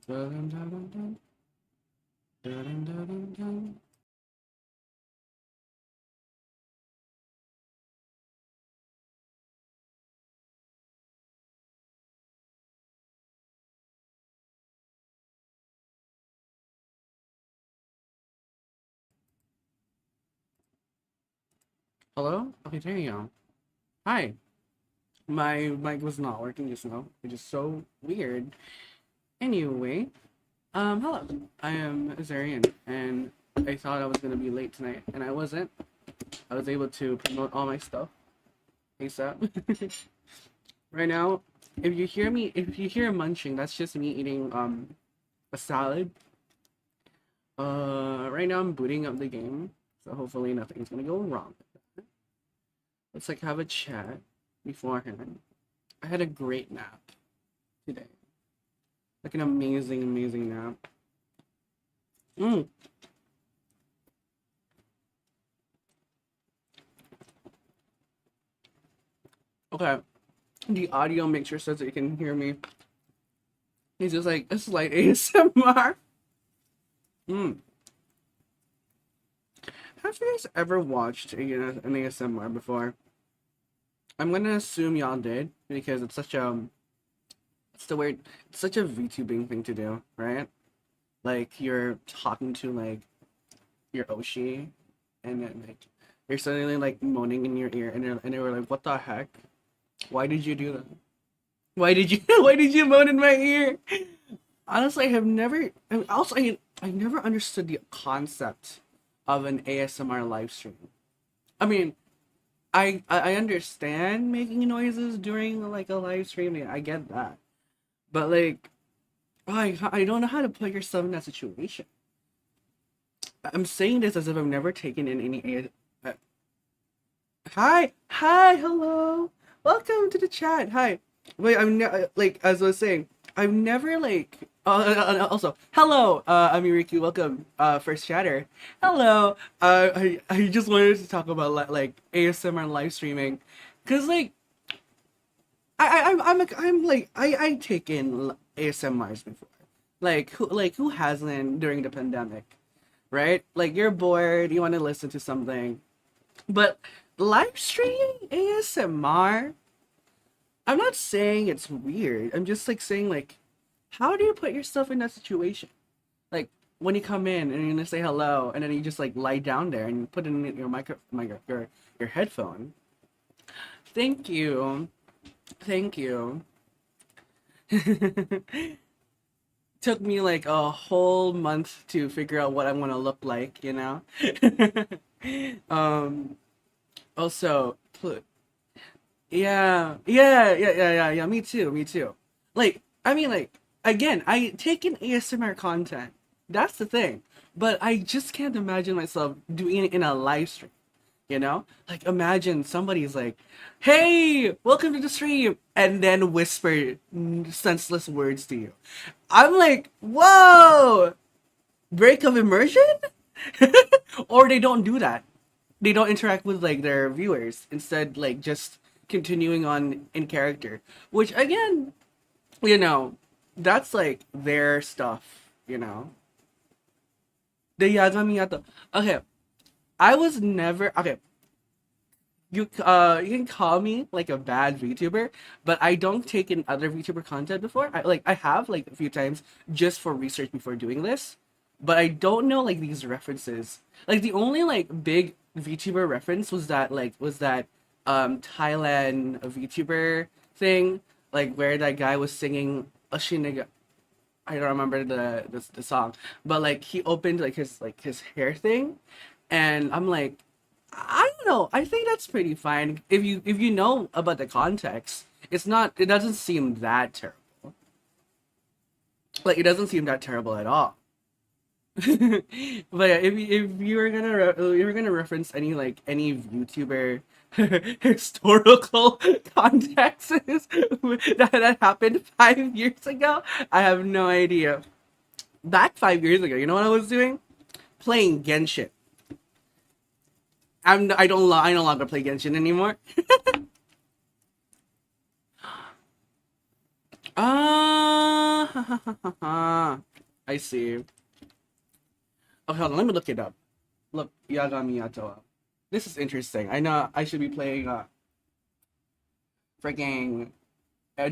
Dun, dun, dun, dun. Dun, dun, dun, dun. Hello? Okay, there you go. Hi. My mic was not working just now, which is so weird. Anyway, hello. I am Azarian, and I thought I was gonna be late tonight, and I wasn't. I was able to promote all my stuff ASAP. Right now, if you hear munching, that's just me eating a salad. Right now I'm booting up the game, so hopefully nothing's gonna go wrong. Let's like have a chat beforehand. I had a great nap today, like an amazing nap. Mm. Okay, the audio mixer says that you can hear me. It's just like a slight ASMR. Mm. Have you guys ever watched an ASMR before? I'm gonna assume y'all did because it's such a it's the weird it's such a VTubing thing to do, right? Like you're talking to like your Oshi, and then like you're suddenly like moaning in your ear, and they were like, "What the heck? Why did you do that? Why did you why did you moan in my ear?" Honestly, I have never. And also, I've never understood the concept of an ASMR live stream. I mean, I understand making noises during like a live stream. Yeah, I get that, but like, I don't know how to put yourself in that situation. I'm saying this as if I've never taken in any hi, hello, welcome to the chat. Hi, wait, like as I was saying, I've never like. Also, hello, I'm Yuriki. Welcome, first chatter. Hello. I just wanted to talk about like ASMR live streaming, cause like I'm like I take in ASMRs before. Like who hasn't during the pandemic, right? Like you're bored, you want to listen to something, but live streaming ASMR, I'm not saying it's weird. I'm just like saying like, how do you put yourself in that situation? Like when you come in and you're gonna say hello, and then you just like lie down there and you put in your your headphone. Thank you, thank you. Took me like a whole month to figure out what I want to look like, you know. um. Also, yeah. Me too. Me too. Like, I mean, like, again, I take in ASMR content. That's the thing. But I just can't imagine myself doing it in a live stream. You know? Like, imagine somebody's like, "Hey, welcome to the stream," and then whisper senseless words to you. I'm like, "Whoa, break of immersion?" Or they don't do that. They don't interact with like their viewers. Instead, like just continuing on in character, which again, you know, that's like their stuff. You know, the Yagami Yato. Okay, I was never okay. You can call me like a bad VTuber, but I don't take in other VTuber content before. I have like a few times just for research before doing this, but I don't know like these references. Like the only like big VTuber reference was that Thailand VTuber thing, like where that guy was singing Ashinaga. I don't remember the song, but like he opened like his hair thing, and I'm like, I don't know. I think that's pretty fine if you know about the context. It's not. It doesn't seem that terrible. Like it doesn't seem that terrible at all. But yeah, if you were gonna you were gonna reference any like any YouTuber historical contexts that happened 5 years ago, I have no idea. Back 5 years ago, you know what I was doing? Playing Genshin. I no longer play Genshin anymore. I see. Okay, hold on, let me look it up. Look, Yagami Yatoa. This is interesting. I know I should be playing freaking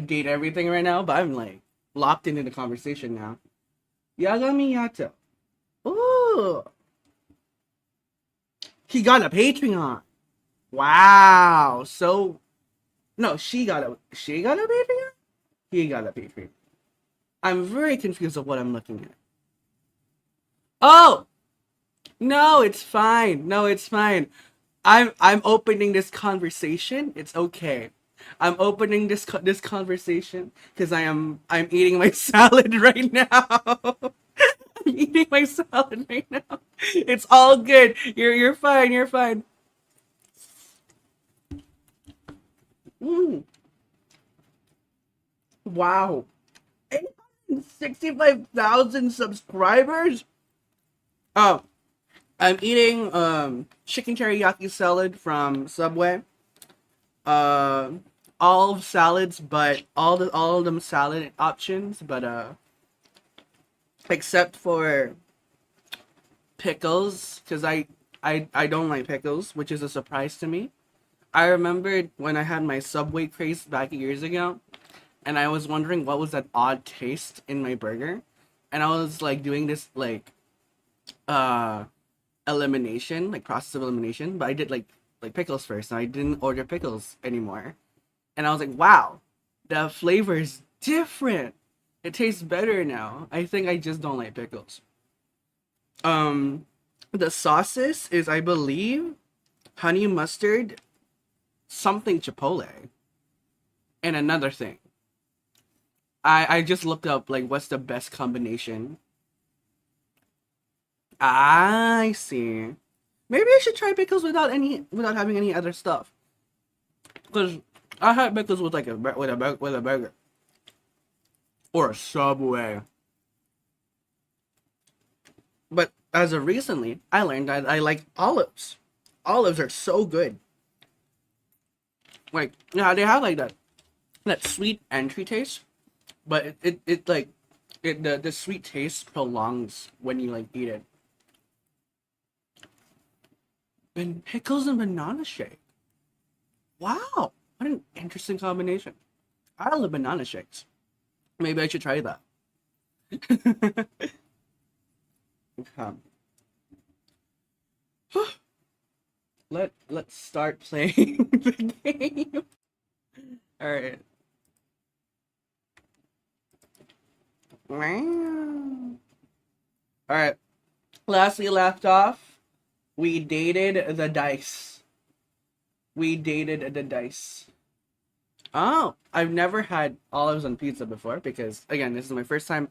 date everything right now, but I'm like locked into the conversation now. Yagami Yato. Ooh, he got a Patreon. Wow. So no, she got a Patreon. He got a Patreon. I'm very confused of what I'm looking at. Oh no, it's fine. No, it's fine. I'm opening this conversation. It's okay. I'm opening this conversation because I'm eating my salad right now. I'm eating my salad right now. It's all good. You're fine. You're fine. Mm, wow. 865,000 subscribers? Oh, I'm eating chicken teriyaki salad from Subway. Uh, all salads, but all of them salad options, but except for pickles, because I don't like pickles, which is a surprise to me. I remembered when I had my Subway craze back years ago, and I was wondering what was that odd taste in my burger, and I was like doing this like uh elimination, like process of elimination, but I did like pickles first, and I didn't order pickles anymore. And I was like, wow, the flavor is different. It tastes better now. I think I just don't like pickles. Um, the sauces is, I believe, honey mustard, something chipotle, and another thing. I just looked up like what's the best combination. I see. Maybe I should try pickles without having any other stuff. Cause I had pickles with like with a burger or a Subway. But as of recently, I learned that I like olives. Olives are so good. Like yeah, they have like that sweet entry taste, but it like the sweet taste prolongs when you like eat it. And pickles and banana shake. Wow, what an interesting combination. I love banana shakes. Maybe I should try that. Okay. Let's start playing the game. All right. All right. Last we left off, we dated the dice. We dated the dice. Oh, I've never had olives on pizza before because again, this is my first time.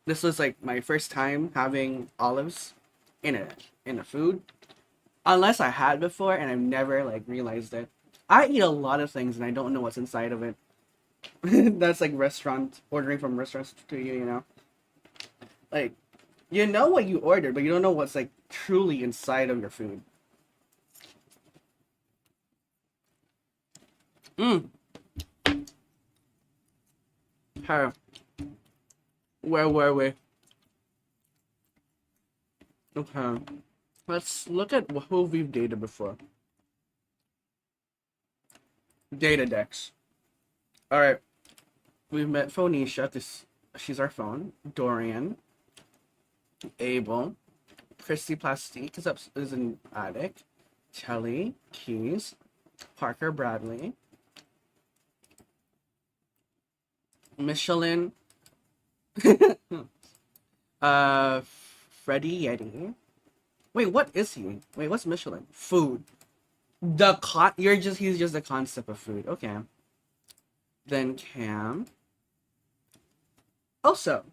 This was like my first time having olives in a food. Unless I had before and I've never like realized it. I eat a lot of things and I don't know what's inside of it. That's like restaurant ordering from restaurants to you, you know. Like you know what you ordered, but you don't know what's like truly inside of your food. Mm. Her. Where were we? Okay. Let's look at who we've dated before. Data decks. Alright. We've met Phoenicia, because she's our phone. Dorian. Abel. Christy Plastique is an addict. Kelly. Keys. Parker Bradley. Michelin. uh Freddie Yeti. Wait, what is he? Wait, what's Michelin? Food. He's just the concept of food. Okay. Then Cam. Also,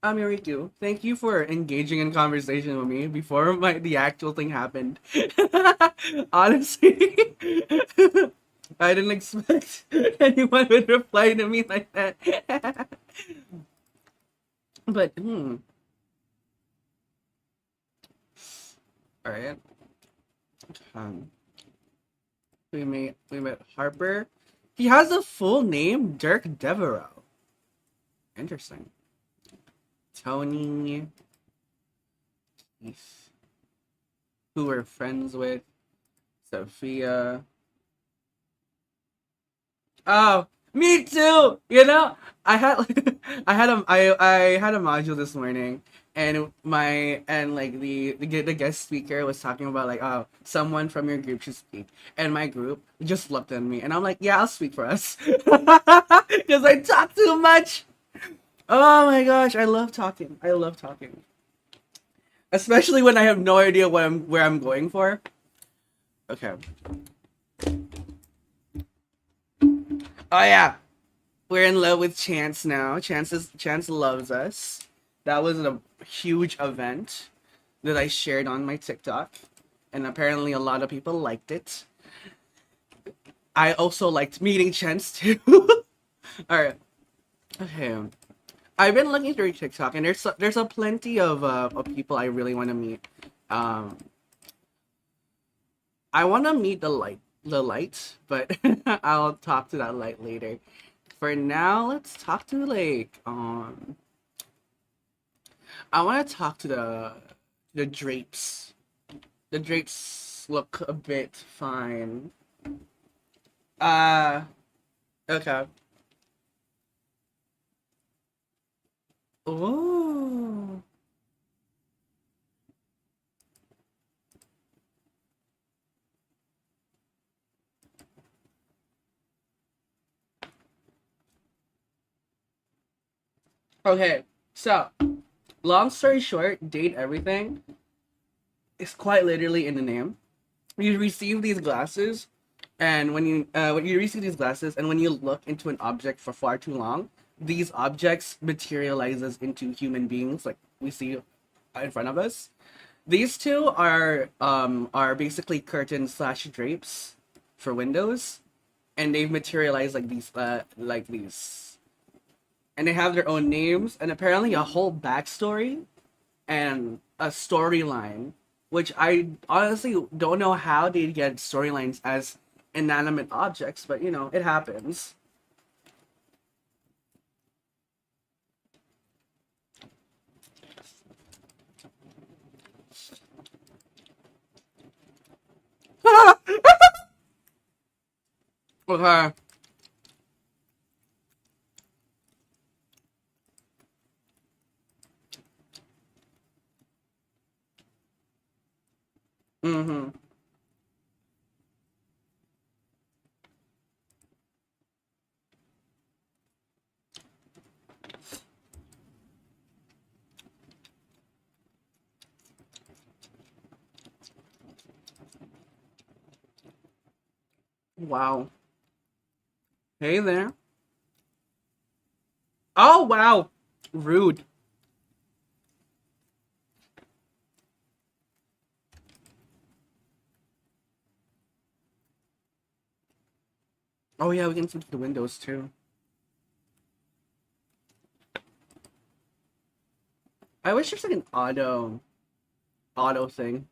Amiriku, thank you for engaging in conversation with me before the actual thing happened. Honestly, I didn't expect anyone would reply to me like that. But all right. Um, we met Harper. He has a full name, Dirk Devereaux. Interesting. Tony, Keith, who we're friends with, Sophia. Oh, me too. You know, I had I had a module this morning, and like the guest speaker was talking about like, oh, someone from your group should speak, and my group just looked at me, and I'm like, yeah, I'll speak for us, because I talk too much. Oh my gosh, I love talking. I love talking, especially when I have no idea where I'm going for. Okay. Oh yeah, we're in love with Chance now. Chance loves us. That was a huge event that I shared on my TikTok, and apparently a lot of people liked it. I also liked meeting Chance too. All right. Okay. I've been looking through TikTok, and there's a plenty of people I really want to meet. Um, I want to meet the light, but I'll talk to that light later. For now, let's talk to like I want to talk to the drapes. The drapes look a bit fine. Uh, okay. Ooh. Okay. So, long story short, date everything is quite literally in the name. You receive these glasses, and when you receive these glasses, and when you look into an object for far too long, these objects materializes into human beings like we see in front of us. These two are basically curtains slash drapes for windows, and they've materialized like these, and they have their own names and apparently a whole backstory and a storyline, which I honestly don't know how they get storylines as inanimate objects, but it happens. Okay. Mm-hmm. Wow. Hey there. Oh wow. Rude. Oh yeah, we can switch the windows too. I wish there's like an auto thing.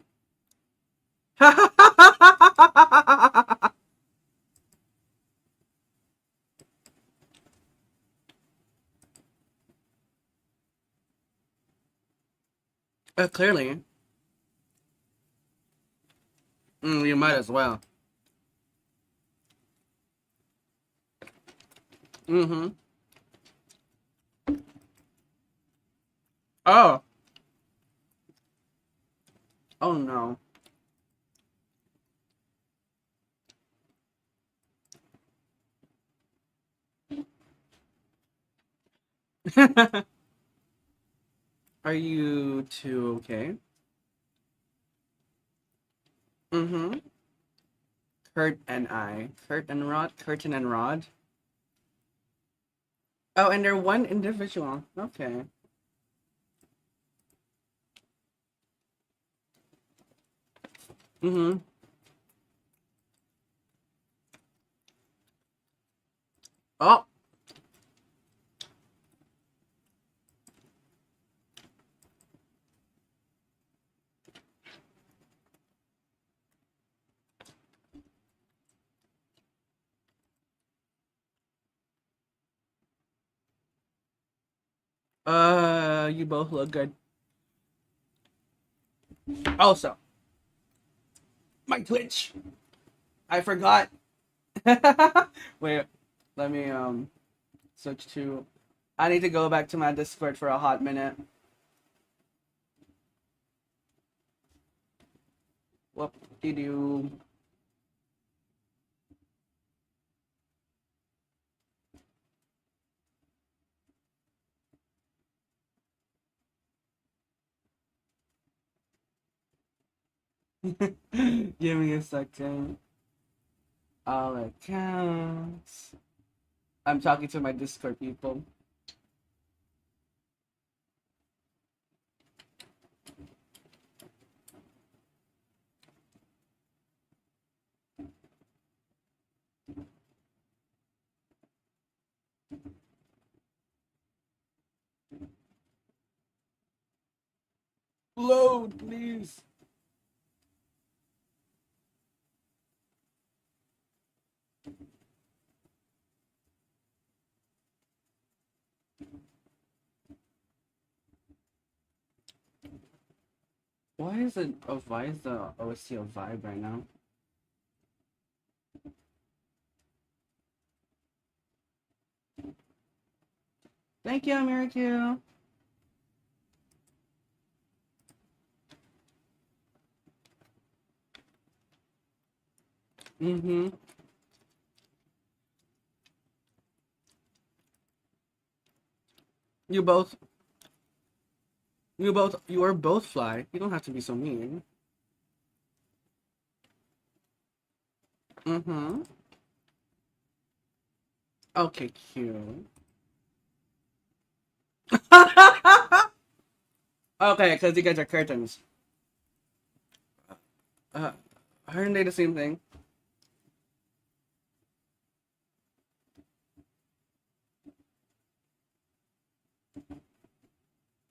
Clearly. You might as well. Mm-hmm. Oh. Oh no. Are you two okay? Mm-hmm. Kurt and I. Kurt and Rod. Curtin and Rod. Oh, and they're one individual. Okay. Mm-hmm. Oh. You both look good. Also, my Twitch. I forgot. Wait, let me switch to. I need to go back to my Discord for a hot minute. Whoop de doo. Give me a second. All accounts. I'm talking to my Discord people. Load, please. Why is it? Oh, why is the OSC a vibe right now? Thank you, America. Mm-hmm. You both. You are both fly. You don't have to be so mean. Mm-hmm. Okay, cute. Okay, because you guys are curtains. Aren't they the same thing?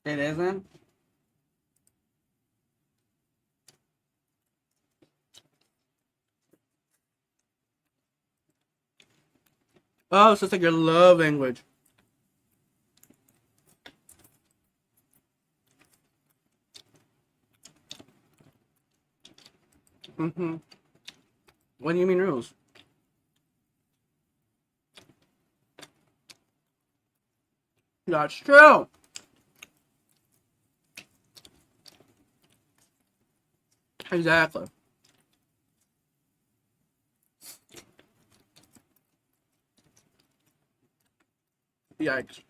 It isn't? Oh, so it's like your love language. Mm-hmm. What do you mean rules? That's true. Exactly. Yikes.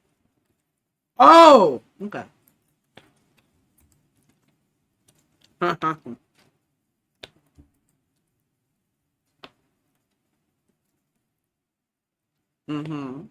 Oh! Okay. Mm-hmm.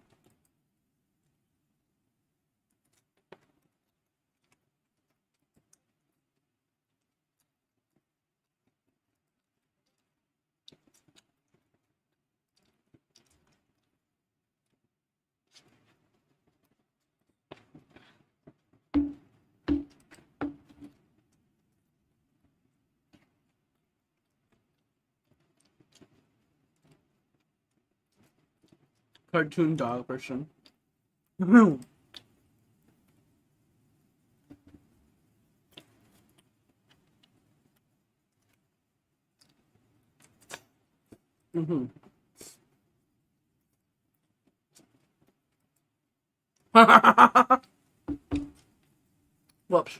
Cartoon dog person. Mm-hmm. Mm-hmm. Whoops.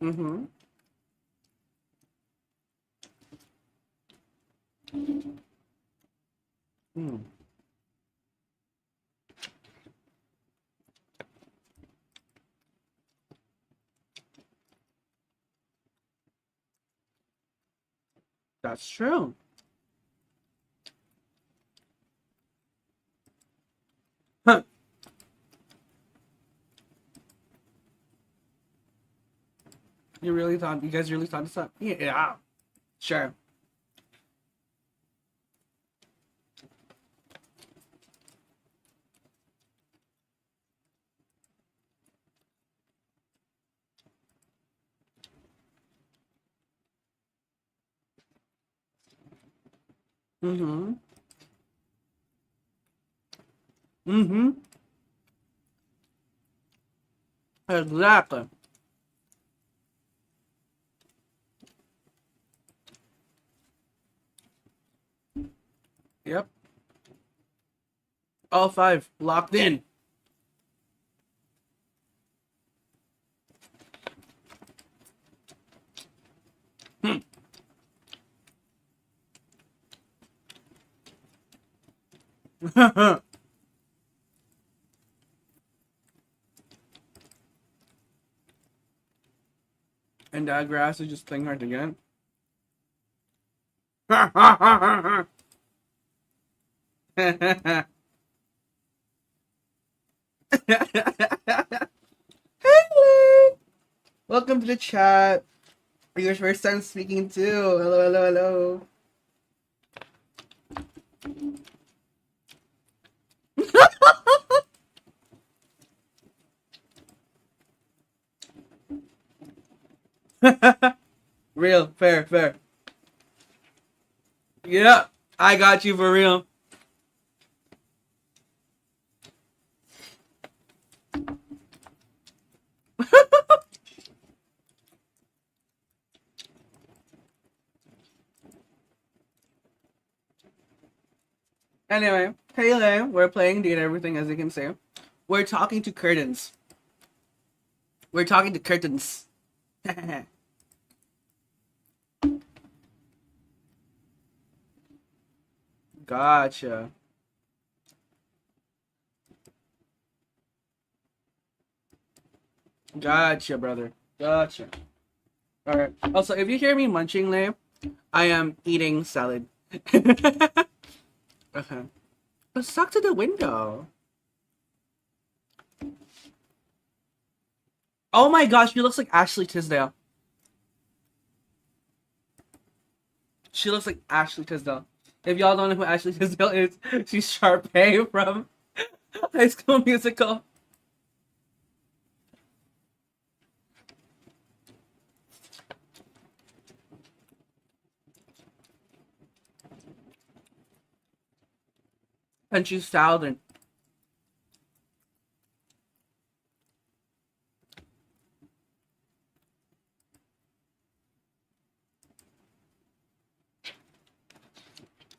Mm-hmm. Mm. That's true. Huh. You guys really thought this up? Yeah. Sure. Mm-hmm. Mm-hmm. Exactly. Yep. All five locked in. Hmm. And that grass is just playing hard to get. Hello. Welcome to the chat. Your first time speaking too. Hello, hello, hello. Real, fair, fair. Yeah, I got you for real. Anyway, hey Lay, we're playing Date Everything as you can see. We're talking to curtains. We're talking to curtains. Gotcha. Gotcha, brother. Gotcha. Alright. Also, if you hear me munching, Lay, I am eating salad. Okay. Let's talk to the window. Oh my gosh, she looks like Ashley Tisdale. She looks like Ashley Tisdale. If y'all don't know who Ashley Tisdale is, she's Sharpay from High School Musical. And she's Southern.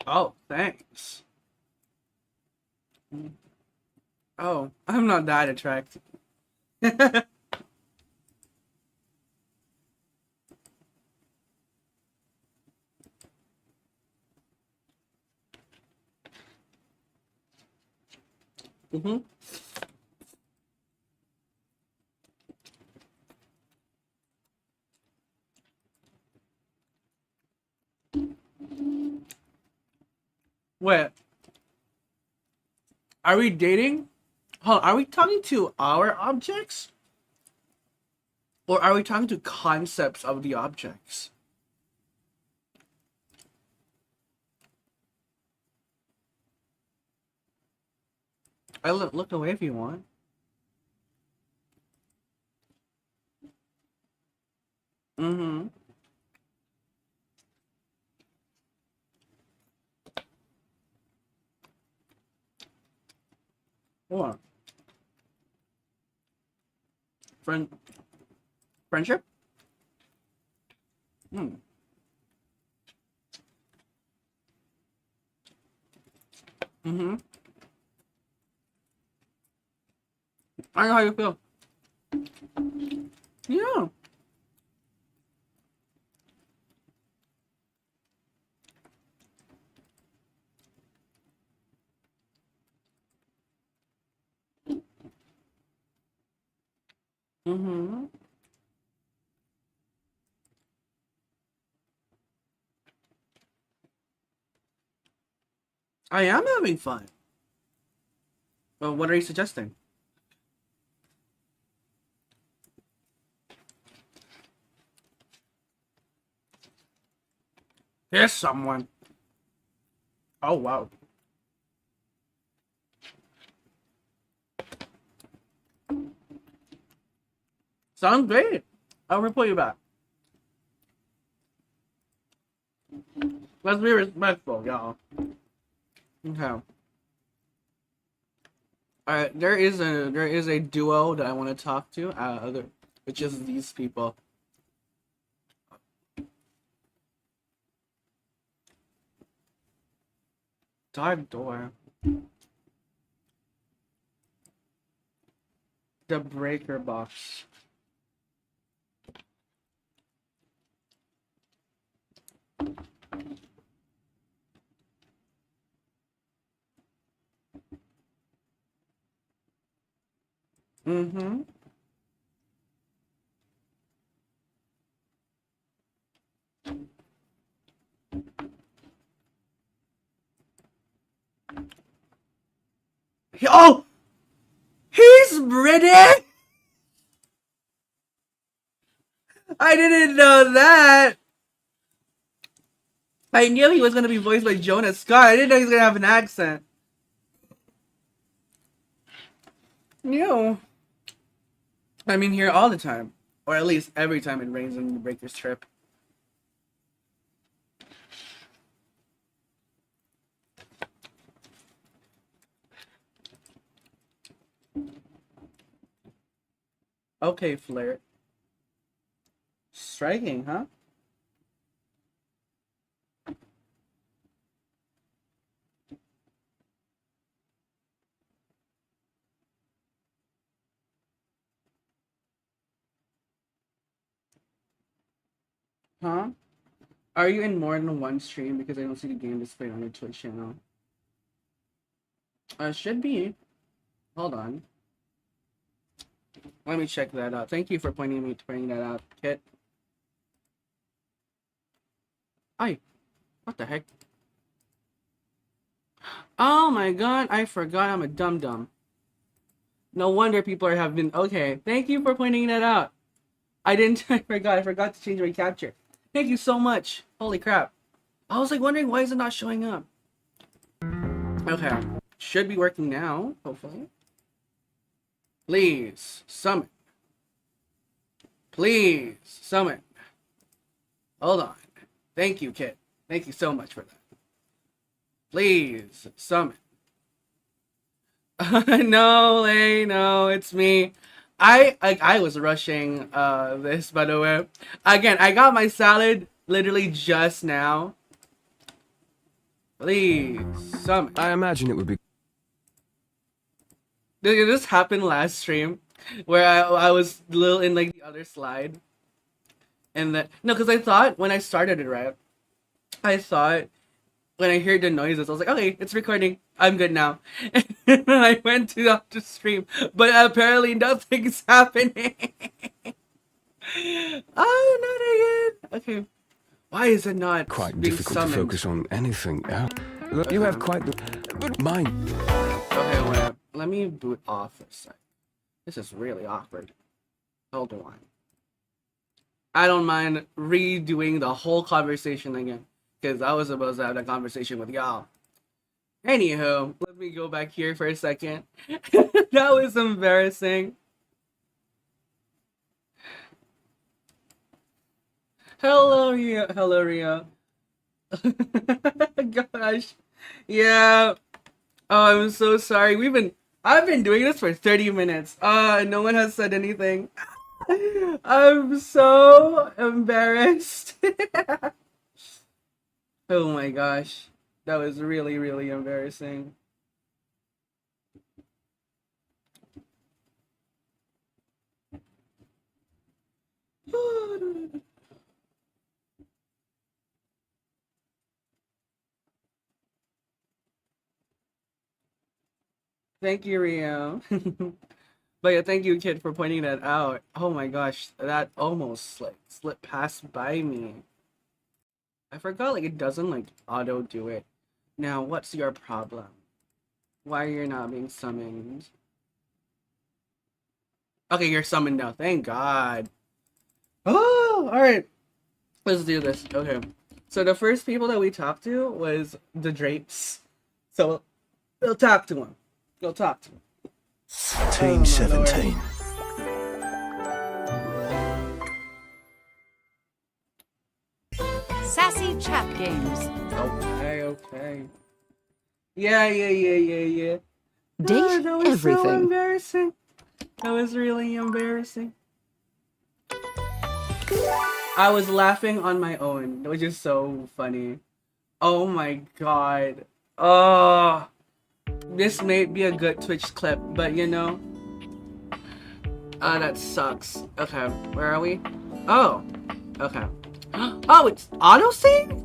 Oh, thanks. Oh, I'm not that attractive. Mm-hmm. Wait, are we dating? Hold on, are we talking to our objects? Or are we talking to concepts of the objects? I look away if you want. Mm-hmm. What? Friend friendship? Hmm. Mm-hmm. I know how you feel. Yeah. Mm-hmm. I am having fun. Well, what are you suggesting? Here's someone. Oh wow. Sounds great. I'll report you back. Let's be respectful, y'all. Okay. Alright, there is a duo that I want to talk to, which is these people. Dark door. The breaker box. Mm-hmm. Oh! He's British! I didn't know that! I knew he was gonna be voiced by Jonas Scott. I didn't know he was gonna have an accent. No. I mean, here all the time. Or at least every time it rains on the Breakers trip. Okay, flirt. Striking, huh? Huh? Are you in more than one stream? Because I don't see the game displayed on your Twitch channel. Should be. Hold on. Let me check that out. Thank you for pointing that out, Kit. Ay, what the heck? Oh my god, I forgot I'm a dum-dum. No wonder people have been... Okay, thank you for pointing that out. I forgot to change my capture. Thank you so much. Holy crap. I was like wondering why is it not showing up? Okay, should be working now, hopefully. Please, summon. Please, summon. Hold on. Thank you, Kit. Thank you so much for that. Please, summon. No, Lay, no, it's me. I was rushing this, by the way. Again, I got my salad literally just now. Please, summon. I imagine it would be... Did this happen last stream? Where I was a little in like the other slide. And then... No, because I thought when I started it, right? I thought when I heard the noises, I was like, okay, it's recording. I'm good now. And then I went to the stream. But apparently nothing's happening. Oh, not again. Okay. Why is it not quite being difficult summoned? to focus on anything else. You have quite the good mind. Okay, wait. Let me boot off for a sec. This is really awkward. Hold on. I don't mind redoing the whole conversation again. Because I was supposed to have that conversation with y'all. Anywho, let me go back here for a second. That was embarrassing. Hello, Ria. Hello, Ria. Gosh. Yeah. Oh, I'm so sorry. I've been doing this for 30 minutes. No one has said anything. I'm so embarrassed. Oh my gosh. That was really, really embarrassing. Thank you, Rio. But yeah, thank you, kid, for pointing that out. Oh my gosh, that almost like slipped past by me. I forgot like it doesn't like auto do it. Now, what's your problem? Why you're not being summoned? Okay, you're summoned now. Thank God. Oh, all right. Let's do this. Okay. So the first people that we talked to was the Drapes. So we'll talk to them. We'll talk to them. Team 17. Sassy chat games. Okay, okay. Yeah. date, that was so everything. embarrassing. That was really embarrassing. I was laughing on my own, which is so funny. Oh my god. Oh, this may be a good Twitch clip, but you know, that sucks. Okay, where are we? Oh, okay. Oh, it's autosave?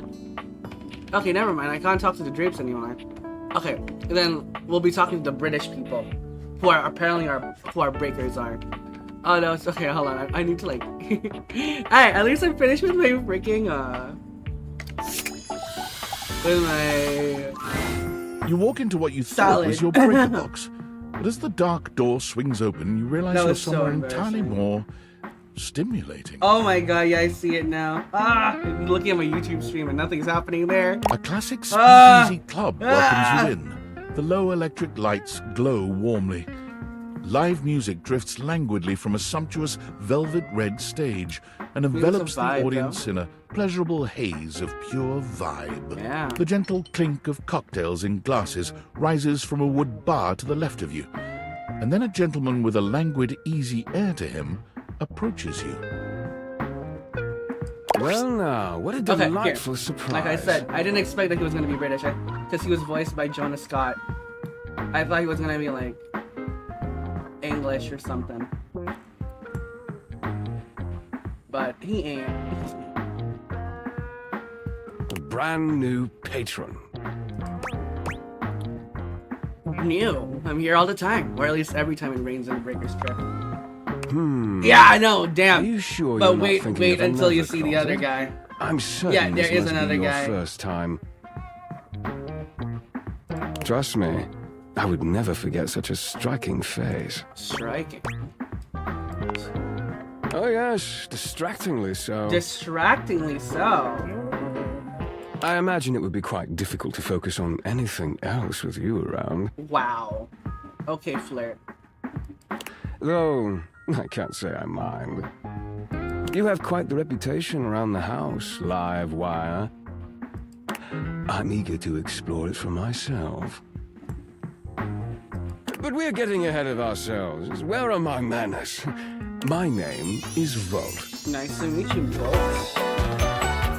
Okay, never mind. I can't talk to the drapes anymore. Okay, then we'll be talking to the British people, who are apparently who our breakers are. Oh no, it's okay. Hold on. I need to like. Alright, at least I'm finished with my freaking with my. You walk into what you thought Salad. was your breaker box, but as the dark door swings open, you realize That you're was so somewhere entirely embarrassing. more stimulating. Oh my god, yeah, I see it now. I'm looking at my YouTube stream and nothing's happening there. A classic speakeasy club welcomes you in. The low electric lights glow warmly. Live music drifts languidly from a sumptuous velvet red stage and envelops the vibe, audience in a pleasurable haze of pure vibe. Yeah. The gentle clink of cocktails in glasses rises from a wood bar to the left of you, and then a gentleman with a languid, easy air to him approaches you. Well, now, what a Okay, here. delightful surprise. Like I said, I didn't expect that he was gonna be British, because he was voiced by Jonah Scott. I thought he was gonna be like English or something, but he ain't. A brand new patron. New. I'm here all the time, or at least every time it rains in Breaker's Trip. Hmm. Yeah, I know. Are Damn. you sure But you're not wait thinking of until you another see the other concert? guy. I'm certain Yeah, there this is must another be your guy. first time. Trust me, I would never forget such a striking face. Striking. Oh yes, distractingly so. Distractingly so. I imagine it would be quite difficult to focus on anything else with you around. Wow. Okay, flirt. Though, I can't say I mind. You have quite the reputation around the house, live wire. I'm eager to explore it for myself. But we're getting ahead of ourselves. Where are my manners? My name is Volt. Nice to meet you, Bolt.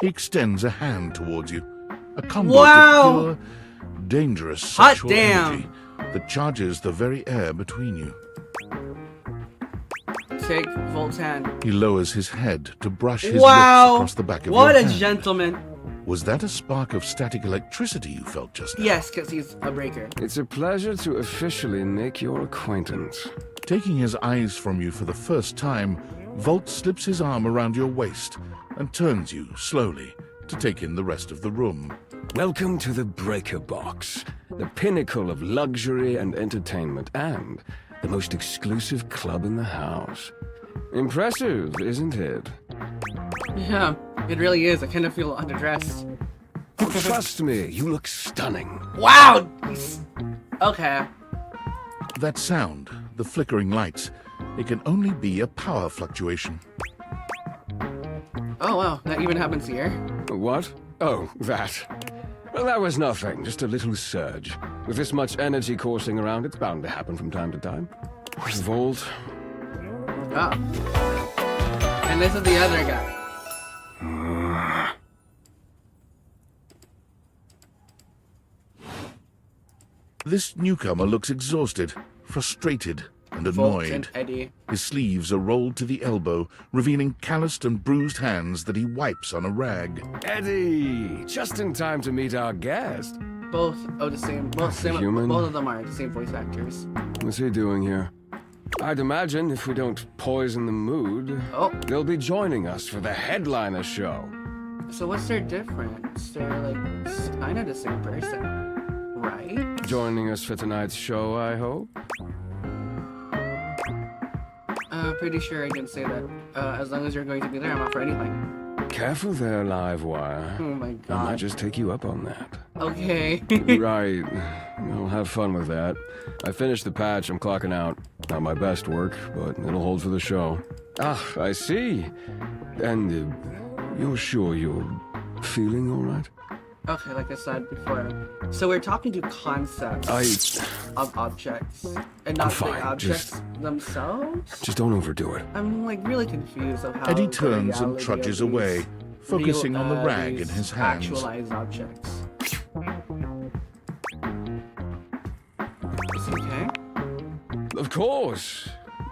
He extends a hand towards you, a conduit Wow! of pure, dangerous Hot sexual damn! energy that charges the very air between you. Take Volt's hand. He lowers his head to brush his lips Wow! across the back of What your a hand. gentleman. Was that a spark of static electricity you felt just now? Yes, because he's a breaker. It's a pleasure to officially make your acquaintance. Taking his eyes from you for the first time, Volt slips his arm around your waist and turns you slowly to take in the rest of the room. Welcome to the Breaker Box, the pinnacle of luxury and entertainment, and the most exclusive club in the house. Impressive, isn't it? Yeah, it really is. I kind of feel underdressed. Trust me, you look stunning. Wow! Okay. That sound, the flickering lights, it can only be a power fluctuation. Oh wow, that even happens here. What? Oh, that. Well, that was nothing, just a little surge. With this much energy coursing around, it's bound to happen from time to time. Volt. Oh. And this is the other guy. This newcomer looks exhausted, frustrated, and Volt annoyed. and Eddie. His sleeves are rolled to the elbow, revealing calloused and bruised hands that he wipes on a rag. Eddie! Just in time to meet our guest. Both the same. Human? Both of them are the same voice actors. What's he doing here? I'd imagine if we don't poison the mood, Oh, they'll be joining us for the headliner show. so what's their difference? They're like kind of the same person, right? Joining us for tonight's show, I hope? Pretty sure I can say that. As long as you're going to be there, I'm up for anything. Careful there, live wire. Oh my I might god. just take you up on that. Okay. Right. I'll have fun with that. I finished the patch, I'm clocking out. Not my best work, but it'll hold for the show. Ah, I see. And you're sure you're feeling all right? Okay, like I said before. So we're talking to concepts of objects and not the fine, objects themselves. Just don't overdo it. I'm like really confused of how Eddie the turns and reality trudges of away, these focusing real, on the rag in these his hands. Actualized objects. Is he okay? Of course.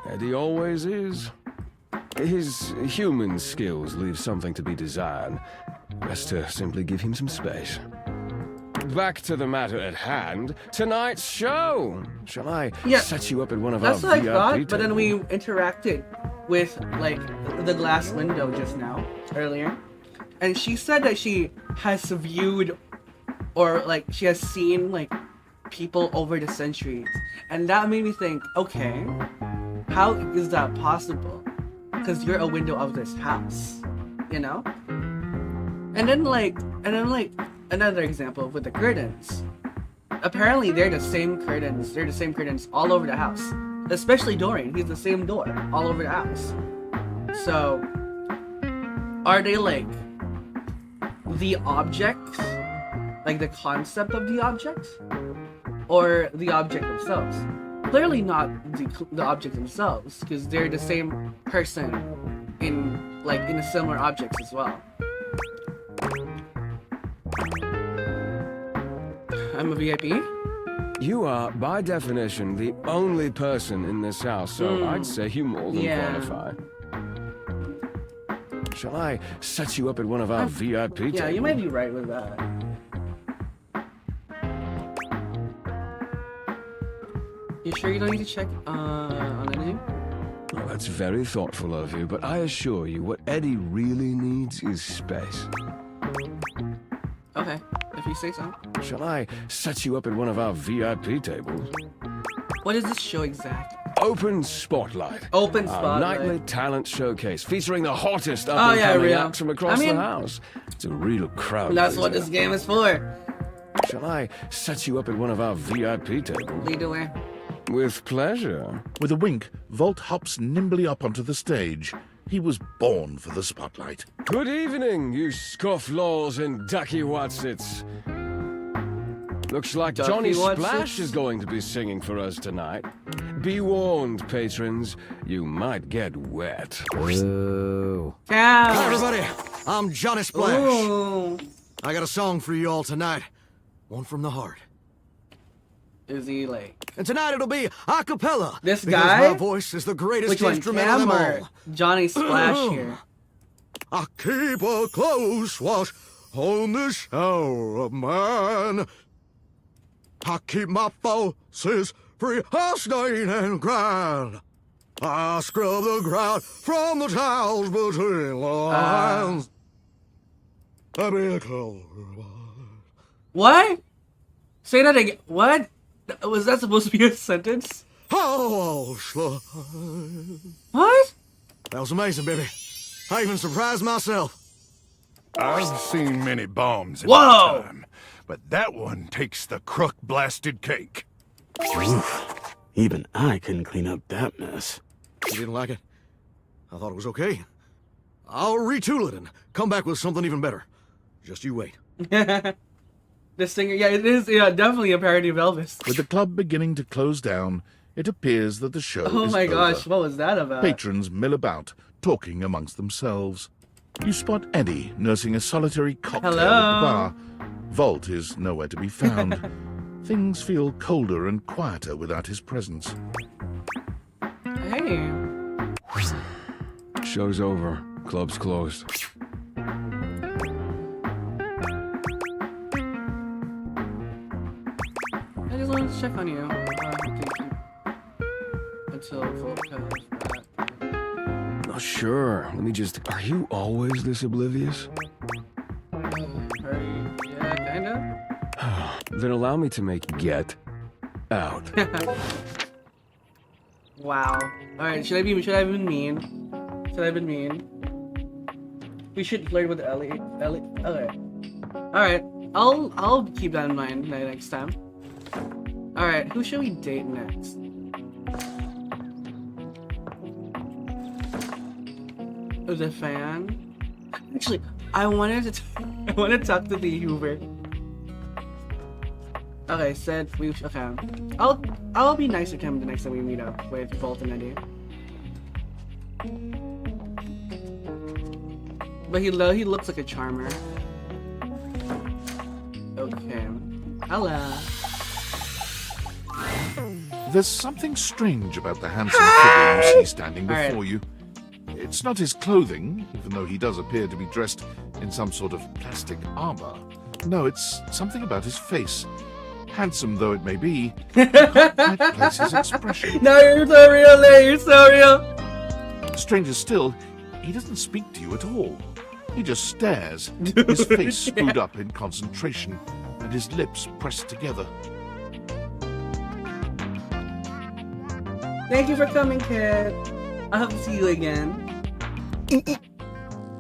Eddie always is. His human skills leave something to be desired. Best to simply give him some space. Back to the matter at hand. Tonight's show. Shall I set you up at one of That's our what I VIP thought, but then we tables? interacted with like the glass window just now, earlier. And she said that she has viewed or like she has seen like people over the centuries. And that made me think, okay, how is that possible? Because you're a window of this house, you know? And then like another example with the curtains. Apparently they're the same curtains all over the house. Especially Dorian, he's the same door all over the house. So are they like the objects? Like the concept of the objects? Or the object themselves? Clearly not the object themselves, because they're the same person in the similar objects as well. I'm a VIP? You are, by definition, the only person in this house, so I'd say you more than qualify. Shall I set you up at one of our VIP tables? Yeah, you might be right with that. You sure you don't need to check on anything? Well, that's very thoughtful of you, but I assure you, what Eddie really needs is space. Okay, if you say so. Shall I set you up at one of our VIP tables? What is this show exactly? Open Spotlight. Open Our Spotlight. nightly talent showcase featuring the hottest up-and-coming real. acts from across I mean, the house. It's a real crowd. That's what pleaser. this game is for. Shall I set you up at one of our VIP tables? Lead the way. With pleasure. With a wink, Volt hops nimbly up onto the stage. He was born for the spotlight. Good evening, you scofflaws and ducky watsits. Looks like Ducky Johnny Watsits? Splash is going to be singing for us tonight. Be warned, patrons, you might get wet. Ooh. Cow. Hi, everybody. I'm Johnny Splash. Ooh. I got a song for you all tonight. One from the heart. Is he like And tonight it'll be a cappella. This because guy? my voice is the greatest which one? instrument of Cam them or all. Johnny Splash here? I keep a close watch on this shower of mine. I keep my forces free of stain and grind. I scrub the ground from the tiles between the lines. I be a closer. What? Say that again. What? Was that supposed to be a sentence? Oh, slide. What? That was amazing, baby. I even surprised myself. I've seen many bombs in Whoa! my time, but that one takes the crook-blasted cake. Oof. Even I couldn't clean up that mess. You didn't like it? I thought it was okay. I'll retool it and come back with something even better. Just you wait. The singer, yeah, it is definitely a parody of Elvis. With the club beginning to close down, it appears that the show Oh is my over. gosh, what was that about? Patrons mill about, talking amongst themselves. You spot Eddie nursing a solitary cocktail at the Hello. bar. Volt is nowhere to be found. Things feel colder and quieter without his presence. Hey. Show's over. Club's closed. I just wanted to check on you. Until Volt comes back. Oh, sure. Let me just... Are you always this oblivious? Hurry. Yeah, kinda. Then allow me to make get out. Wow. Alright, should I have been mean? Should I have been mean? We should flirt with Ellie. Okay. Alright. I'll keep that in mind next time. Alright, who should we date next? The fan. Actually, I wanted to. I want to talk to the Hoover. Okay, said we. Okay, I'll be nicer to him the next time we meet up with Bolt and Eddie. But he looks like a charmer. Okay. Hello. There's something strange about the handsome figure you see standing All right. before you. It's not his clothing, even though he does appear to be dressed in some sort of plastic armor. No, it's something about his face. Handsome though it may be, you can't quite place his expression. No, you're so real, Lay. You're so real. Stranger still, he doesn't speak to you at all. He just stares, his face screwed up in concentration, and his lips pressed together. Thank you for coming, kid. I hope to see you again.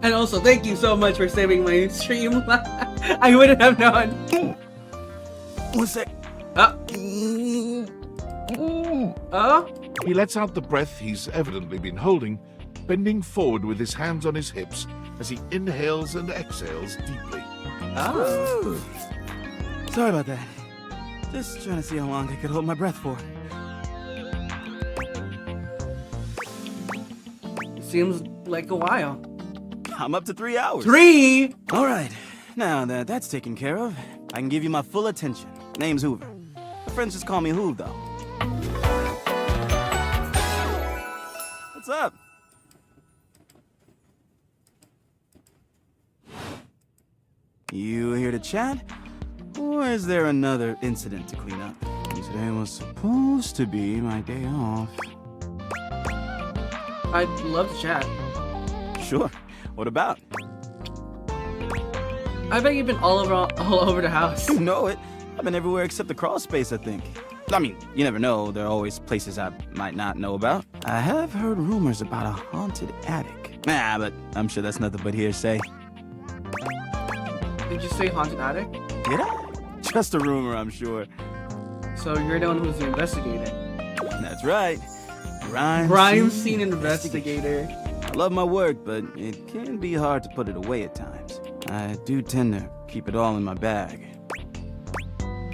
And also, thank you so much for saving my stream. I wouldn't have known. One sec. Oh? He lets out the breath he's evidently been holding, bending forward with his hands on his hips as he inhales and exhales deeply. Oh. Sorry about that. Just trying to see how long I could hold my breath for. Seems like a while. I'm up to 3 hours. 3? All right. Now that that's taken care of, I can give you my full attention. Name's Hoover. My friends just call me Hoov, though. What's up? You here to chat? Or is there another incident to clean up? Today was supposed to be my day off. I'd love to chat. Sure. What about? I bet you've been all over the house. You know it. I've been everywhere except the crawl space, I think. I mean, you never know. There are always places I might not know about. I have heard rumors about a haunted attic. Nah, but I'm sure that's nothing but hearsay. Did you say haunted attic? Did I? Just a rumor, I'm sure. So you're the one who's the investigator. That's right. Crime scene investigator. I love my work, but it can be hard to put it away at times. I do tend to keep it all in my bag.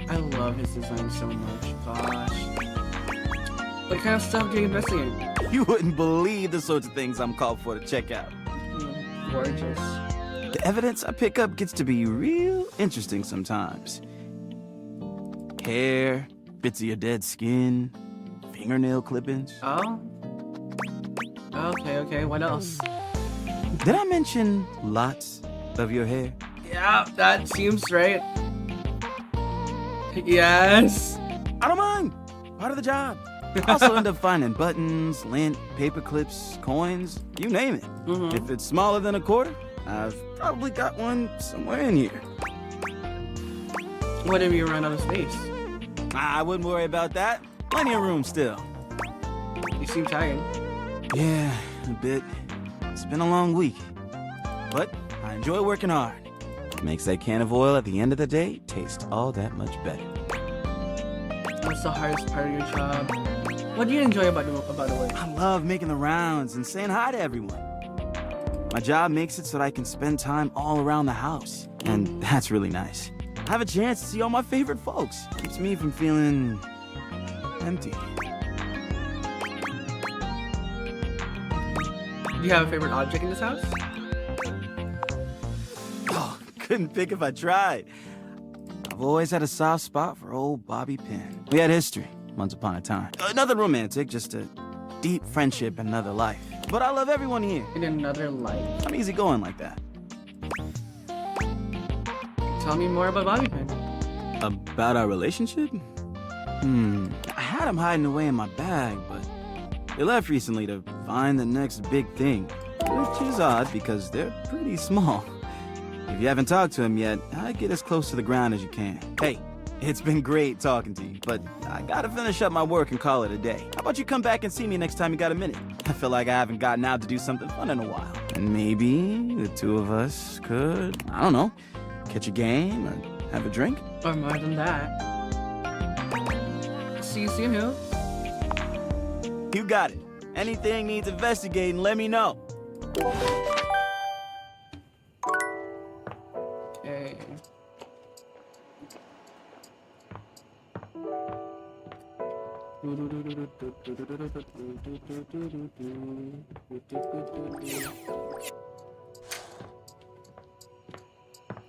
I love his design so much. Gosh. What kind of stuff do you investigate? You wouldn't believe the sorts of things I'm called for to check out. Gorgeous. The evidence I pick up gets to be real interesting sometimes. Hair, bits of your dead skin, fingernail clippings. Oh? Okay, what else? Did I mention lots of your hair? Yeah, that seems right. Yes. I don't mind. Part of the job. I also end up finding buttons, lint, paper clips, coins, you name it. If it's smaller than a quarter, I've probably got one somewhere in here. What if you run out of space? I wouldn't worry about that. Plenty of room still. You seem tired. Yeah, a bit. It's been a long week. But I enjoy working hard. Makes that can of oil at the end of the day taste all that much better. What's the hardest part of your job? What do you enjoy about the work? I love making the rounds and saying hi to everyone. My job makes it so that I can spend time all around the house. And that's really nice. I have a chance to see all my favorite folks. Keeps me from feeling empty. Do you have a favorite object in this house? Oh, couldn't pick if I tried. I've always had a soft spot for old Bobby Pin. We had history, once upon a time. Nothing romantic, just a deep friendship in another life. But I love everyone here. In another life. I'm easygoing like that. Tell me more about Bobby Pin. About our relationship? I had him hiding away in my bag, but they left recently to find the next big thing. Which is odd because they're pretty small. If you haven't talked to him yet, I'd get as close to the ground as you can. Hey, it's been great talking to you, but I gotta finish up my work and call it a day. How about you come back and see me next time you got a minute? I feel like I haven't gotten out to do something fun in a while. And maybe the two of us could, I don't know, catch a game or have a drink? Or more than that. See you soon, who? You got it. Anything needs investigating, let me know.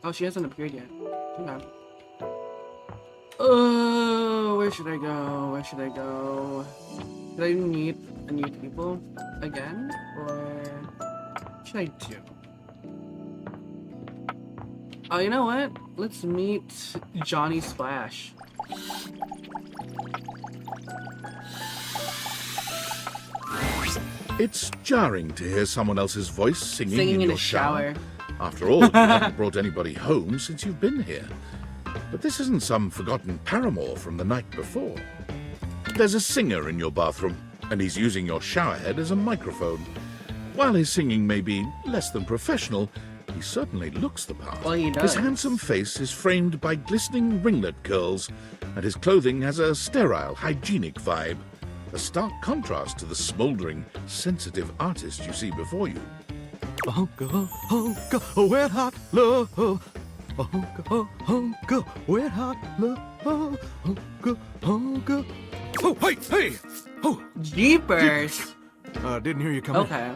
Oh, she hasn't appeared yet. Okay. Oh, where should I go? Where should I go? Should I meet new people again? Or what should I do? Oh, you know what? Let's meet Johnny Splash. It's jarring to hear someone else's voice singing Singing in in your a shower. After all, you haven't brought anybody home since you've been here. But this isn't some forgotten paramour from the night before. There's a singer in your bathroom, and he's using your showerhead as a microphone. While his singing may be less than professional, he certainly looks the part. Well, he His does. handsome face is framed by glistening ringlet curls, and his clothing has a sterile, hygienic vibe. A stark contrast to the smouldering, sensitive artist you see before you. Hunka, hunka, wet hot love. Hunka, hunka, wet hot love. Hunka, hunka. Oh, hey! Oh, Jeepers! didn't hear you come in. Okay.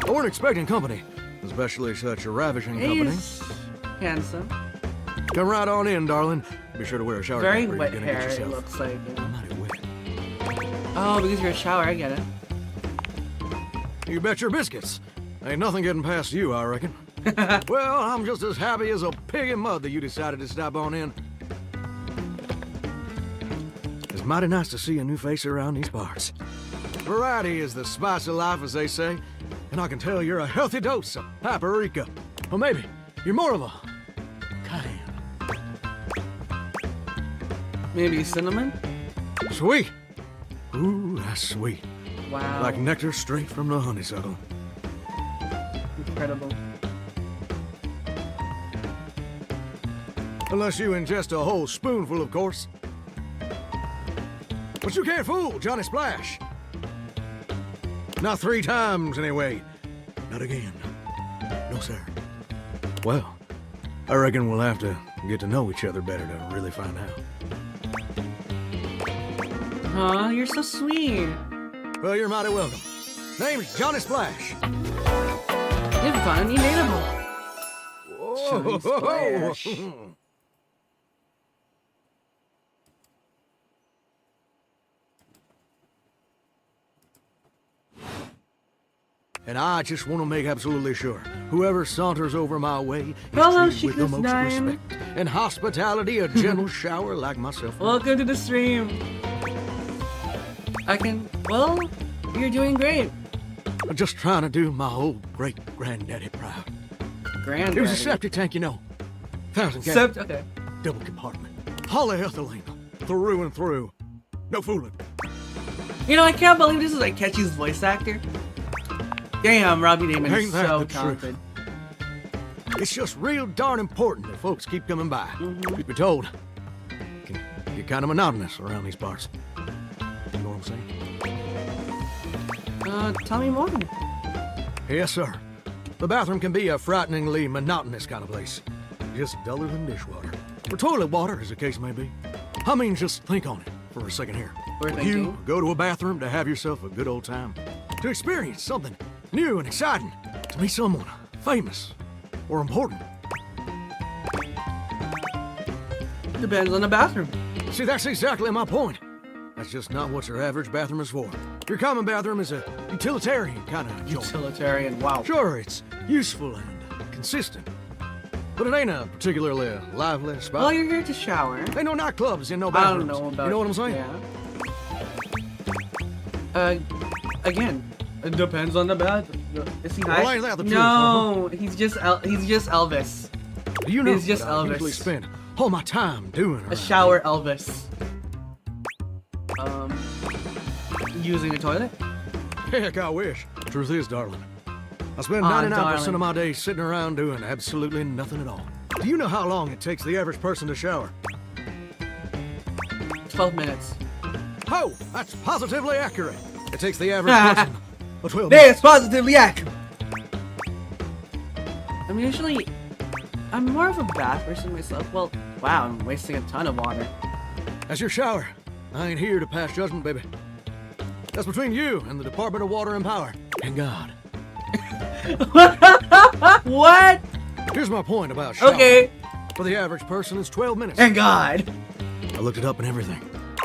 I weren't expecting company, especially such a ravishing company. He's handsome. Come right on in, darling. Be sure to wear a shower Very cap or you're wet gonna get hair, it yourself looks like. You know? mighty wet. Oh, because you're a shower, I get it. You bet your biscuits. Ain't nothing getting past you, I reckon. Well, I'm just as happy as a pig in mud that you decided to stop on in. It's mighty nice to see a new face around these parts. Variety is the spice of life, as they say, and I can tell you're a healthy dose of paprika. Or maybe you're more of a cayenne. Maybe cinnamon? Sweet. Ooh, that's sweet. Wow. Like nectar straight from the honeysuckle. Incredible. Unless you ingest a whole spoonful, of course. But you can't fool Johnny Splash. Not 3 times, anyway. Not again. No, sir. Well, I reckon we'll have to get to know each other better to really find out. Aw, you're so sweet. Well, you're mighty welcome. Name's Johnny Splash. You have fun, you made him. Johnny Splash. And I just want to make absolutely sure whoever saunters over my way is Hello, treated with the most Chica's respect and hospitality, a gentle shower like myself. Welcome to the stream. Well, you're doing great. I'm just trying to do my old great-granddaddy proud. Granddaddy. It was a septic tank, you know. 1,000 gallons, Okay. double compartment. Polyethylene, through and through. No fooling. You know, I can't believe this is like Catchy's voice actor. Damn, Robbie Damon is Ain't that so the truth? talented. It's just real darn important that folks keep coming by. Truth be told, it can get kind of monotonous around these parts. You know what I'm saying? Tell me more. Yes, sir. The bathroom can be a frighteningly monotonous kind of place. Just duller than dishwater. Or toilet water, as the case may be. I mean, just think on it for a second here. We're You thinking. go to a bathroom to have yourself a good old time. To experience something new and exciting. To meet someone famous or important. Depends on the bathroom. See, that's exactly my point. That's just not what your average bathroom is for. Your common bathroom is a utilitarian kind of joint. Utilitarian, wow. Sure, it's useful and consistent. But it ain't a particularly lively spot. Well, you're here to shower. Ain't no nightclubs in no I bathrooms. don't know about. You know what I'm saying? Yeah. Again, it depends on the bathroom. Is he high? Well, ain't that the truth, No, he's just Elvis. Do you know It's just that I usually Elvis. spend all my time doing A around shower Elvis. Using the toilet? here? Heck, I wish. Truth is, darling, I spend Aw, 99% darling. of my day sitting around doing absolutely nothing at all. Do you know how long it takes the average person to shower? 12 minutes. Oh, that's positively accurate. It takes the average person a 12 That's positively accurate. I'm more of a bath person myself. Well, wow, I'm wasting a ton of water. As your shower I ain't here to pass judgment, baby. That's between you and the Department of Water and Power and God. What? Here's my point about showering. Okay. For the average person, it's 12 minutes. And God. I looked it up and everything.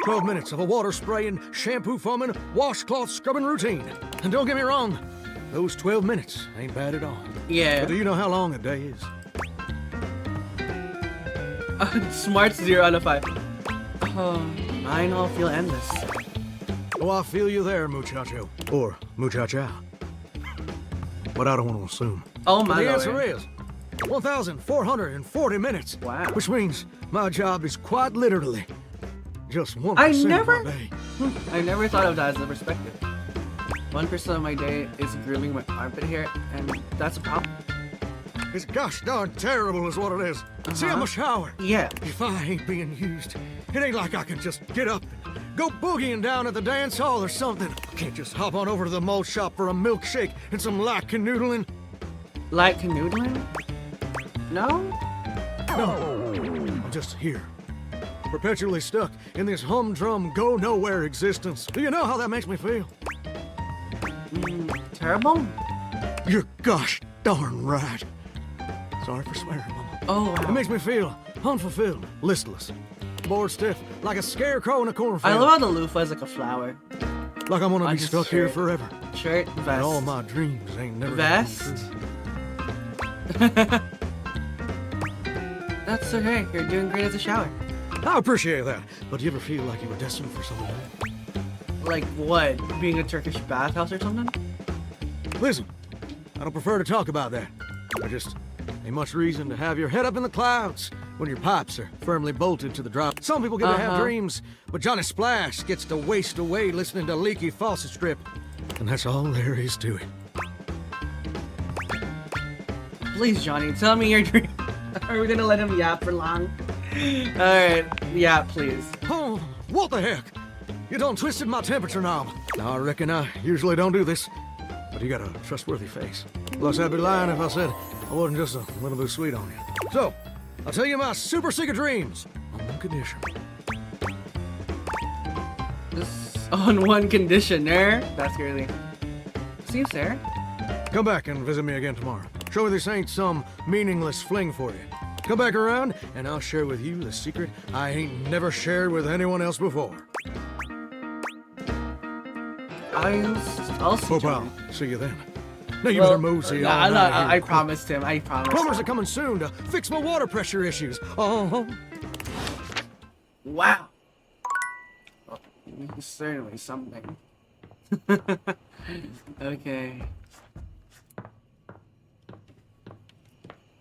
12 minutes of a water spraying, shampoo foaming, washcloth scrubbing routine. And don't get me wrong, those 12 minutes ain't bad at all. Yeah. But do you know how long a day is? Smart 0 out of 5. Mine all feel endless. Oh, I feel you there, muchacho. Or muchacha. But I don't want to assume. Oh But my the God. answer is 1,440 minutes. Wow. Which means my job is quite literally just 1% I of never- my day. I never thought of that as a perspective. 1% of my day is grooming my armpit hair, and that's a problem. It's gosh darn terrible is what it is. See, I'm a shower. Yeah. If I ain't being used, it ain't like I can just get up and go boogieing down at the dance hall or something. I can't just hop on over to the malt shop for a milkshake and some light canoodling. Like canoodling? No? No, I'm just here. Perpetually stuck in this humdrum, go-nowhere existence. Do you know how that makes me feel? Terrible? You're gosh darn right. Sorry for swearing, Mama. Oh, It wow. makes me feel unfulfilled, listless, bored stiff, like a scarecrow in a cornfield. I love how the loofah is like a flower. Like I'm gonna On be his stuck here shirt. forever. Shirt, And vest. all my dreams ain't never gonna come Vest? true. That's okay. You're doing great as a shower. I appreciate that, but do you ever feel like you were destined for something else? Like what? Being a Turkish bathhouse or something? Listen, I don't prefer to talk about that. I just ain't much reason to have your head up in the clouds when your pipes are firmly bolted to the drop. Some people get to have dreams, but Johnny Splash gets to waste away listening to leaky faucet strip. And that's all there is to it. Please, Johnny, tell me your dream. Are we gonna let him yap for long? Alright, yap, please. Oh, what the heck? You done twisted my temperature knob. Now, I reckon I usually don't do this, but you got a trustworthy face. Plus, I'd be lying if I said I wasn't just a little bit sweet on you. So, I'll tell you my super secret dreams on one condition. Just on one condition, there. That's crazy. See you, sir. Come back and visit me again tomorrow. Show me this ain't some meaningless fling for you. Come back around, and I'll share with you the secret I ain't never shared with anyone else before. I'll see Hope Johnny. I'll see you then. Now you Well, better mosey nah, on out of here. I promised him. I promised. Plumbers are coming soon to fix my water pressure issues. Oh, Wow. Well, certainly something. Okay.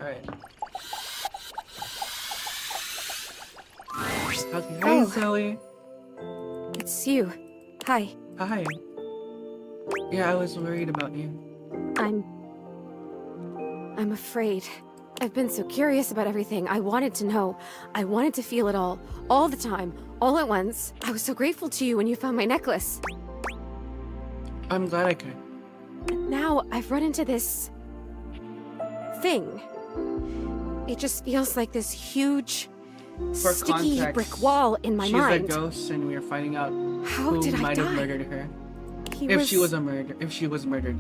Alright. Okay. Hey, Oh. Zoe. It's you. Hi. Hi. Yeah, I was worried about you. I'm afraid. I've been so curious about everything. I wanted to know. I wanted to feel it all the time, all at once. I was so grateful to you when you found my necklace. I'm glad I could. Now I've run into this thing. It just feels like this huge, For sticky context, brick wall in my She's mind. a ghost, and we are finding out How who did I might have die? murdered her. He If she was murdered,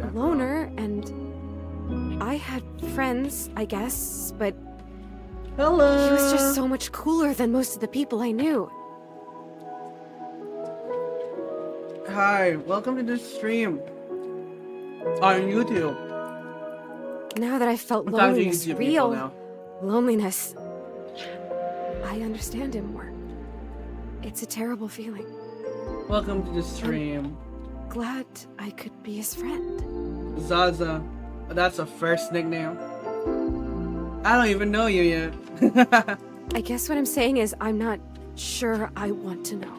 a after all. loner, and I had friends, I guess, but Hello. he was just so much cooler than most of the people I knew. Hi, welcome to the stream on YouTube. Now that I felt I'm talking to loneliness, YouTube people real now. loneliness, I understand him more. It's a terrible feeling. Welcome to the stream, Glad I could be his friend. Zaza. That's a first nickname. I don't even know you yet. I guess what I'm saying is I'm not sure I want to know.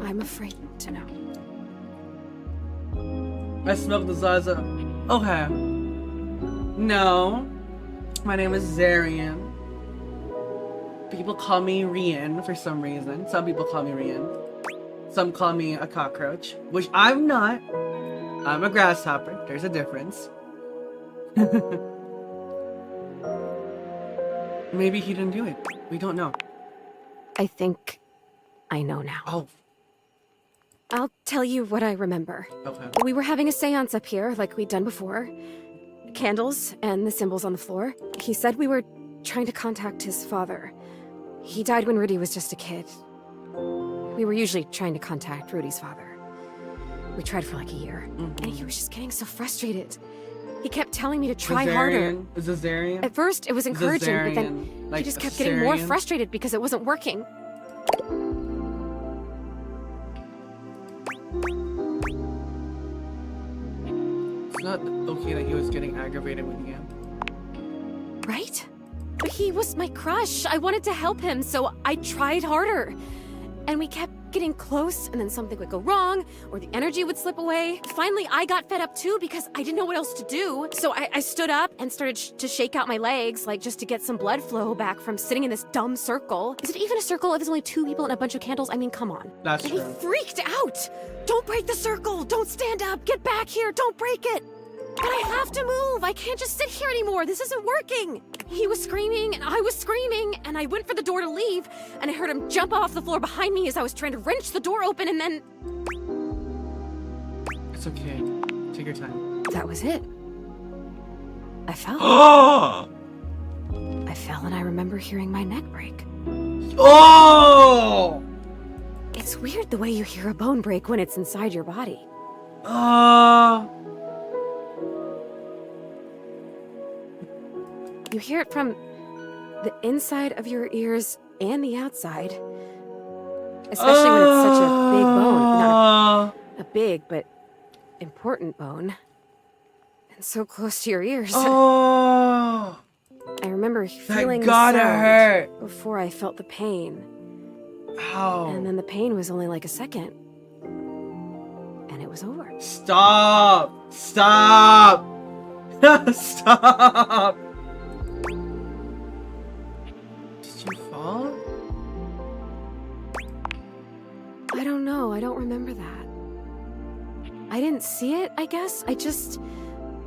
I'm afraid to know. I smoked the Zaza. Okay. No. My name is Zarian. People call me Rian for some reason. Some people call me Rian. Some call me a cockroach, which I'm not. I'm a grasshopper. There's a difference. Maybe he didn't do it. We don't know. I think I know now. Oh, I'll tell you what I remember. okay. We were having a seance up here, like we'd done before. Candles and the symbols on the floor. He said we were trying to contact his father. He died when Rudy was just a kid. We were usually trying to contact Rudy's father. We tried for like a year, and he was just getting so frustrated. He kept telling me to try harder. Zazarian? At first, it was encouraging, but then Zazarian, like he just kept getting more Assyrian? frustrated because it wasn't working. It's not okay that he was getting aggravated with you. Right? But he was my crush. I wanted to help him, so I tried harder. And we kept getting close, and then something would go wrong, or the energy would slip away. Finally, I got fed up too because I didn't know what else to do. So I stood up and started to shake out my legs, like just to get some blood flow back from sitting in this dumb circle. Is it even a circle if there's only 2 people and a bunch of candles? I mean, come on. That's And true. he freaked out. Don't break the circle. Don't stand up. Get back here. Don't break it. But I have to move. I can't just sit here anymore. This isn't working. He was screaming, and I was screaming, and I went for the door to leave, and I heard him jump off the floor behind me as I was trying to wrench the door open, and then... It's okay. Take your time. That was it. I fell. I fell, and I remember hearing my neck break. Oh! It's weird the way you hear a bone break when it's inside your body. You hear it from the inside of your ears and the outside. Especially when it's such a big bone. Not a big, but important bone. And so close to your ears. Oh! I remember feeling the gotta sound hurt. before I felt the pain. Ow. And then the pain was only like a second. And it was over. Stop! Stop! Stop! Did you fall? I don't know. I don't remember that. I didn't see it, I guess. I just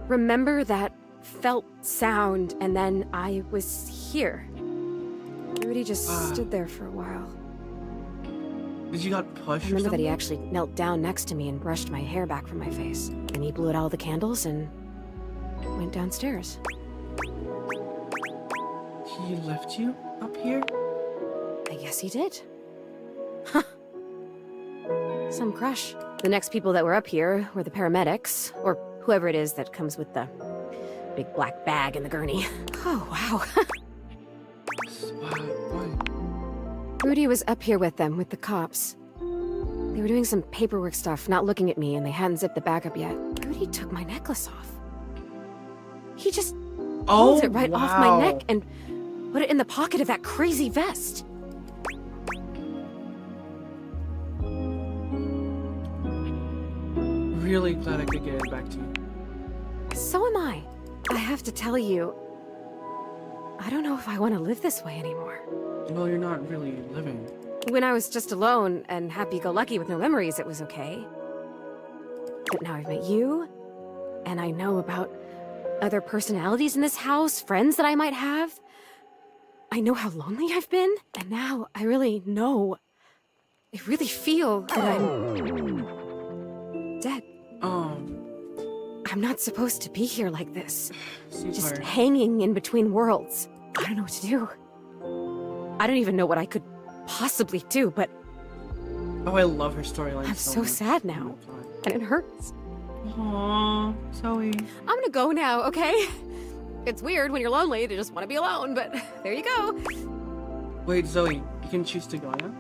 remember that felt sound, and then I was here. Rudy just stood there for a while. Did you got I pushed or remember that he something? actually knelt down next to me and brushed my hair back from my face. And he blew out all the candles and went downstairs. He left you up here? I guess he did. Huh. Some crush. The next people that were up here were the paramedics, or whoever it is that comes with the big black bag and the gurney. Oh, wow. Why? Rudy was up here with them, with the cops. They were doing some paperwork stuff, not looking at me, and they hadn't zipped the bag up yet. Rudy took my necklace off. He just pulled it right off my neck and put it in the pocket of that crazy vest. Really glad I could get it back to you. So am I. I have to tell you, I don't know if I want to live this way anymore. Well, you're not really living. When I was just alone and happy-go-lucky with no memories, it was okay. But now I've met you, and I know about other personalities in this house, friends that I might have. I know how lonely I've been, and now I really know. I really feel that I'm dead. I'm not supposed to be here like this. Just Sweetheart. hanging in between worlds. I don't know what to do. I don't even know what I could possibly do, but Oh, I love her storyline I'm so so much. sad now. Oh my God. and it hurts. Aww, Zoe. I'm gonna go now, okay? It's weird when you're lonely to just want to be alone, but there you go. Wait, Zoe, you can choose to go now?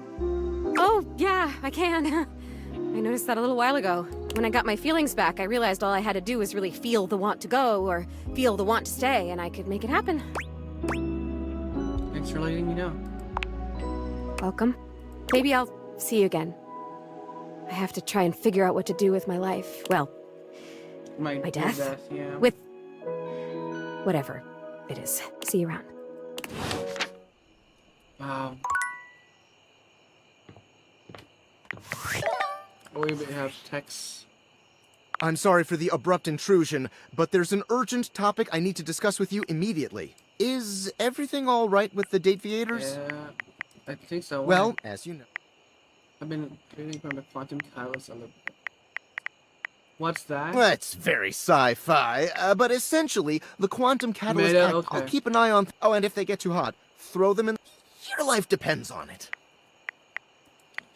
Oh, yeah, I can. I noticed that a little while ago. When I got my feelings back, I realized all I had to do was really feel the want to go or feel the want to stay, and I could make it happen. Thanks for letting me know. Welcome. Maybe I'll see you again. I have to try and figure out what to do with my life. Well, My death? yeah. with whatever it is. See you around. Wow. We have texts. I'm sorry for the abrupt intrusion, but there's an urgent topic I need to discuss with you immediately. Is everything all right with the date theaters? Yeah, I think so. Well, as you know. I've been reading from the quantum catalyst of the... What's that? That's very sci-fi, but essentially, the quantum catalyst Meta, act, okay. I'll keep an eye on... Oh, and if they get too hot, throw them in... Your life depends on it.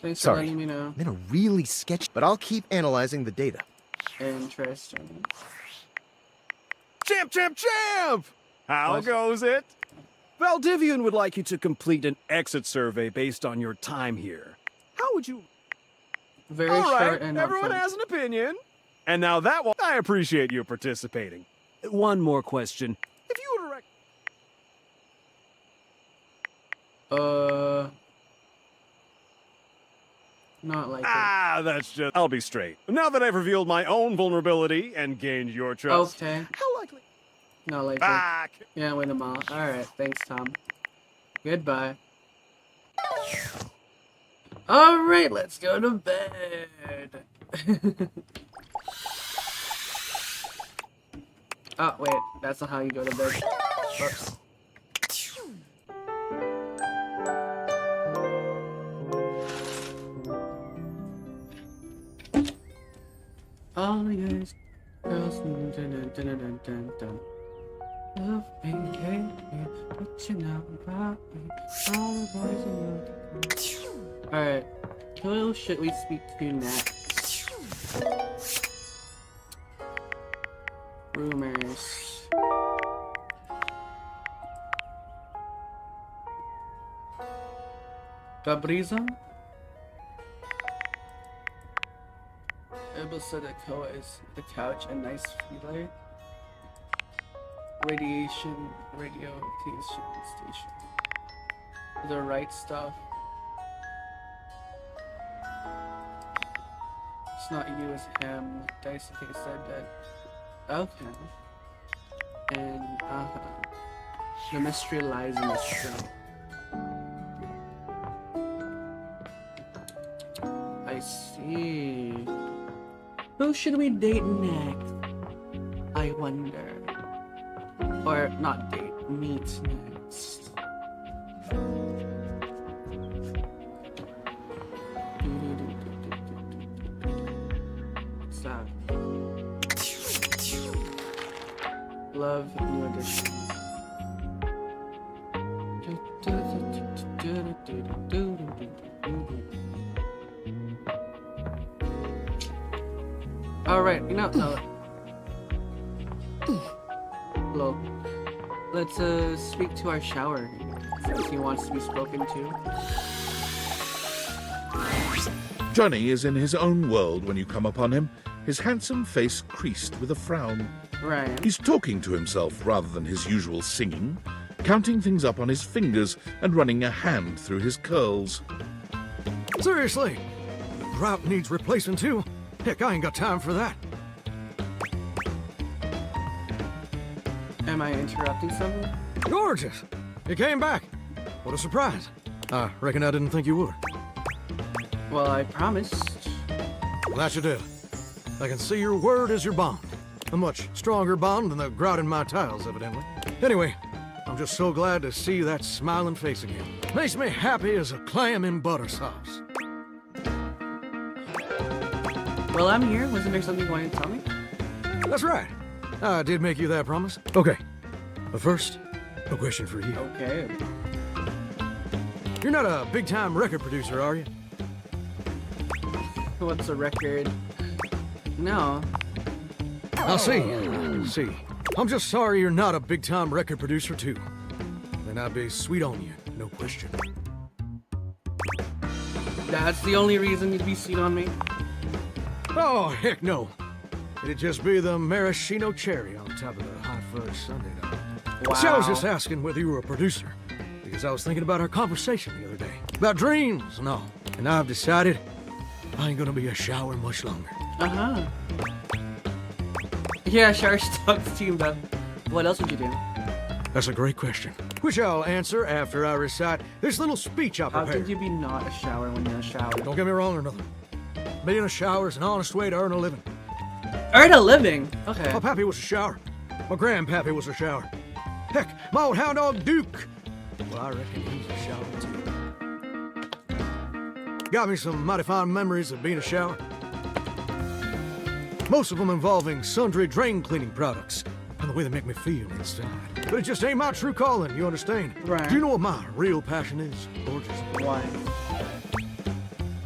Thanks for Sorry. letting me know. I'm in a really sketchy... But I'll keep analyzing the data. Interesting. Champ, champ, champ! How What? goes it? Valdivian would like you to complete an exit survey based on your time here. How would you... Very All right, short and everyone upfront. has an opinion. And now that one, I appreciate you participating. One more question. If you were to Not like it. that's just... I'll be straight. Now that I've revealed my own vulnerability and gained your trust... Okay. How likely... Not like it. Ah, Yeah, win them all. Alright, thanks, Tom. Goodbye. Alright, let's go to bed. Oh, wait, that's not how you go to bed. Whoops. All the guys, girls, dun dun dun dun dun dun. Love me, hate me, but you know about me. All the boys are looking. Alright, who should we speak to next? Rumors. Gabriza? Ibisodicoa is the couch and nice feeler. Radiation, radiation station. The right stuff. It's not you, it's him. Dice, I think I said that. Okay. And, the mystery lies in the show. I see. Who should we date next? I wonder. Or not date, meet next. What's that? Love New Edition. Alright, you know, no. Hello. Let's speak to our shower since he wants to be spoken to. Johnny is in his own world when you come upon him, his handsome face creased with a frown. Right. He's talking to himself rather than his usual singing, counting things up on his fingers and running a hand through his curls. Seriously, the grout needs replacing too. Heck, I ain't got time for that. Am I interrupting someone? Gorgeous! You came back. What a surprise. I reckon I didn't think you would. Well, I promised. Well, that you did. I can see your word is your bond. A much stronger bond than the grout in my tiles, evidently. Anyway, I'm just so glad to see that smiling face again. Makes me happy as a clam in butter sauce. Well, I'm here. Wasn't there something you wanted to tell me? That's right. I did make you that promise. Okay. But first, a question for you. Okay. You're not a big-time record producer, are you? What's a record? No. I'll see. I'm just sorry you're not a big-time record producer, too. Then I'd be sweet on you, no question. That's the only reason you'd be seen on me? Oh, heck no. It'd just be the maraschino cherry on top of the hot fudge sundae. Wow. See, I was just asking whether you were a producer, because I was thinking about our conversation the other day. About dreams and all. And I've decided I ain't gonna be a shower much longer. Uh-huh. Yeah, shower stocks team, but what else would you do? That's a great question, which I'll answer after I recite this little speech I How prepared. could you be not a shower when you're a shower? Don't get me wrong or nothing. Being a shower is an honest way to earn a living. Earn a living? Okay. My pappy was a shower. My grandpappy was a shower. Heck, my old hound dog Duke. Well, I reckon he was a shower too. Got me some mighty fine memories of being a shower. Most of them involving sundry drain cleaning products and the way they make me feel inside. But it just ain't my true calling, you understand? Right. Do you know what my real passion is, Gorgeous? Why?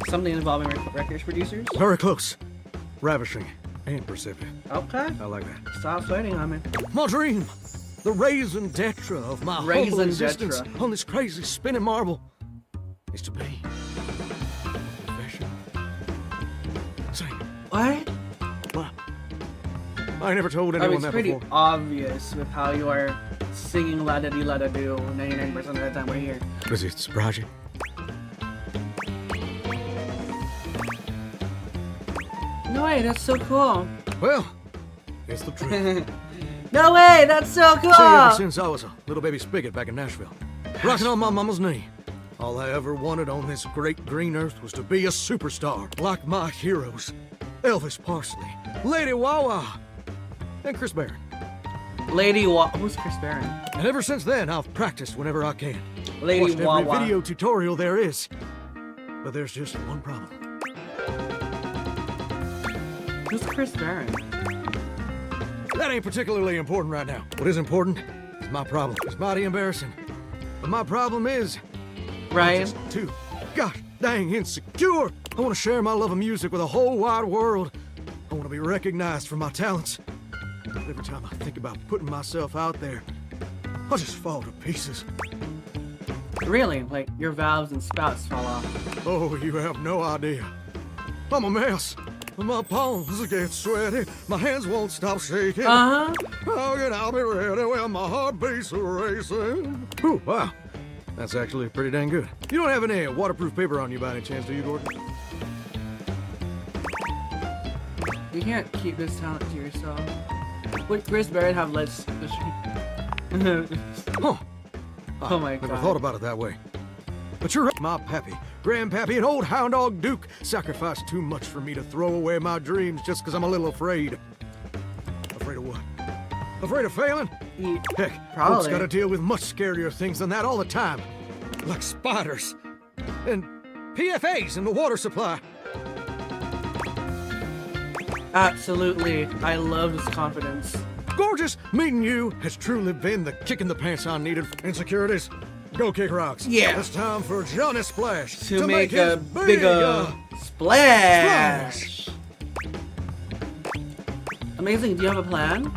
Something involving records producers? Very close. Ravishing and perceptive. Okay. I like that. Stop sweating on me. My dream. The raison d'etre of my humble Raison existence d'etre. on this crazy spinning marble is to be a professional singer. What? Well, I never told I anyone mean, it's that pretty before. obvious with how you are singing la-da-dee-la-da-doo 99% of the time we're here. Does it surprise you? No way, that's so cool. Well, it's the truth. No way, that's so cool! See, ever since I was a little baby spigot back in Nashville, rocking on my mama's knee, all I ever wanted on this great green earth was to be a superstar, like my heroes. Elvis Parsley, Lady Wawa, and Chris Barron. Who's Chris Barron? And ever since then, I've practiced whenever I can. Lady Watched every Wawa. video tutorial there is. But there's just one problem. Who's Chris Barron? That ain't particularly important right now. What is important is my problem. It's mighty embarrassing. But my problem is, Ryan? I'm just too gosh dang insecure. I want to share my love of music with the whole wide world. I want to be recognized for my talents. But every time I think about putting myself out there, I just fall to pieces. Really? Like, your valves and spouts fall off. Oh, you have no idea. I'm a mess. My palms get sweaty. My hands won't stop shaking. Uh-huh. How can I be ready when my heart beats racing? Ooh, wow. That's actually pretty dang good. You don't have any waterproof paper on you by any chance, do you, Gordon? You can't keep this talent to yourself. Would Chris Barron have less... Huh. Oh my Never god. thought about it that way. But you're right. My pappy, grandpappy, and old hound dog Duke sacrificed too much for me to throw away my dreams just because I'm a little afraid. Afraid of what? Afraid of failing? Heck, folks Probably. gotta deal with much scarier things than that all the time. Like spiders. And PFAs in the water supply. Absolutely. I love this confidence. Gorgeous, meeting you has truly been the kick in the pants I needed. Insecurities, go kick rocks. Yeah. It's time for Johnny Splash To make his a bigger splash. Amazing. Do you have a plan?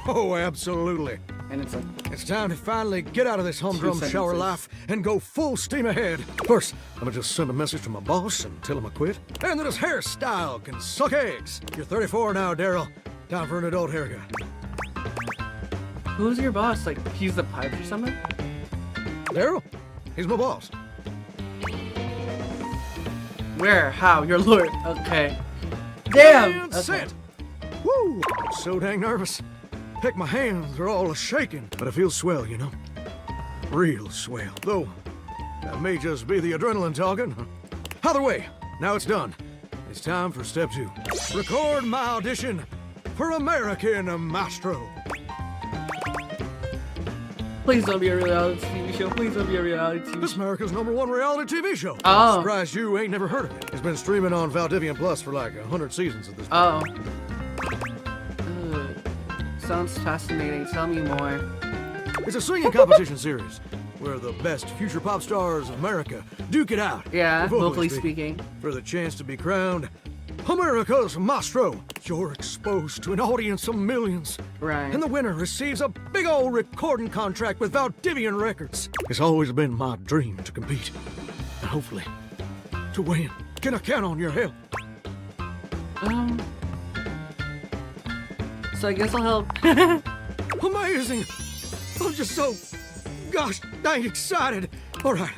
Oh, absolutely. And it's like, It's time to finally get out of this humdrum Two shower sentences. life and go full steam ahead. First, I'm gonna just send a message to my boss and tell him I quit. And that his hairstyle can suck eggs. You're 34 now, Daryl. Time for an adult haircut. who's your boss? Like, he's the pipe or something? Daryl? He's my boss. Where? How? Your lord. Okay. Damn. And Okay. set. Woo! I'm so dang nervous. Heck, my hands are all shaking. But it feels swell, you know? Real swell. Though, that may just be the adrenaline talking. Either way, now it's done. It's time for step 2. Record my audition for American Maestro. Please don't be a reality TV show. Please don't be a reality TV This show. America's #1 reality TV show. Oh. I'm surprised you ain't never heard of it. It's been streaming on Valdivian Plus for like 100 seasons at this point. Oh. Sounds fascinating. Tell me more. It's a singing competition series where the best future pop stars of America duke it out. Yeah, vocally speaking. For the chance to be crowned America's Maestro. You're exposed to an audience of millions. Right. And the winner receives a big old recording contract with Valdivian Records. It's always been my dream to compete. And hopefully, to win. Can I count on your help? So I guess I'll help. Amazing! I'm just so, gosh, dang excited. All right,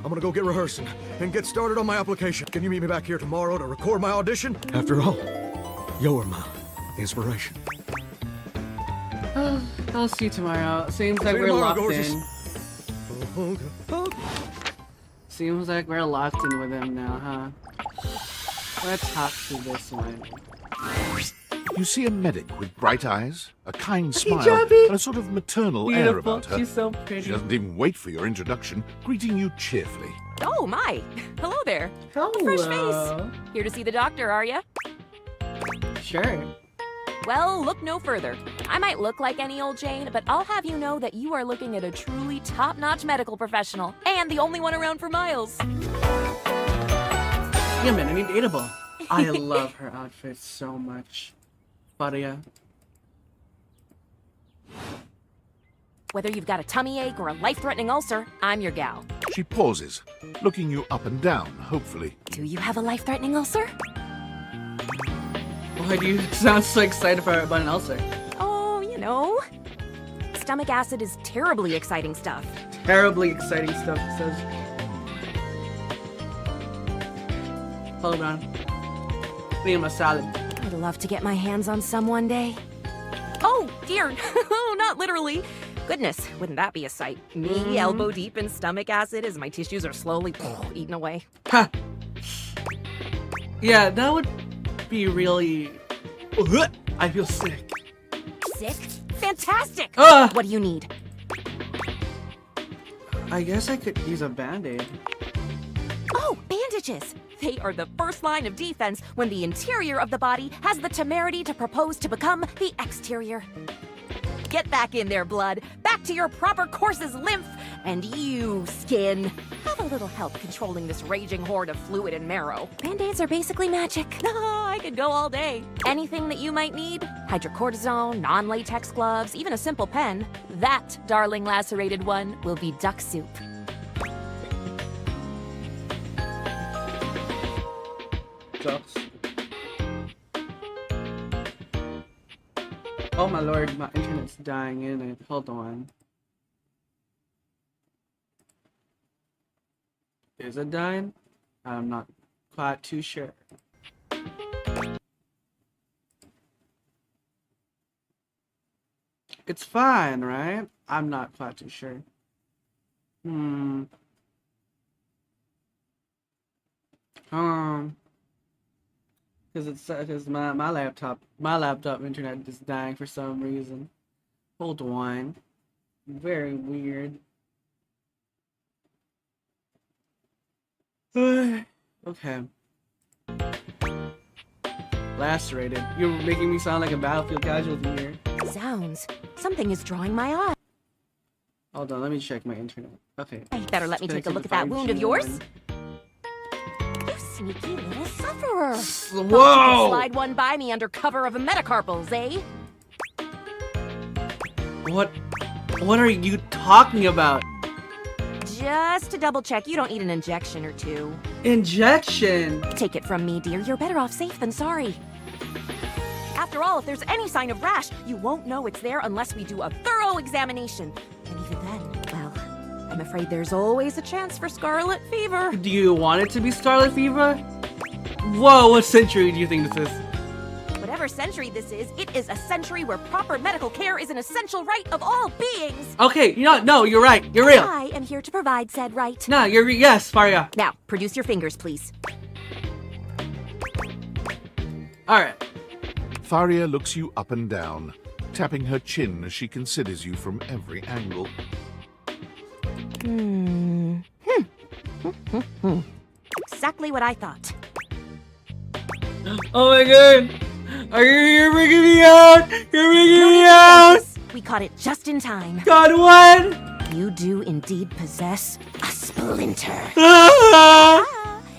I'm gonna go get rehearsing and get started on my application. Can you meet me back here tomorrow to record my audition? After all, you're my inspiration. I'll see you tomorrow. Seems like See you we're tomorrow, locked gorgeous. in. Seems like we're locked in with him now, huh? Let's talk to this one. You see a medic with bright eyes, a kind smile, Chubby. and a sort of maternal air Beautiful. about her. She's so She pretty. doesn't even wait for your introduction, greeting you cheerfully. Oh, my. Hello there. Hello. A fresh face. Here to see the doctor, are ya? Sure. Well, look no further. I might look like any old Jane, but I'll have you know that you are looking at a truly top-notch medical professional, and the only one around for miles. Yeah, man, I need dateable. I love her outfit so much. Faria. Whether you've got a tummy ache or a life-threatening ulcer, I'm your gal. She pauses, looking you up and down, hopefully. Do you have a life-threatening ulcer? Why do you sound so excited about an ulcer? Oh, you know. Stomach acid is terribly exciting stuff. Terribly exciting stuff, it says. Hold on. Me and my salad. I'd love to get my hands on some one day. Oh, dear. Oh, not literally. Goodness, wouldn't that be a sight? Me elbow deep in stomach acid as my tissues are slowly eaten away. Ha! Yeah, that would be really... I feel sick. Sick? Fantastic! Ah! What do you need? I guess I could use a band-aid. Oh, bandages! They are the first line of defense when the interior of the body has the temerity to propose to become the exterior. Get back in there, blood. Back to your proper course's lymph. And you, skin. Have a little help controlling this raging horde of fluid and marrow. Band-aids are basically magic. I could go all day. Anything that you might need? Hydrocortisone, non-latex gloves, even a simple pen. That, darling lacerated one, will be duck soup. Sucks. Oh my lord, my internet's dying in it. Hold on. Is it dying? I'm not quite too sure. It's fine, right? I'm not quite too sure. Because my laptop internet is dying for some reason. Hold on. Very weird. Okay. Lacerated. You're making me sound like a battlefield casualty here. Zounds. Something is drawing my eye. Hold on, let me check my internet. Okay. You better let me take a look at that wound of yours. You sneaky little sufferer. Thought you could slide one by me under cover of metacarpals, eh? What are you talking about? Just to double check, you don't need an injection or two. Injection? Take it from me, dear. You're better off safe than sorry. After all, if there's any sign of rash, you won't know it's there unless we do a thorough examination. And even then, well, I'm afraid there's always a chance for scarlet fever. Do you want it to be scarlet fever? Whoa, what century do you think this is? Whatever century this is, it is a century where proper medical care is an essential right of all beings. Okay, you know what? No, you're right. You're real. I am here to provide said right. No, yes, Faria. Now, produce your fingers, please. Alright. Faria looks you up and down, tapping her chin as she considers you from every angle. Exactly what I thought. Oh my god! You're freaking me out! You're freaking me out! We caught it just in time. God, what? You do indeed possess a splinter.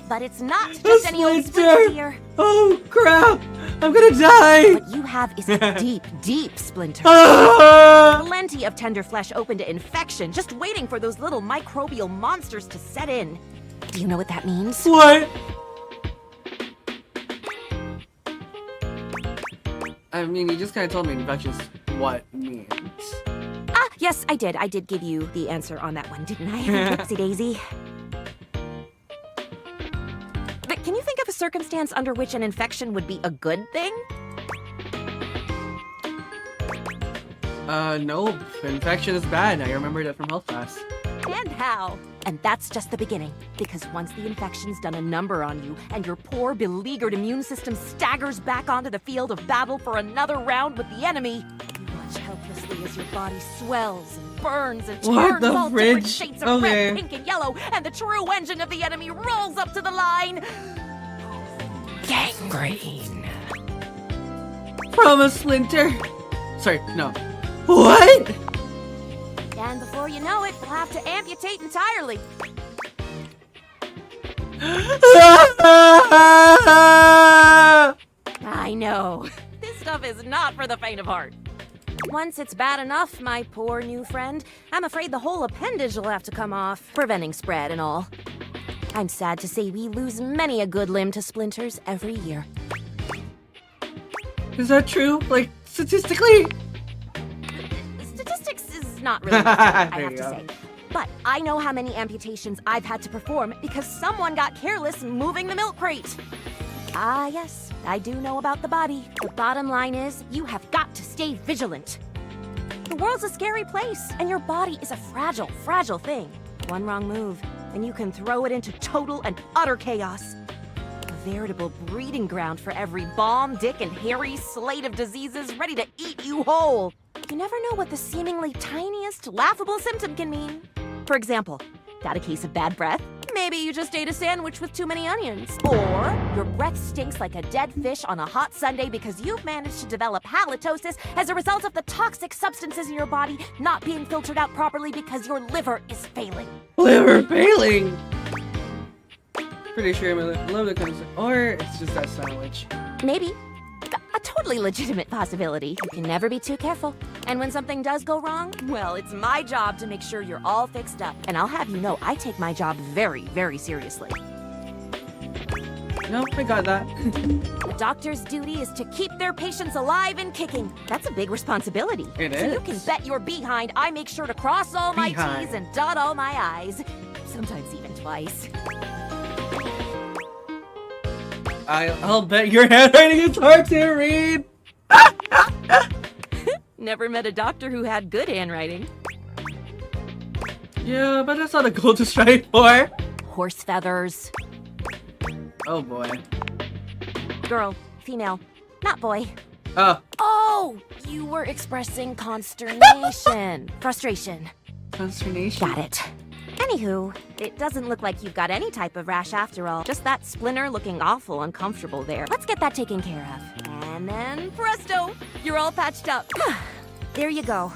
But it's not just any old splinter, dear. Oh crap! I'm gonna die! What you have is a deep, deep splinter. Plenty of tender flesh open to infection, just waiting for those little microbial monsters to set in. Do you know what that means? What? I mean, you just kind of told me infectious what means. Ah, yes, I did. I did give you the answer on that one, didn't I? Whoopsie daisy. But can you think of a circumstance under which an infection would be a good thing? No. Infection is bad. I remember that from health class. And how? And that's just the beginning. Because once the infection's done a number on you, and your poor, beleaguered immune system staggers back onto the field of battle for another round with the enemy, you watch helplessly as your body swells and burns and What turns the all different fridge? shades of Okay. red, pink, and yellow, and the true engine of the enemy rolls up to the line. Gangrene. From a splinter. Sorry, no. What? And before you know it, we'll have to amputate entirely. I know. This stuff is not for the faint of heart. Once it's bad enough, my poor new friend, I'm afraid the whole appendage will have to come off, preventing spread and all. I'm sad to say we lose many a good limb to splinters every year. Is that true? Like, statistically? Statistics is not really my thing, I There have you to go. say. But I know how many amputations I've had to perform because someone got careless moving the milk crate. Ah, yes, I do know about the body. The bottom line is, you have got to stay vigilant. The world's a scary place, and your body is a fragile, fragile thing. One wrong move, and you can throw it into total and utter chaos. A veritable breeding ground for every bomb, dick, and hairy slate of diseases ready to eat you whole. You never know what the seemingly tiniest, laughable symptom can mean. For example, got a case of bad breath? Maybe you just ate a sandwich with too many onions. Or your breath stinks like a dead fish on a hot Sunday because you've managed to develop halitosis as a result of the toxic substances in your body not being filtered out properly because your liver is failing. Liver failing. Pretty sure my liver comes. Or it's just that sandwich. Maybe. A totally legitimate possibility. You can never be too careful. And when something does go wrong, well, it's my job to make sure you're all fixed up. And I'll have you know, I take my job very, very seriously. No, I got that. The doctor's duty is to keep their patients alive and kicking. That's a big responsibility. It So you is. can bet your behind I make sure to cross all my Behind. T's and dot all my I's. Sometimes even twice. I'll bet your handwriting is hard to read. Never met a doctor who had good handwriting. Yeah, but that's not a goal to strive for. Horse feathers. Oh boy. Girl, female, not boy. Oh, Oh, you were expressing consternation. Frustration. consternation. Got it. Anywho, it doesn't look like you've got any type of rash after all. Just that splinter looking awful uncomfortable there. Let's get that taken care of. And then, presto, you're all patched up. There you go.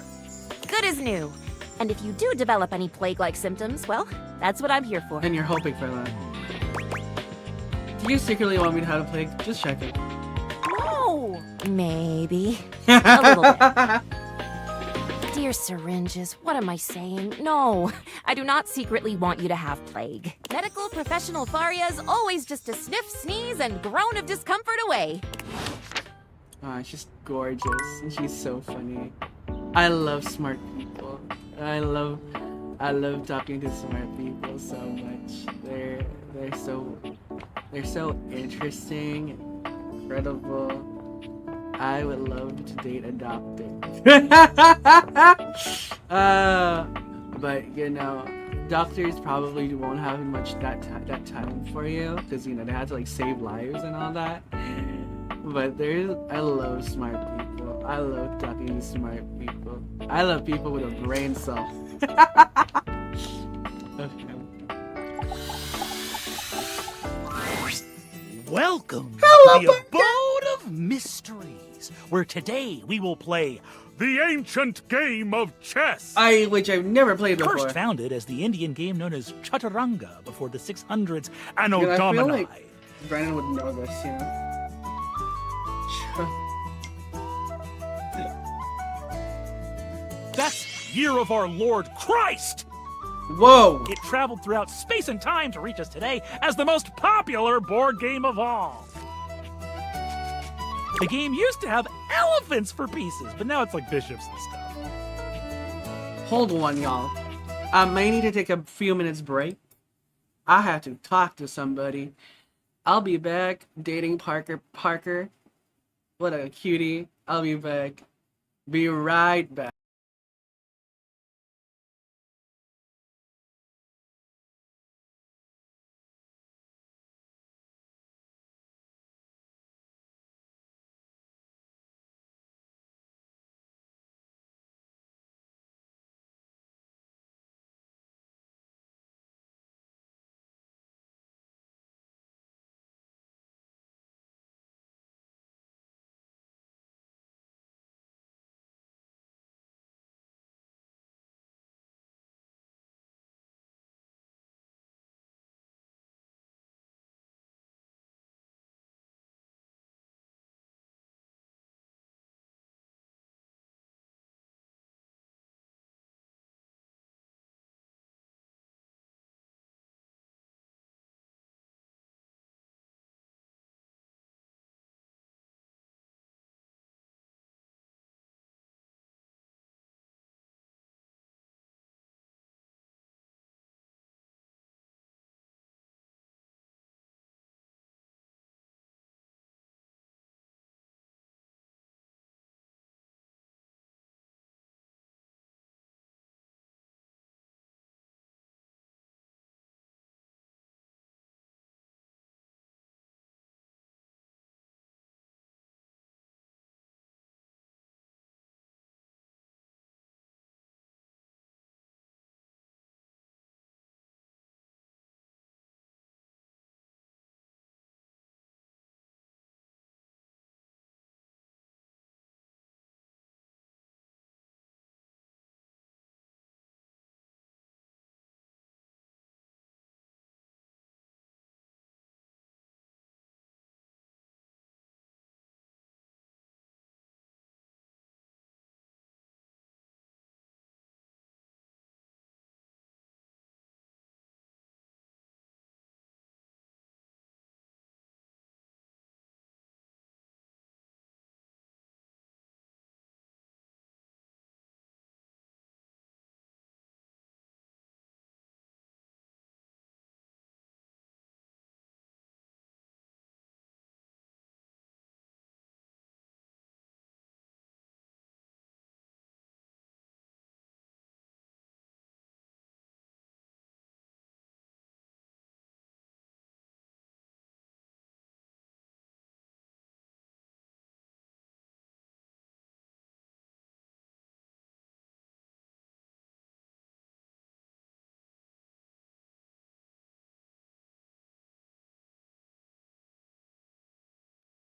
Good as new. And if you do develop any plague-like symptoms, well, that's what I'm here for. And you're hoping for that. Do you secretly want me to have a plague? Just check it. No! Maybe. A little bit. Dear syringes, what am I saying? No, I do not secretly want you to have plague. Medical professional Faria is always just a sniff, sneeze, and groan of discomfort away. She's gorgeous and she's so funny. I love smart people. I love talking to smart people so much. They're so interesting, incredible. I would love to date a doctor. But you know, doctors probably won't have much that time for you because you know they have to like save lives and all that. But I love smart people. I love talking to smart people. I love people with a brain cell. Okay. Welcome Hello, to the Abode of Mysteries, where today we will play The ancient game of chess. Which I've never played before. first founded as the Indian game known as Chaturanga before the 600s Anno Yeah, I feel Domini. like Brandon would know this, you know. That's year of our Lord Christ! Whoa! It traveled throughout space and time to reach us today as the most popular board game of all. The game used to have elephants for pieces, but now it's like bishops and stuff. Hold on, y'all. I may need to take a few minutes break. I have to talk to somebody. I'll be back. Dating Parker. What a cutie. I'll be back. Be right back.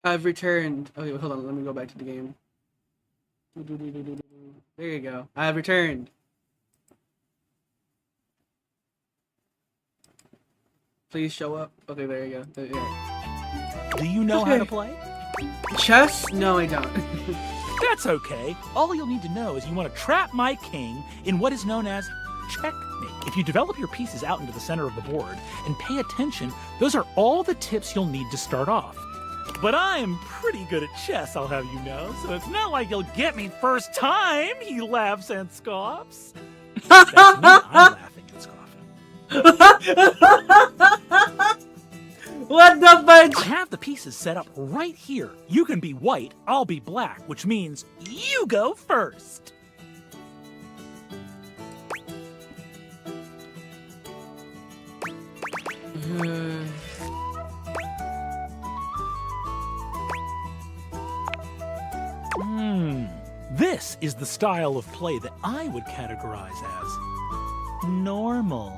I've returned. Okay, hold on. Let me go back to the game. There you go. I have returned. Please show up. Okay, there you go. There you go. Do you know how to play? Chess? No, I don't. That's okay. All you'll need to know is you want to trap my king in what is known as checkmate. If you develop your pieces out into the center of the board and pay attention, those are all the tips you'll need to start off. But I'm pretty good at chess, I'll have you know, so it's not like you'll get me first time, he laughs and scoffs. That's me, I'm laughing and scoffing. What the fudge? I have the pieces set up right here. You can be white, I'll be black, which means you go first. This is the style of play that I would categorize as normal.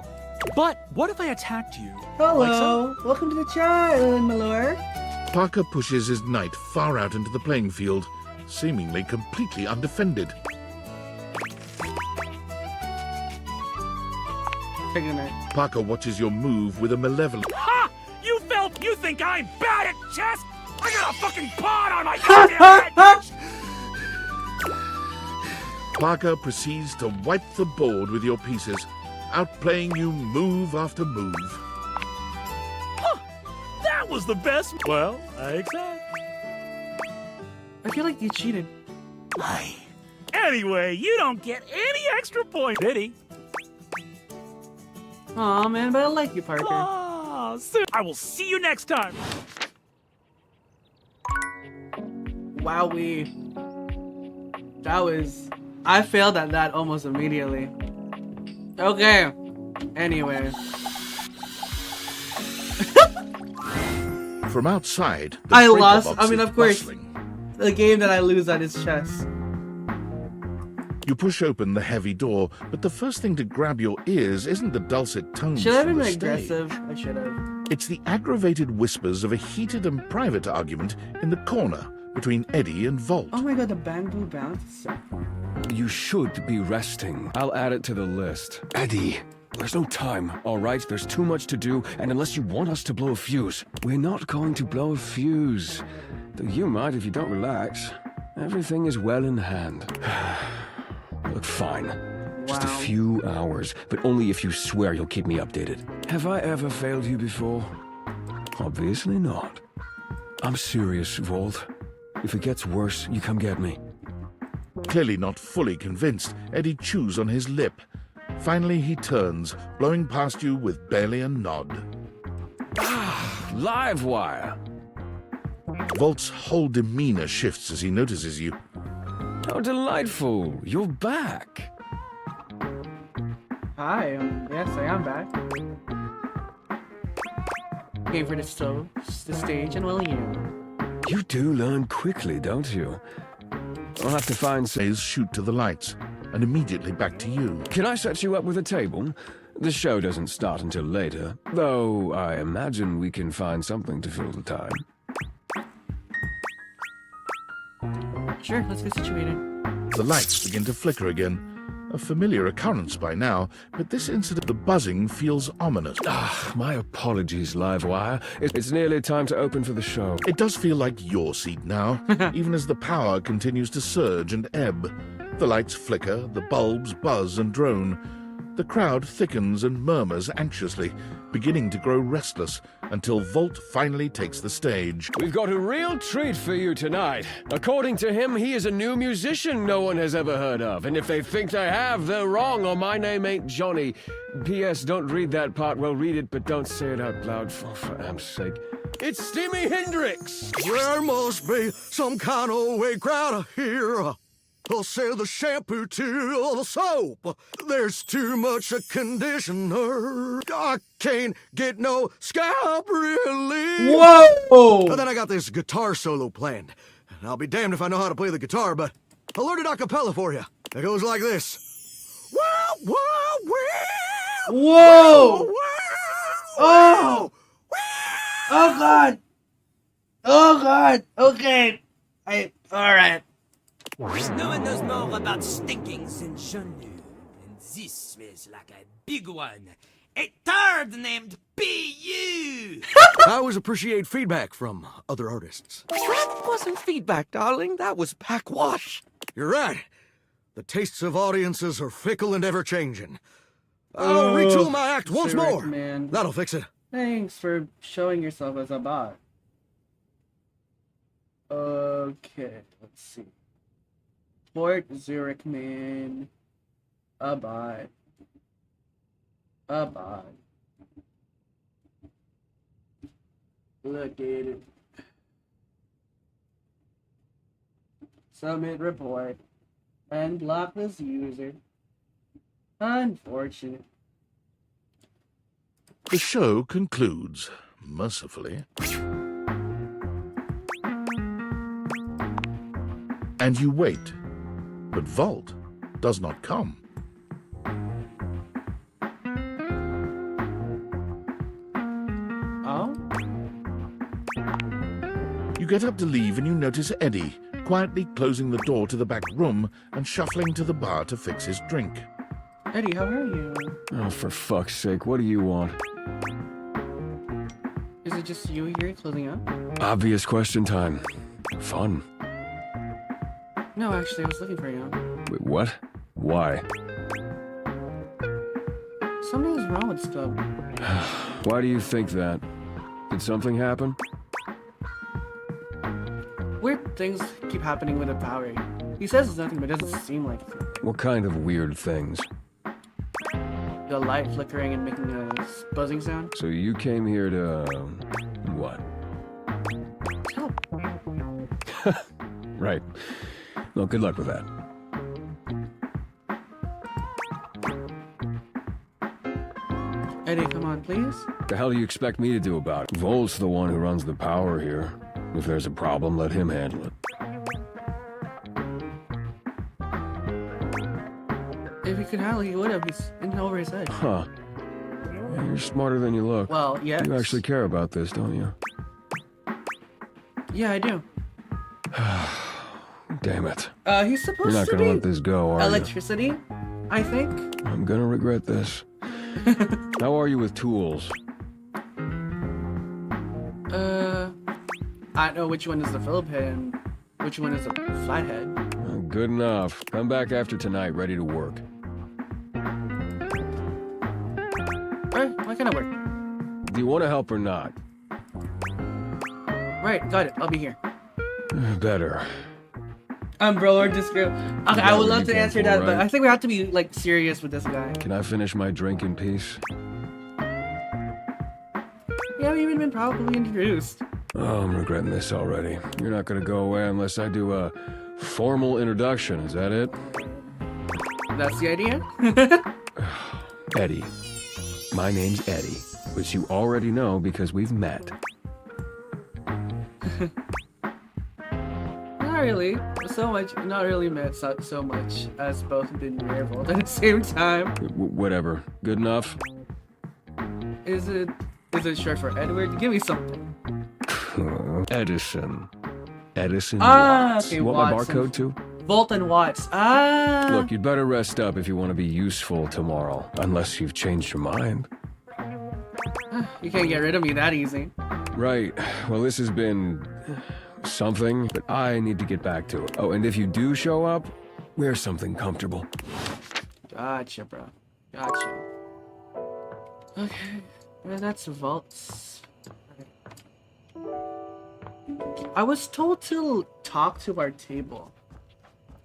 But what if I attacked you? Hello. Welcome to the chat, my lord. Parker pushes his knight far out into the playing field, seemingly completely undefended. Take a night. Parker watches your move with a malevolent... Ha! You think I'm bad at chess? I got a fucking pawn on my goddamn head, bitch! Parker proceeds to wipe the board with your pieces, outplaying you move after move. Huh! That was the best. Well, I accept. I feel like you cheated. Anyway, you don't get any extra points, did he? Aw, man, but I like you, Parker. Oh, so I will see you next time. Wowee. That was... I failed at that almost immediately. Okay. Anyway. From outside, the I breaker lost. box I mean, is of course. bustling. The game that I lose at is chess. You push open the heavy door, but the first thing to grab your ears isn't the dulcet tones Should I have from been the aggressive? stage. I should have. It's the aggravated whispers of a heated and private argument in the corner between Eddie and Volt. Oh my god, the bamboo bounce is so fun. You should be resting. I'll add it to the list. Eddie, there's no time, all right? There's too much to do, and unless you want us to blow a fuse, we're not going to blow a fuse. Though you might if you don't relax. Everything is well in hand. Look, fine. Just a Wow. few hours, but only if you swear you'll keep me updated. Have I ever failed you before? Obviously not. I'm serious, Volt. If it gets worse, you come get me. Clearly not fully convinced, Eddie chews on his lip. Finally, he turns, blowing past you with barely a nod. Live wire. Volt's whole demeanor shifts as he notices you. How delightful. You're back. Hi, yes, I am back. Came for the stage, and well, you. You do learn quickly, don't you? I'll have to find some... Eyes shoot to the lights, and immediately back to you. Can I set you up with a table? The show doesn't start until later, though I imagine we can find something to fill the time. Sure, let's get situated. The lights begin to flicker again. A familiar occurrence by now, but this incident, the buzzing feels ominous. My apologies, Livewire. It's nearly time to open for the show. It does feel like your seat now, even as the power continues to surge and ebb. The lights flicker, the bulbs buzz and drone. The crowd thickens and murmurs anxiously, beginning to grow restless, until Volt finally takes the stage. We've got a real treat for you tonight. According to him, he is a new musician no one has ever heard of. And if they think they have, they're wrong, or my name ain't Johnny. P.S. Don't read that part. Well, read it, but don't say it out loud, for am's sake. It's Steamy Hendrix! There must be some kind of way crowd here. I'll sell the shampoo to the soap. There's too much a conditioner. I can't get no scalp relief. Whoa! And then I got this guitar solo planned. And I'll be damned if I know how to play the guitar, but I learned it a cappella for you. It goes like this. Wow, wow, wow. Whoa! Wow, Oh! wow. Oh god! Oh God. Okay. Alright. No one knows more about stinkings than Jean-Luc, and this smells like a big one. A turd named B.U. I always appreciate feedback from other artists. That wasn't feedback, darling. That was backwash. You're right. The tastes of audiences are fickle and ever-changing. I'll retool my act once more. Man. That'll fix it. Thanks for showing yourself as a bot. Okay, let's see. Port Zurich man. A bot. A bot. Look at it. Submit report. And block this user. Unfortunate. The show concludes, mercifully. And you wait, but Vault does not come. Oh? You get up to leave and you notice Eddie quietly closing the door to the back room and shuffling to the bar to fix his drink. Eddie, how are you? Oh, for fuck's sake, what do you want? Is it just you here closing up? Obvious question time. Fun. No, actually, I was looking for you. Wait, what? Why? Something's wrong with Stub. Why do you think that? Did something happen? Weird things keep happening with the power. He says it's nothing, but it doesn't seem like it. What kind of weird things? The light flickering and making a buzzing sound. So you came here to... what? Help. Right. Well, good luck with that. Eddie, come on, please. The hell do you expect me to do about it? Volt's the one who runs the power here. If there's a problem, let him handle it. If he could handle it, he would have. He's in over his head. Huh. Yeah, you're smarter than you look. Well, yeah. You actually care about this, don't you? Yeah, I do. Damn it. He's supposed You're not to gonna be let this go, are electricity, I think. you? I'm gonna regret this. How are you with tools? I don't know which one is the Phillip head and which one is a flathead. Good enough. Come back after tonight, ready to work. Alright, what kind of work? Do you want to help or not? Right, got it. I'll be here. Better. Bro, or just go. Okay, I would love to answer that, but right? I think we have to be like serious with this guy. Can I finish my drink in peace? You haven't even been properly introduced. Oh, I'm regretting this already. You're not gonna go away unless I do a formal introduction, is that it? That's the idea? Eddie. My name's Eddie, which you already know because we've met. Not really. Not really met so much as both been marveled at the same time. Whatever. Good enough? Is it short for Edward? Give me something. Edison. Edison Ah, Watts. okay, Want Watson. my barcode too? Volt and Watts. Ah! Look, you'd better rest up if you want to be useful tomorrow, unless you've changed your mind. You can't get rid of me that easy. Right. Well, this has been something, but I need to get back to it. Oh, and if you do show up, wear something comfortable. Gotcha, bro. Gotcha. Okay. Well, that's Vault's. I was told to talk to our table.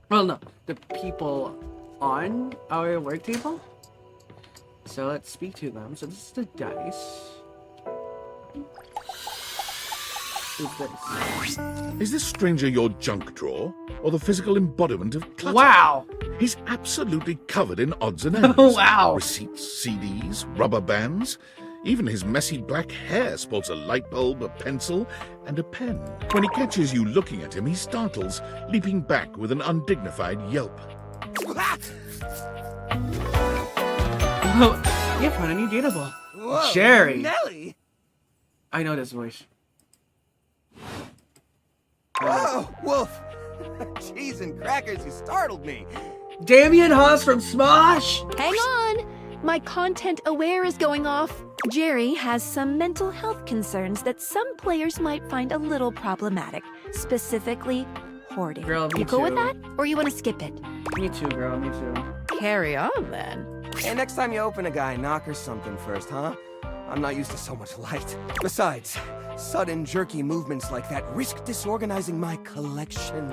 Well, no, the people on our work table. So let's speak to them. So this is the dice. Who's this? Is this stranger your junk drawer, or the physical embodiment of clutter? Wow! He's absolutely covered in odds and ends. Wow! Receipts, CDs, rubber bands. Even his messy black hair sports a light bulb, a pencil, and a pen. When he catches you looking at him, he startles, leaping back with an undignified yelp. Oh, you found a new dateable. Whoa, Jerry. Nelly! I know this voice. Oh, Wolf! Cheese and crackers, you startled me. Damien Haas from Smosh! Hang on! My content aware is going off. Jerry has some mental health concerns that some players might find a little problematic, specifically hoarding. Girl, me You cool with too. that? Or you want to skip it? Me too, girl, me too. Carry on, then. Hey, next time you open a guy, knock her something first, huh? I'm not used to so much light. Besides, sudden jerky movements like that risk disorganizing my collection.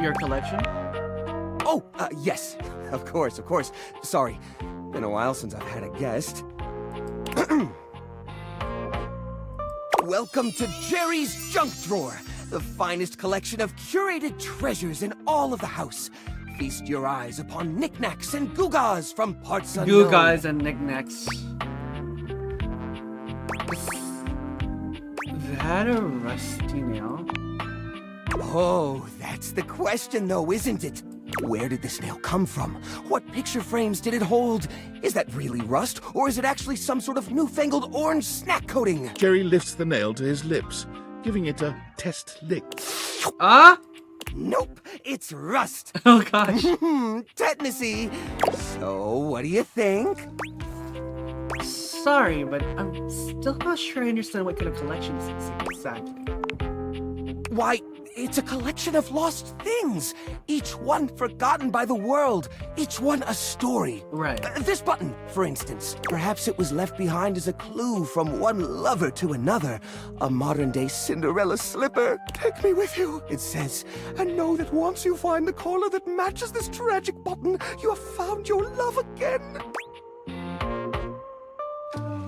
Your collection? Oh, yes. Of course. Sorry. Been a while since I've had a guest. Welcome to Jerry's Junk Drawer, the finest collection of curated treasures in all of the house. Feast your eyes upon knickknacks and gewgaws from parts unknown. Gewgaws and knickknacks. Is that a rusty nail? Oh, that's the question though, isn't it? Where did this nail come from? What picture frames did it hold? Is that really rust, or is it actually some sort of newfangled orange snack coating? Jerry lifts the nail to his lips, giving it a test lick. Ah? Nope, it's rust. Oh gosh. Tetanusy. So, what do you think? Sorry, but I'm still not sure I understand what kind of collection this is exactly. Why, it's a collection of lost things. Each one forgotten by the world. Each one a story. Right. This button, for instance. Perhaps it was left behind as a clue from one lover to another. A modern-day Cinderella slipper. Take me with you, it says. And know that once you find the collar that matches this tragic button, you have found your love again.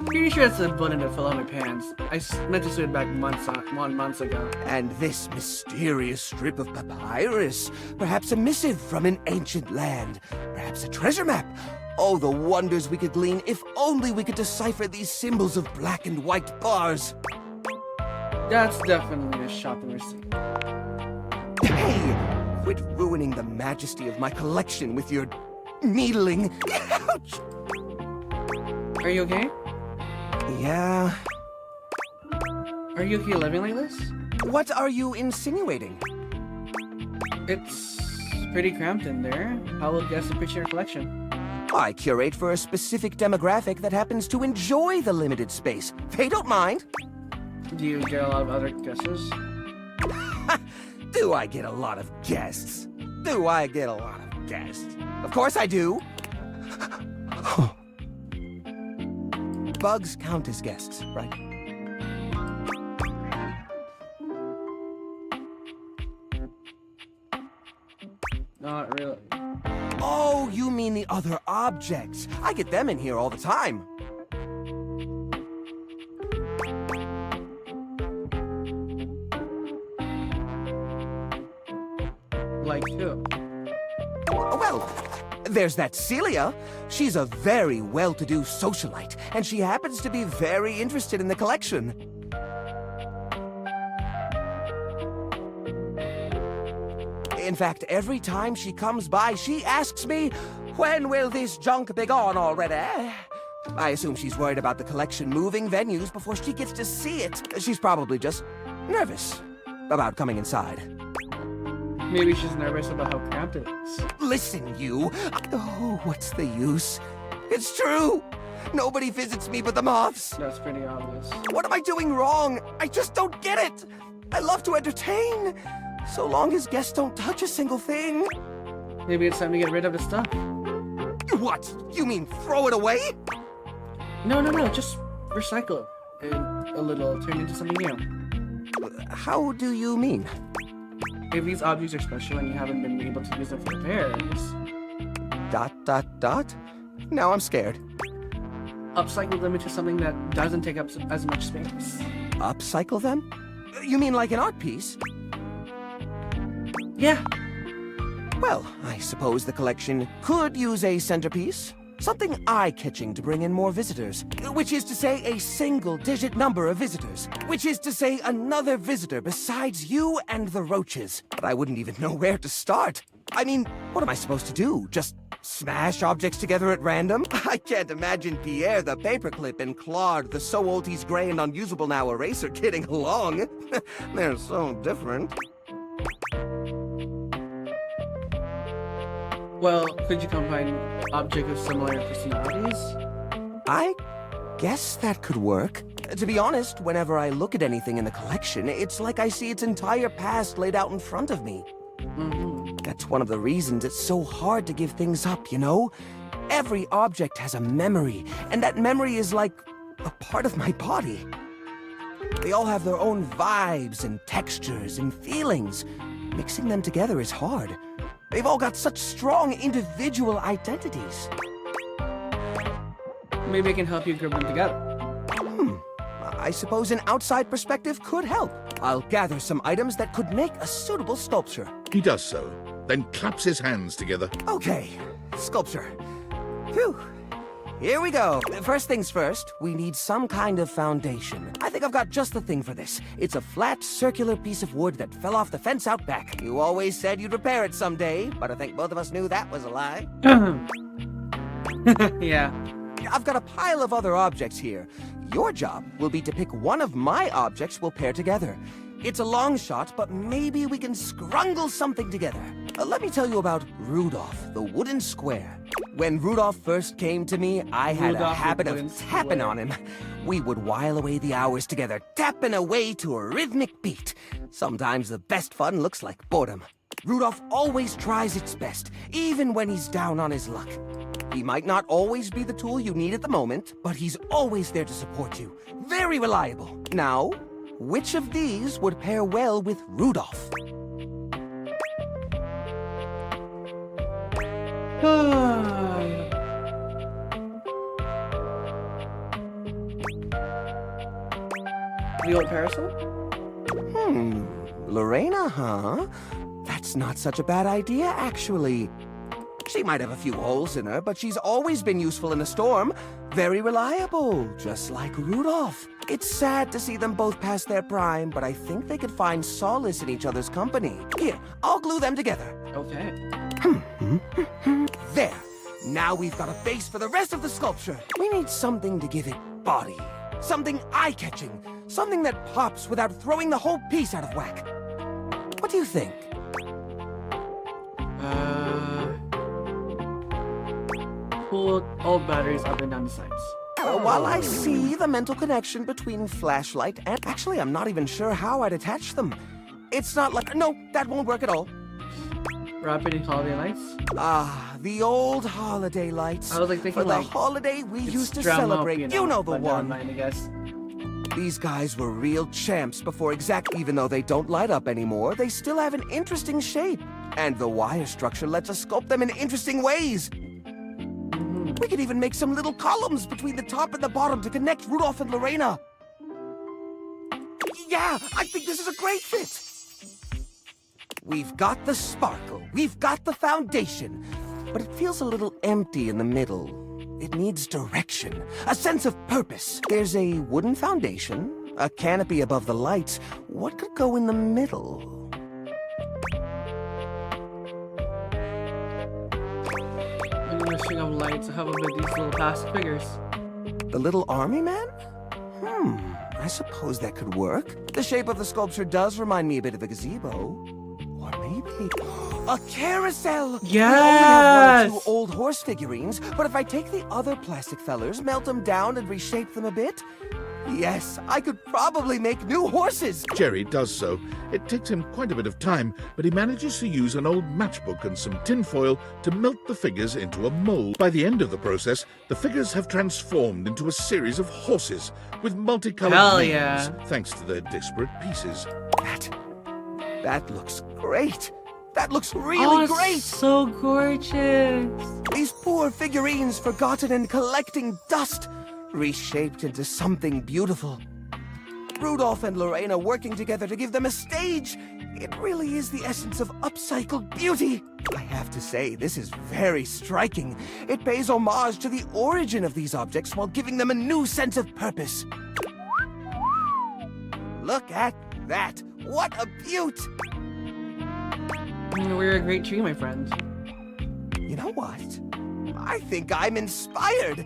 Pretty sure it's a button to fill out my pants. I meant to sew it back months ago. And this mysterious strip of papyrus. Perhaps a missive from an ancient land. Perhaps a treasure map. Oh, the wonders we could glean if only we could decipher these symbols of black and white bars. That's definitely a shopping receipt. Hey! Quit ruining the majesty of my collection with your needling. Ouch! Are you okay? Yeah. Are you okay living like this? What are you insinuating? It's pretty cramped in there. How will guests appreciate your collection? I curate for a specific demographic that happens to enjoy the limited space. They don't mind. Do you get a lot of other guesses? Do I get a lot of guests? Do I get a lot of guests? Of course I do. Bugs count as guests, right? Not really. Oh, you mean the other objects. I get them in here all the time. Like who? Well, there's that Celia. She's a very well-to-do socialite, and she happens to be very interested in the collection. In fact, every time she comes by, she asks me, "When will this junk be gone already?" I assume she's worried about the collection moving venues before she gets to see it. She's probably just nervous about coming inside. Maybe she's nervous about how cramped it is. Listen, you. Oh, what's the use? It's true. Nobody visits me but the moths. That's pretty obvious. What am I doing wrong? I just don't get it. I love to entertain, so long as guests don't touch a single thing. Maybe it's time to get rid of the stuff. What? You mean throw it away? No, just recycle it a little, turn it into something new. How do you mean? If these objects are special and you haven't been able to use them for repairs... ... Now I'm scared. Upcycle them into something that doesn't take up as much space. Upcycle them? You mean like an art piece? Yeah. Well, I suppose the collection could use a centerpiece. Something eye-catching to bring in more visitors. Which is to say a single-digit number of visitors. Which is to say another visitor besides you and the roaches. But I wouldn't even know where to start. I mean, what am I supposed to do? Just Smash objects together at random? I can't imagine Pierre the paperclip and Claude the so old he's gray and unusable now eraser getting along. They're so different. Well, could you combine objects of similar personalities? I guess that could work. To be honest, whenever I look at anything in the collection, it's like I see its entire past laid out in front of me. That's one of the reasons it's so hard to give things up, you know? Every object has a memory, and that memory is like a part of my body. They all have their own vibes and textures and feelings. Mixing them together is hard. They've all got such strong individual identities. Maybe I can help you group them together. I suppose an outside perspective could help. I'll gather some items that could make a suitable sculpture. He does so, then claps his hands together. Okay, sculpture. Phew. Here we go. First things first, we need some kind of foundation. I think I've got just the thing for this. It's a flat, circular piece of wood that fell off the fence out back. You always said you'd repair it someday, but I think both of us knew that was a lie. Yeah. I've got a pile of other objects here. Your job will be to pick one of my objects we'll pair together. It's a long shot, but maybe we can scrungle something together. Let me tell you about Rudolph, the wooden square. When Rudolph first came to me, I had a habit of tapping on him. We would while away the hours together, tapping away to a rhythmic beat. Sometimes the best fun looks like boredom. Rudolph always tries its best, even when he's down on his luck. He might not always be the tool you need at the moment, but he's always there to support you. Very reliable. Now, which of these would pair well with Rudolph? The old parasol? Lorena, huh? That's not such a bad idea, actually. She might have a few holes in her, but she's always been useful in a storm. Very reliable, just like Rudolph. It's sad to see them both past their prime, but I think they could find solace in each other's company. Here, I'll glue them together. Okay. There. Now we've got a base for the rest of the sculpture. We need something to give it body. Something eye-catching. Something that pops without throwing the whole piece out of whack. What do you think? Pull all batteries up and down the sides. While I see the mental connection between flashlight and... Actually, I'm not even sure how I'd attach them. It's not like... No, that won't work at all. Rapid holiday lights? Ah, the old holiday lights. I was like thinking for the like... holiday we used to drum up, celebrate. You know the one. Line, I guess. These guys were real champs before even though they don't light up anymore, they still have an interesting shape. And the wire structure lets us sculpt them in interesting ways. We could even make some little columns between the top and the bottom to connect Rudolph and Lorena. Yeah, I think this is a great fit. We've got the sparkle, we've got the foundation, but it feels a little empty in the middle. It needs direction, a sense of purpose. There's a wooden foundation, a canopy above the lights. What could go in the middle? A string of lights to hover with these little plastic figures. The little army man? I suppose that could work. The shape of the sculpture does remind me a bit of a gazebo. Or maybe... a carousel! Yes! We only have 1 or 2 old horse figurines, but if I take the other plastic fellers, melt them down and reshape them a bit... Yes, I could probably make new horses! Jerry does so. It takes him quite a bit of time, but he manages to use an old matchbook and some tinfoil to melt the figures into a mold. By the end of the process, the figures have transformed into a series of horses with multicolored names, thanks to their disparate pieces. That looks great! That looks really great! So gorgeous! These poor figurines forgotten and collecting dust, reshaped into something beautiful. Rudolph and Lorena working together to give them a stage. It really is the essence of upcycled beauty. I have to say, this is very striking. It pays homage to the origin of these objects while giving them a new sense of purpose. Look at that! What a beaut! We're a great tree, my friend. You know what? I think I'm inspired.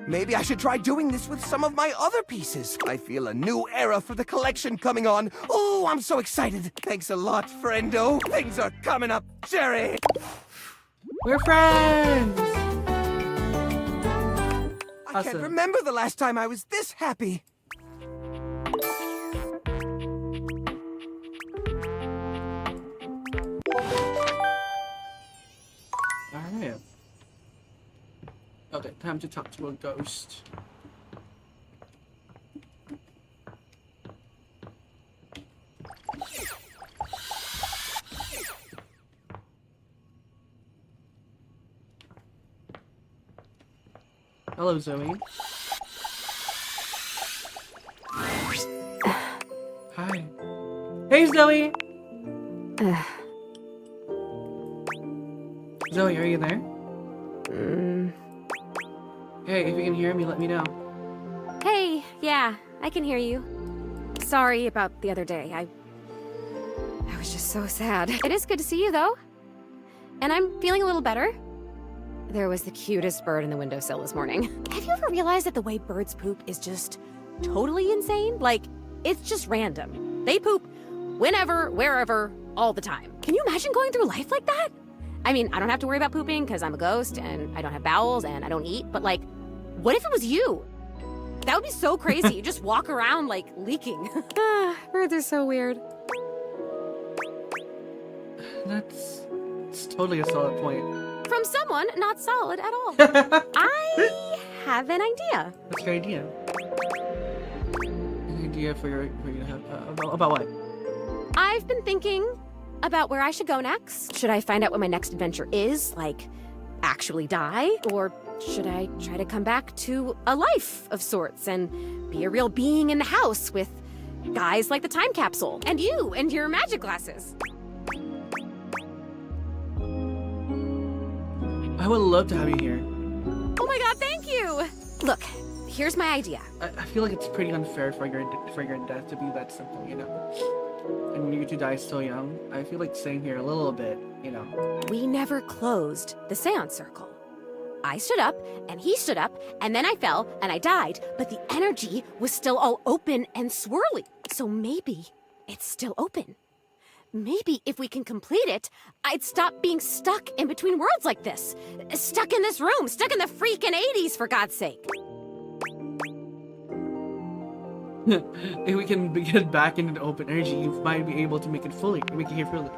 Maybe I should try doing this with some of my other pieces. I feel a new era for the collection coming on. Oh, I'm so excited. Thanks a lot, friendo. Things are coming up, Jerry. We're friends! I can't remember the last time I was this happy. Alright. Okay, time to talk to a ghost. Hello, Zoe. Hi. Hey, Zoe! Zoe, are you there? Hey, if you can hear me, let me know. Hey, yeah, I can hear you. Sorry about the other day. I was just so sad. It is good to see you, though. And I'm feeling a little better. There was the cutest bird in the windowsill this morning. Have you ever realized that the way birds poop is just totally insane? Like, it's just random. They poop whenever, wherever, all the time. Can you imagine going through life like that? I mean, I don't have to worry about pooping because I'm a ghost and I don't have bowels and I don't eat, but like, what if it was you? That would be so crazy. You just walk around like leaking. Birds are so weird. It's totally a solid point. From someone not solid at all. I have an idea. What's your idea? An idea for your about what? I've been thinking about where I should go next. Should I find out what my next adventure is, like actually die, or should I try to come back to a life of sorts and be a real being in the house with guys like the time capsule and you and your magic glasses? I would love to have you here. Oh my god, thank you! Look, here's my idea. I feel like it's pretty unfair for your death to be that simple, you know? And you to die so young. I feel like staying here a little bit, you know. We never closed the seance circle. I stood up, and he stood up, and then I fell, and I died, but the energy was still all open and swirly. So maybe it's still open. Maybe if we can complete it, I'd stop being stuck in between worlds like this. Stuck in this room, stuck in the freaking 80s, for God's sake. If we can get back into the open energy, you might be able to make it fully. Make it here fully.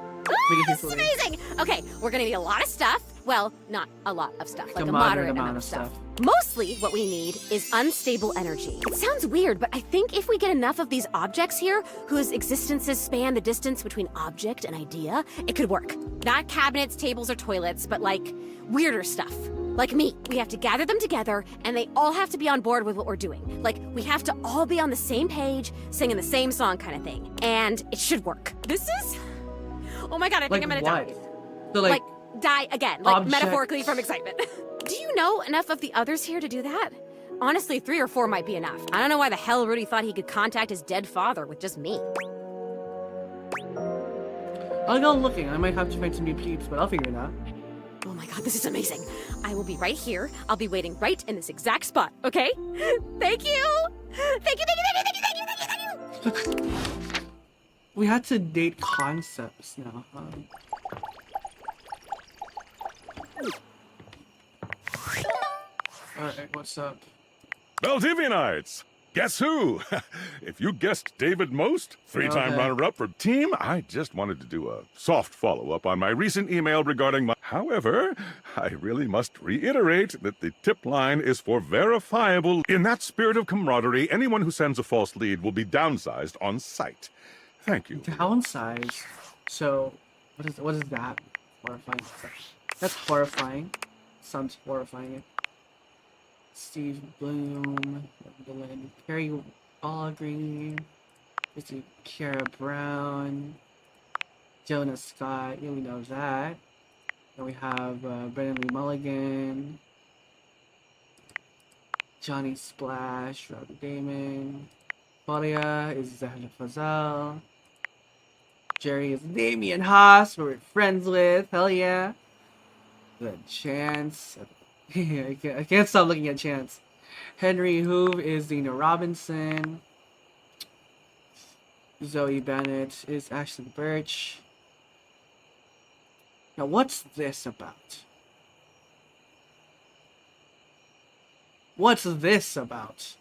This is amazing! Okay, we're gonna need a lot of stuff. Well, not a lot of stuff, like a moderate amount of stuff. Mostly what we need is unstable energy. It sounds weird, but I think if we get enough of these objects here, whose existences span the distance between object and idea, it could work. Not cabinets, tables, or toilets, but like weirder stuff. Like me. We have to gather them together, and they all have to be on board with what we're doing. Like, we have to all be on the same page, singing the same song kind of thing. And it should work. This is... Oh my god, I think I'm gonna die. So like die again, like objects. metaphorically from excitement. Do you know enough of the others here to do that? Honestly, 3 or 4 might be enough. I don't know why the hell Rudy thought he could contact his dead father with just me. I'll go looking. I might have to find some new peeps, but I'll figure it out. Oh my god, this is amazing. I will be right here. I'll be waiting right in this exact spot, okay? Thank you! Thank you, thank you, thank you, thank you, thank you, thank you! We had to date concepts now. Alright, what's up? Valdivianites! Guess who? If you guessed David most, 3-time runner-up for team, I just wanted to do a soft follow-up on my recent email regarding my... However, I really must reiterate that the tip line is for verifiable... In that spirit of camaraderie, anyone who sends a false lead will be downsized on site. Thank you. Downsize? So, what is that? Horrifying. That's horrifying. Sounds horrifying. Steve Bloom, Carrie Allgreen, Kara Brown, Jonah Scott, yeah, we know that. Then we have Brendan Lee Mulligan, Johnny Splash, Robert Damon, Claudia is Zahra Fazal, Jerry is Damian Haas, who we're friends with, hell yeah. Good chance. I can't stop looking at Chance. Henry Hoove is Dina Robinson. Zoe Bennett is Ashley Birch. Now, what's this about? What's this about?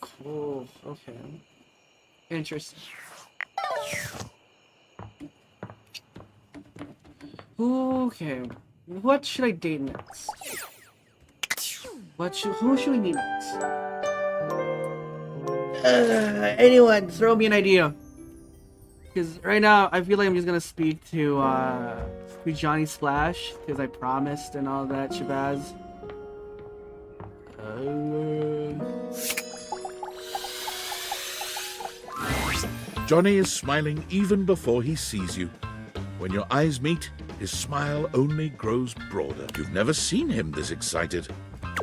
Cool. Okay. Interesting. Okay. What should I date next? Who should we meet next? Anyone, throw me an idea. Because right now, I feel like I'm just gonna speak to Johnny Splash, because I promised and all that shabazz. Johnny is smiling even before he sees you. When your eyes meet, his smile only grows broader. You've never seen him this excited.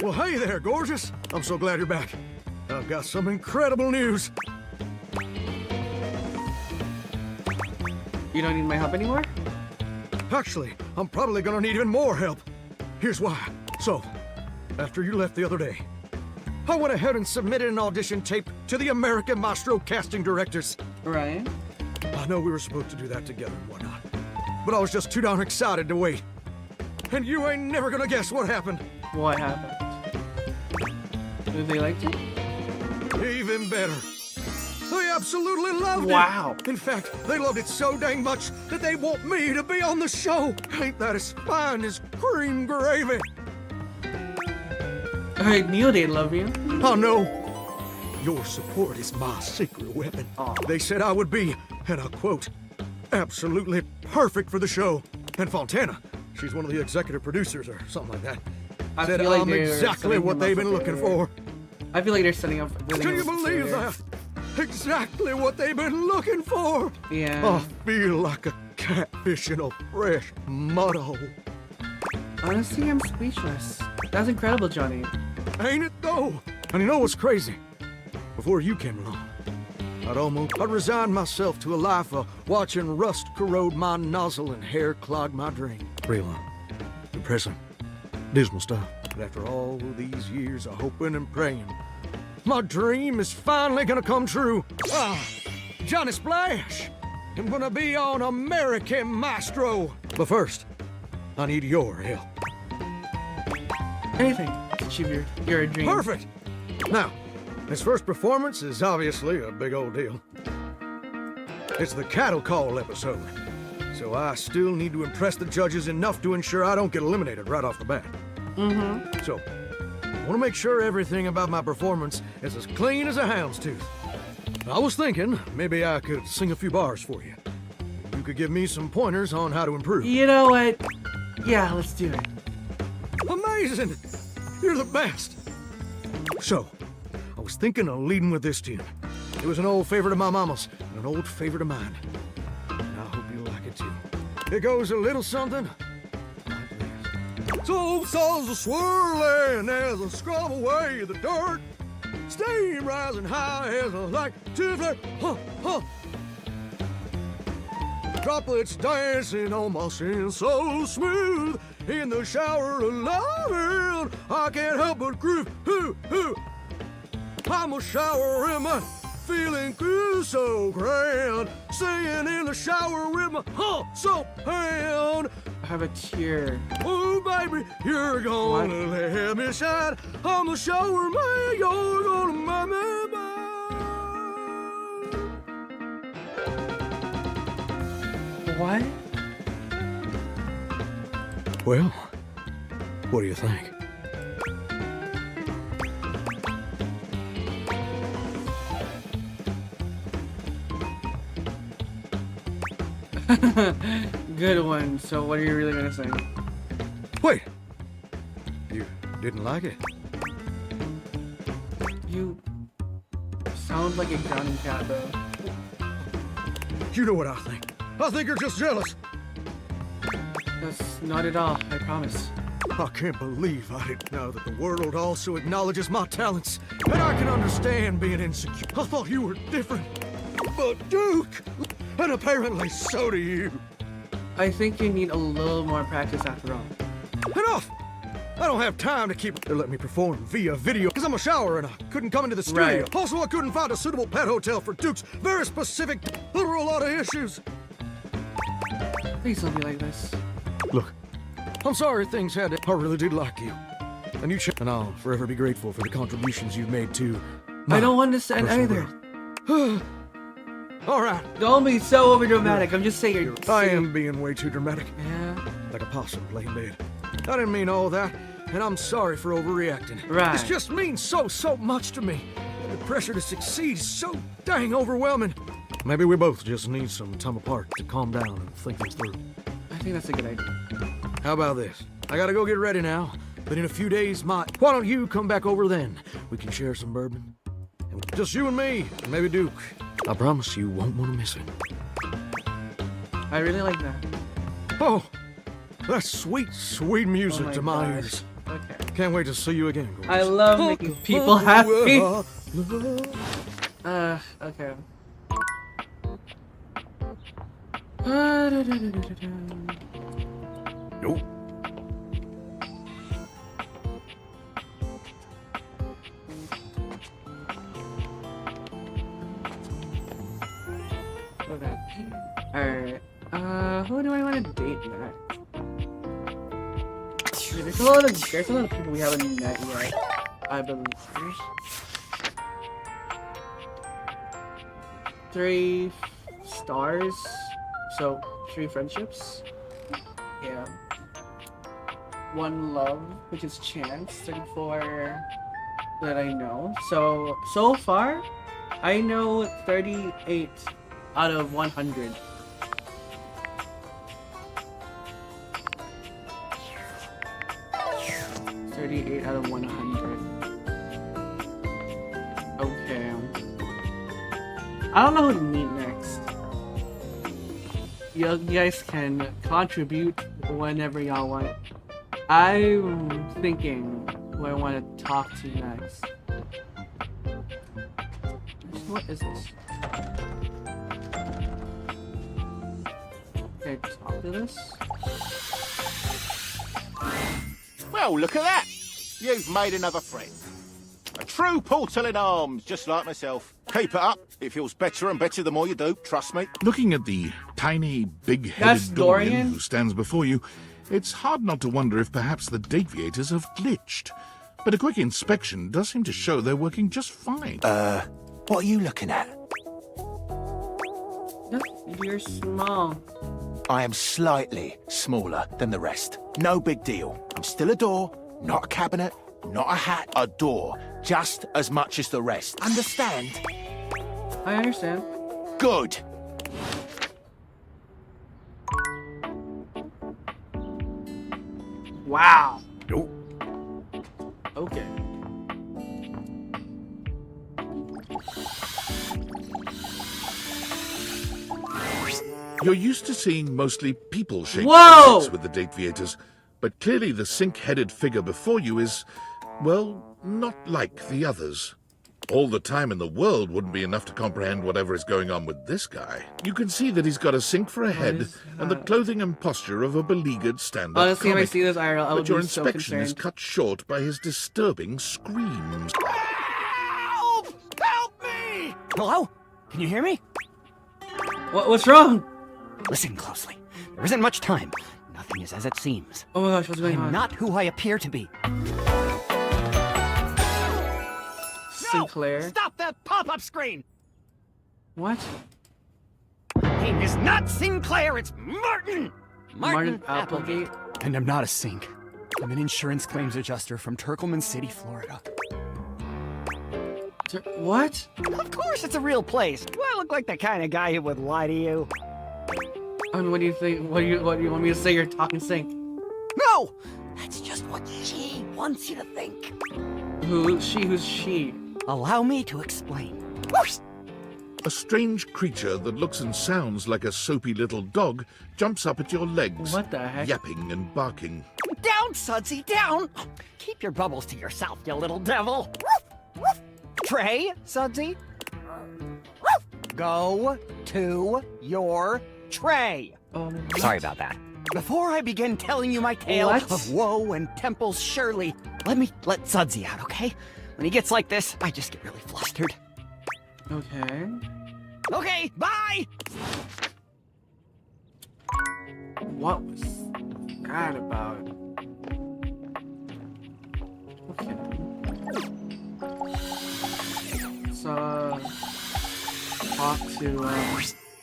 Well, hey there, gorgeous. I'm so glad you're back. I've got some incredible news. You don't need my help anymore? Actually, I'm probably gonna need even more help. Here's why. So, after you left the other day, I went ahead and submitted an audition tape to the American Maestro casting directors. Right. I know we were supposed to do that together and whatnot, but I was just too darn excited to wait. And you ain't never gonna guess what happened. What happened? Did they like you? Even better. They absolutely loved it. Wow. In fact, they loved it so dang much that they want me to be on the show. Ain't that as fine as cream gravy? I knew they'd love you. Oh, no. Your support is my secret weapon. Aw. They said I would be, and I quote, absolutely perfect for the show. And Fontana, she's one of the executive producers or something like that, I said feel like I'm they're exactly setting what him they've up been looking failure. for. I feel like they're setting up. Can you believe that? Exactly what they've been looking for. Yeah. I feel like a catfish in a fresh mud hole. Honestly, I'm speechless. That's incredible, Johnny. Ain't it though? And you know what's crazy? Before you came along, I'd resigned myself to a life of watching rust corrode my nozzle and hair clog my drain. Real depressing, dismal stuff. But after all of these years of hoping and praying, my dream is finally gonna come true. Johnny Splash! I'm gonna be on American Maestro. But first, I need your help. Anything to achieve your dream. Perfect! Now, his first performance is obviously a big old deal. It's the cattle call episode, so I still need to impress the judges enough to ensure I don't get eliminated right off the bat. Mm-hmm. So, I want to make sure everything about my performance is as clean as a hound's tooth. I was thinking maybe I could sing a few bars for you. You could give me some pointers on how to improve. You know what? Yeah, let's do it. Amazing! You're the best! So, I was thinking of leading with this tune. It was an old favorite of my mama's and an old favorite of mine. And I hope you like it too. It goes a little something like this. So souls are swirling as I scrub away the dirt. Steam rising high as I like to flirt. Huh, huh. Droplets dancing on my skin so smooth. In the shower of loving, I can't help but groove. Hoo, hoo. I'm a shower in my feeling groove so grand. Singing in the shower with my so hand. I have a tear. Oh, baby, you're gonna let me shine. I'm a shower man, you're gonna make me mine. What? Well, what do you think? Good one. So what are you really gonna say? Wait! You didn't like it? You sound like a drowning cat, though. You know what I think. I think you're just jealous. That's not at all, I promise. I can't believe I didn't know that the world also acknowledges my talents. And I can understand being insecure. I thought you were different. But Duke! And apparently so do you. I think you need a little more practice after all. Enough! I don't have time to keep letting me perform via video because I'm a shower and I couldn't come into the studio. Right. Also, I couldn't find a suitable pet hotel for Duke's very specific. There were a lot of issues. Please don't be like this. Look, I'm sorry things had to. I really did like you. And you and I'll forever be grateful for the contributions you've made to I don't understand either. All right. Don't be so overdramatic. I'm just saying you're. I am being way too dramatic. Yeah. Like a possum playing dead. I didn't mean all that, and I'm sorry for overreacting. Right. This just means so much to me. The pressure to succeed is so dang overwhelming. Maybe we both just need some time apart to calm down and think things through. I think that's a good idea. How about this? I gotta go get ready now, but in a few days, why don't you come back over then? We can share some bourbon. And just you and me, and maybe Duke. I promise you won't want to miss it. I really like that. Oh, that's sweet, sweet music to my ears. Okay. Can't wait to see you again, Gorgeous. I love making people happy. Okay. Nope. Okay. Alright. Who do I want to date next? There's a lot of people we haven't met yet, I believe. 3 stars, so 3 friendships. Yeah. 1 love, which is chance. 34 that I know. So far, I know 38 out of 100. Out of 100. Okay. I don't know who to meet next. You guys can contribute whenever y'all want. I'm thinking who I want to talk to next. What is this? Okay, talk to this. Well, look at that! You've made another friend. A true portal in arms, just like myself. Keep it up. It feels better and better the more you do, trust me. Looking at the tiny, That's big-headed Dorian? Dorian who stands before you, it's hard not to wonder if perhaps the Dateviators have glitched. But a quick inspection does seem to show they're working just fine. What are you looking at? You're small. I am slightly smaller than the rest. No big deal. I'm still a door, not a cabinet, not a hat, a door. Just as much as the rest. Understand? I understand. Good. Wow. Nope. Okay. You're used to seeing mostly people-shaped Whoa! objects with the Dateviators, but clearly the sink-headed figure before you is, well, not like the others. All the time in the world wouldn't be enough to comprehend whatever is going on with this guy. You can see that he's got a sink for a head and the clothing and posture of a beleaguered stand-up Honestly, if I comic. see this IRL, I would But your be so inspection is concerned. cut short by his disturbing screams. Help! Help me! Hello? Can you hear me? What's wrong? Listen closely. There isn't much time. Nothing is as it seems. Oh my gosh, what's going I'm on? not who I appear to be. Sinclair. Stop that pop-up screen! What? My name is not Sinclair, it's Martin! Martin Applegate? And I'm not a sink. I'm an insurance claims adjuster from Turkleman City, Florida. What? Of course it's a real place. Do I look like the kind of guy who would lie to you? I mean, what do you think? What do you want me to say? You're talking sink. No! That's just what she wants you to think. Who's she? Allow me to explain. A strange creature that looks and sounds like a soapy little dog jumps up at your legs, What the heck? yapping and barking. Down, Sudsy, down! Keep your bubbles to yourself, you little devil. Trey, Sudsy. Go to your tray. Sorry about that. Before I begin telling you my tale What? of woe and Temple's Shirley, let me let Sudsy out, okay? When he gets like this, I just get really flustered. Okay. Okay, bye! What was that about? Okay. So, talk to,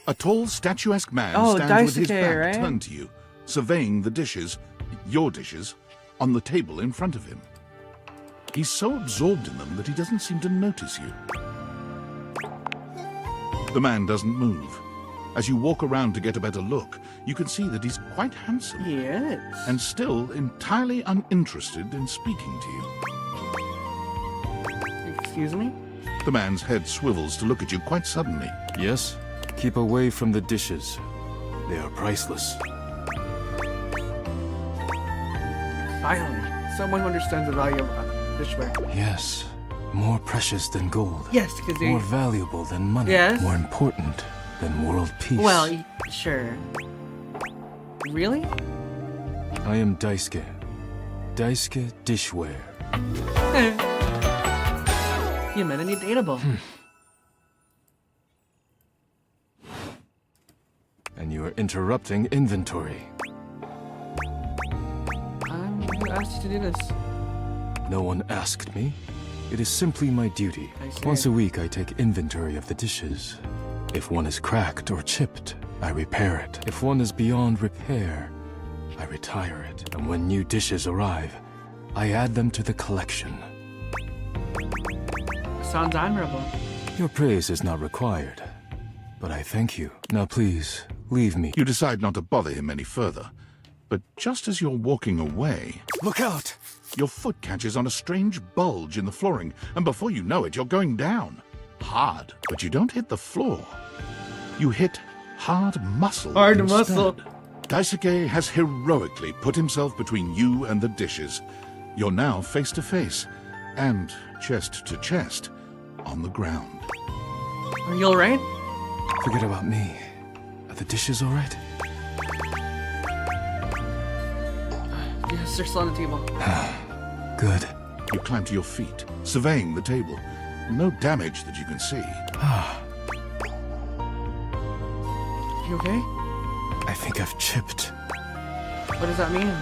A tall, statuesque man Oh, stands with his Daisuke, back right? turned to you, surveying the dishes, your dishes, on the table in front of him. He's so absorbed in them that he doesn't seem to notice you. The man doesn't move. As you walk around to get a better look, you can see that he's quite handsome. Yes. And still entirely uninterested in speaking to you. Excuse me? The man's head swivels to look at you quite suddenly. Yes? Keep away from the dishes. They are priceless. Finally, someone who understands the value of dishware. Yes. More precious than gold. Yes, because they... More valuable than money. Yes. More important than world peace. Well, sure. Really? I am Daisuke. Daisuke Dishware. You meant any dateable. And you are interrupting inventory. Who asked you to do this? No one asked me. It is simply my duty. I see. Once a week, I take inventory of the dishes. If one is cracked or chipped, I repair it. If one is beyond repair, I retire it. And when new dishes arrive, I add them to the collection. Sounds admirable. Your praise is not required, but I thank you. Now please, leave me. You decide not to bother him any further. But just as you're walking away... Look out! Your foot catches on a strange bulge in the flooring, and before you know it, you're going down. Hard. But you don't hit the floor. You hit hard muscle. Hard instead. muscle. Daisuke has heroically put himself between you and the dishes. You're now face to face, and chest to chest, on the ground. Are you alright? Forget about me. Are the dishes alright? Yes, they're still on the table. Good. You climb to your feet, surveying the table. No damage that you can see. You okay? I think I've chipped. What does that mean?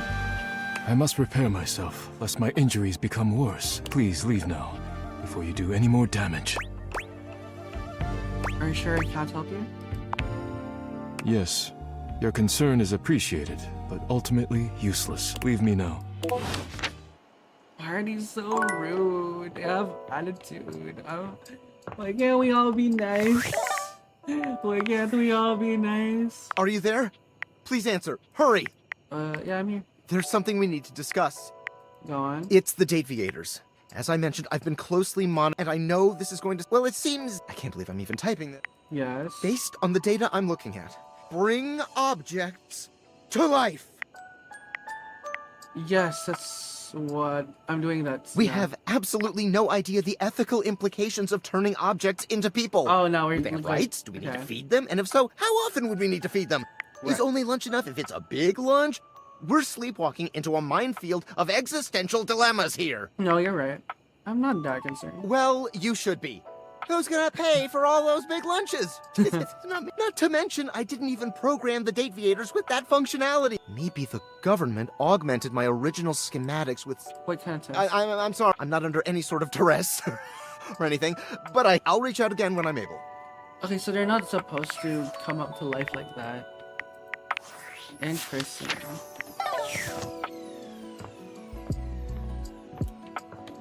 I must repair myself, lest my injuries become worse. Please leave now, before you do any more damage. Are you sure I can't help you? Yes, your concern is appreciated, but ultimately useless. Leave me now. Why are they so rude? They have attitude. Why can't we all be nice? Why can't we all be nice? Are you there? Please answer. Hurry! Yeah, I'm here. There's something we need to discuss. Go on. It's the Dateviators. As I mentioned, I've been closely monitoring, and I know this is going to... Well, it seems... I can't believe I'm even typing this. Yes. Based on the data I'm looking at, bring objects to life! Yes, that's what I'm doing. We have absolutely no idea the ethical implications of turning objects into people. Oh, no, we're... Do they have rights? Do we need to feed them? And if so, how often would we need to feed them? Is only lunch enough if it's a big lunch? We're sleepwalking into a minefield of existential dilemmas here. No, you're right. I'm not that concerned. Well, you should be. Who's gonna pay for all those big lunches? Not to mention, I didn't even program the Dateviators with that functionality. Maybe the government augmented my original schematics with... What kind of test? I'm sorry. I'm not under any sort of duress or anything, but I'll reach out again when I'm able. Okay, so they're not supposed to come up to life like that. Interesting.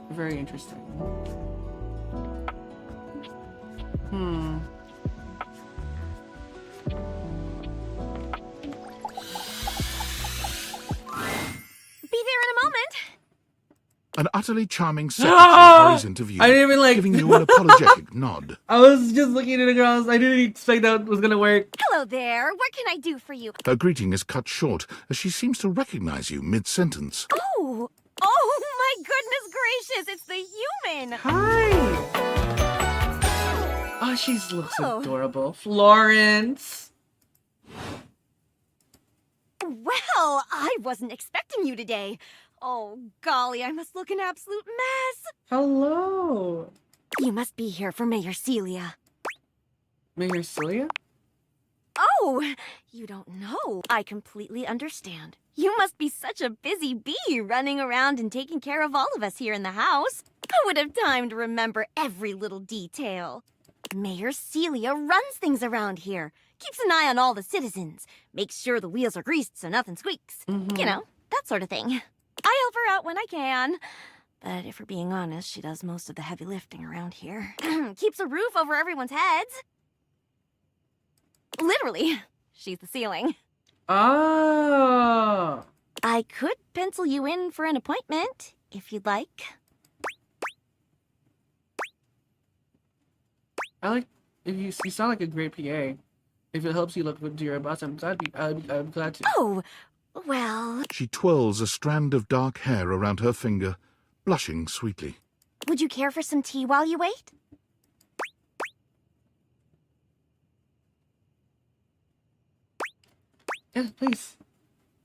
Very interesting. Be there in a moment. An utterly charming secretary hurries into view, I didn't even like... giving you an apologetic nod. I was just looking at the girls. I didn't expect that was gonna work. Hello there. What can I do for you? Her greeting is cut short as she seems to recognize you mid-sentence. Oh my goodness gracious! It's the human. Hi. Oh, she looks adorable. Florence. Well, I wasn't expecting you today. Oh, golly, I must look an absolute mess. Hello. You must be here for Mayor Celia. Mayor Celia? Oh, you don't know. I completely understand. You must be such a busy bee running around and taking care of all of us here in the house. I would have time to remember every little detail. Mayor Celia runs things around here, keeps an eye on all the citizens, makes sure the wheels are greased so nothing squeaks. You know, that sort of thing. I help her out when I can. But if we're being honest, she does most of the heavy lifting around here. Keeps a roof over everyone's heads. Literally, she's the ceiling. Oh. I could pencil you in for an appointment, if you'd like. I like if you sound like a great PA. If it helps you look good to your boss, I'm glad to. Oh, well. She twirls a strand of dark hair around her finger, blushing sweetly. Would you care for some tea while you wait? Yeah, please.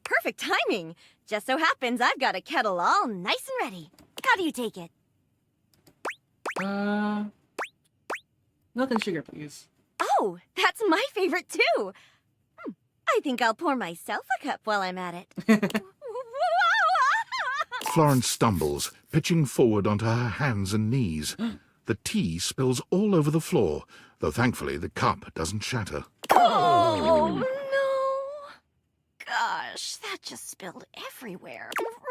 Perfect timing. Just so happens I've got a kettle all nice and ready. How do you take it? Milk and sugar, please. Oh, that's my favorite too. I think I'll pour myself a cup while I'm at it. Florence stumbles, pitching forward onto her hands and knees. The tea spills all over the floor, though thankfully the cup doesn't shatter. Oh, no. Gosh, that just spilled everywhere.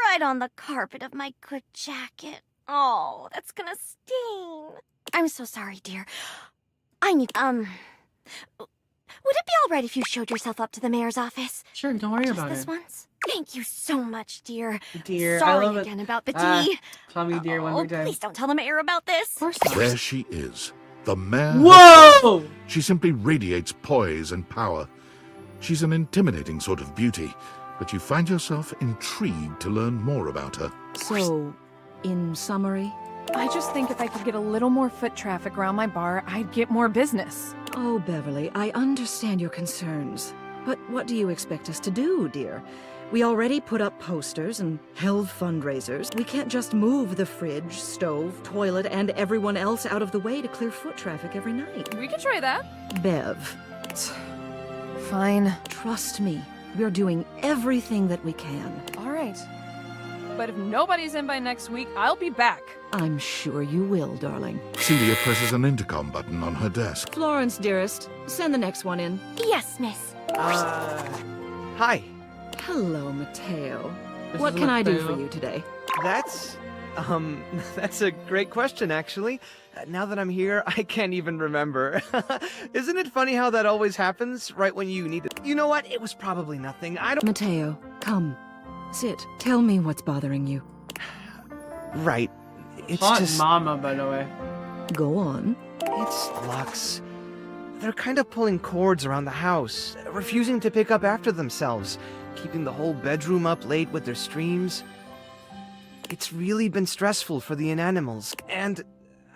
Right on the carpet of my good jacket. Oh, that's gonna sting. I'm so sorry, dear. I need, would it be all right if you showed yourself up to the mayor's office? Sure, don't worry about this it. Once? Thank you so much, dear. Dear, Sorry I love again about the tea. Call me dear one more time. Please don't tell the mayor about this. Of course There she is, the mayor. Whoa! herself. She simply radiates poise and power. She's an intimidating sort of beauty, but you find yourself intrigued to learn more about her. So, in summary? I just think if I could get a little more foot traffic around my bar, I'd get more business. Oh, Beverly, I understand your concerns. But what do you expect us to do, dear? We already put up posters and held fundraisers. We can't just move the fridge, stove, toilet, and everyone else out of the way to clear foot traffic every night. We could try that. Bev. Fine. Trust me, we're doing everything that we can. All right. But if nobody's in by next week, I'll be back. I'm sure you will, darling. Celia presses an intercom button on her desk. Florence, dearest, send the next one in. Yes, miss. Hi. Hello, Mateo. This What is can I do Mateo. for you today? That's a great question, actually. Now that I'm here, I can't even remember. Isn't it funny how that always happens right when you need it? You know what? It was probably nothing. I don't. Mateo, come. Sit. Tell me what's bothering you. Right. It's Hot just. mama, by the way. Go on. It's Lux. They're kind of pulling cords around the house, refusing to pick up after themselves, keeping the whole bedroom up late with their streams. It's really been stressful for the inanimals, and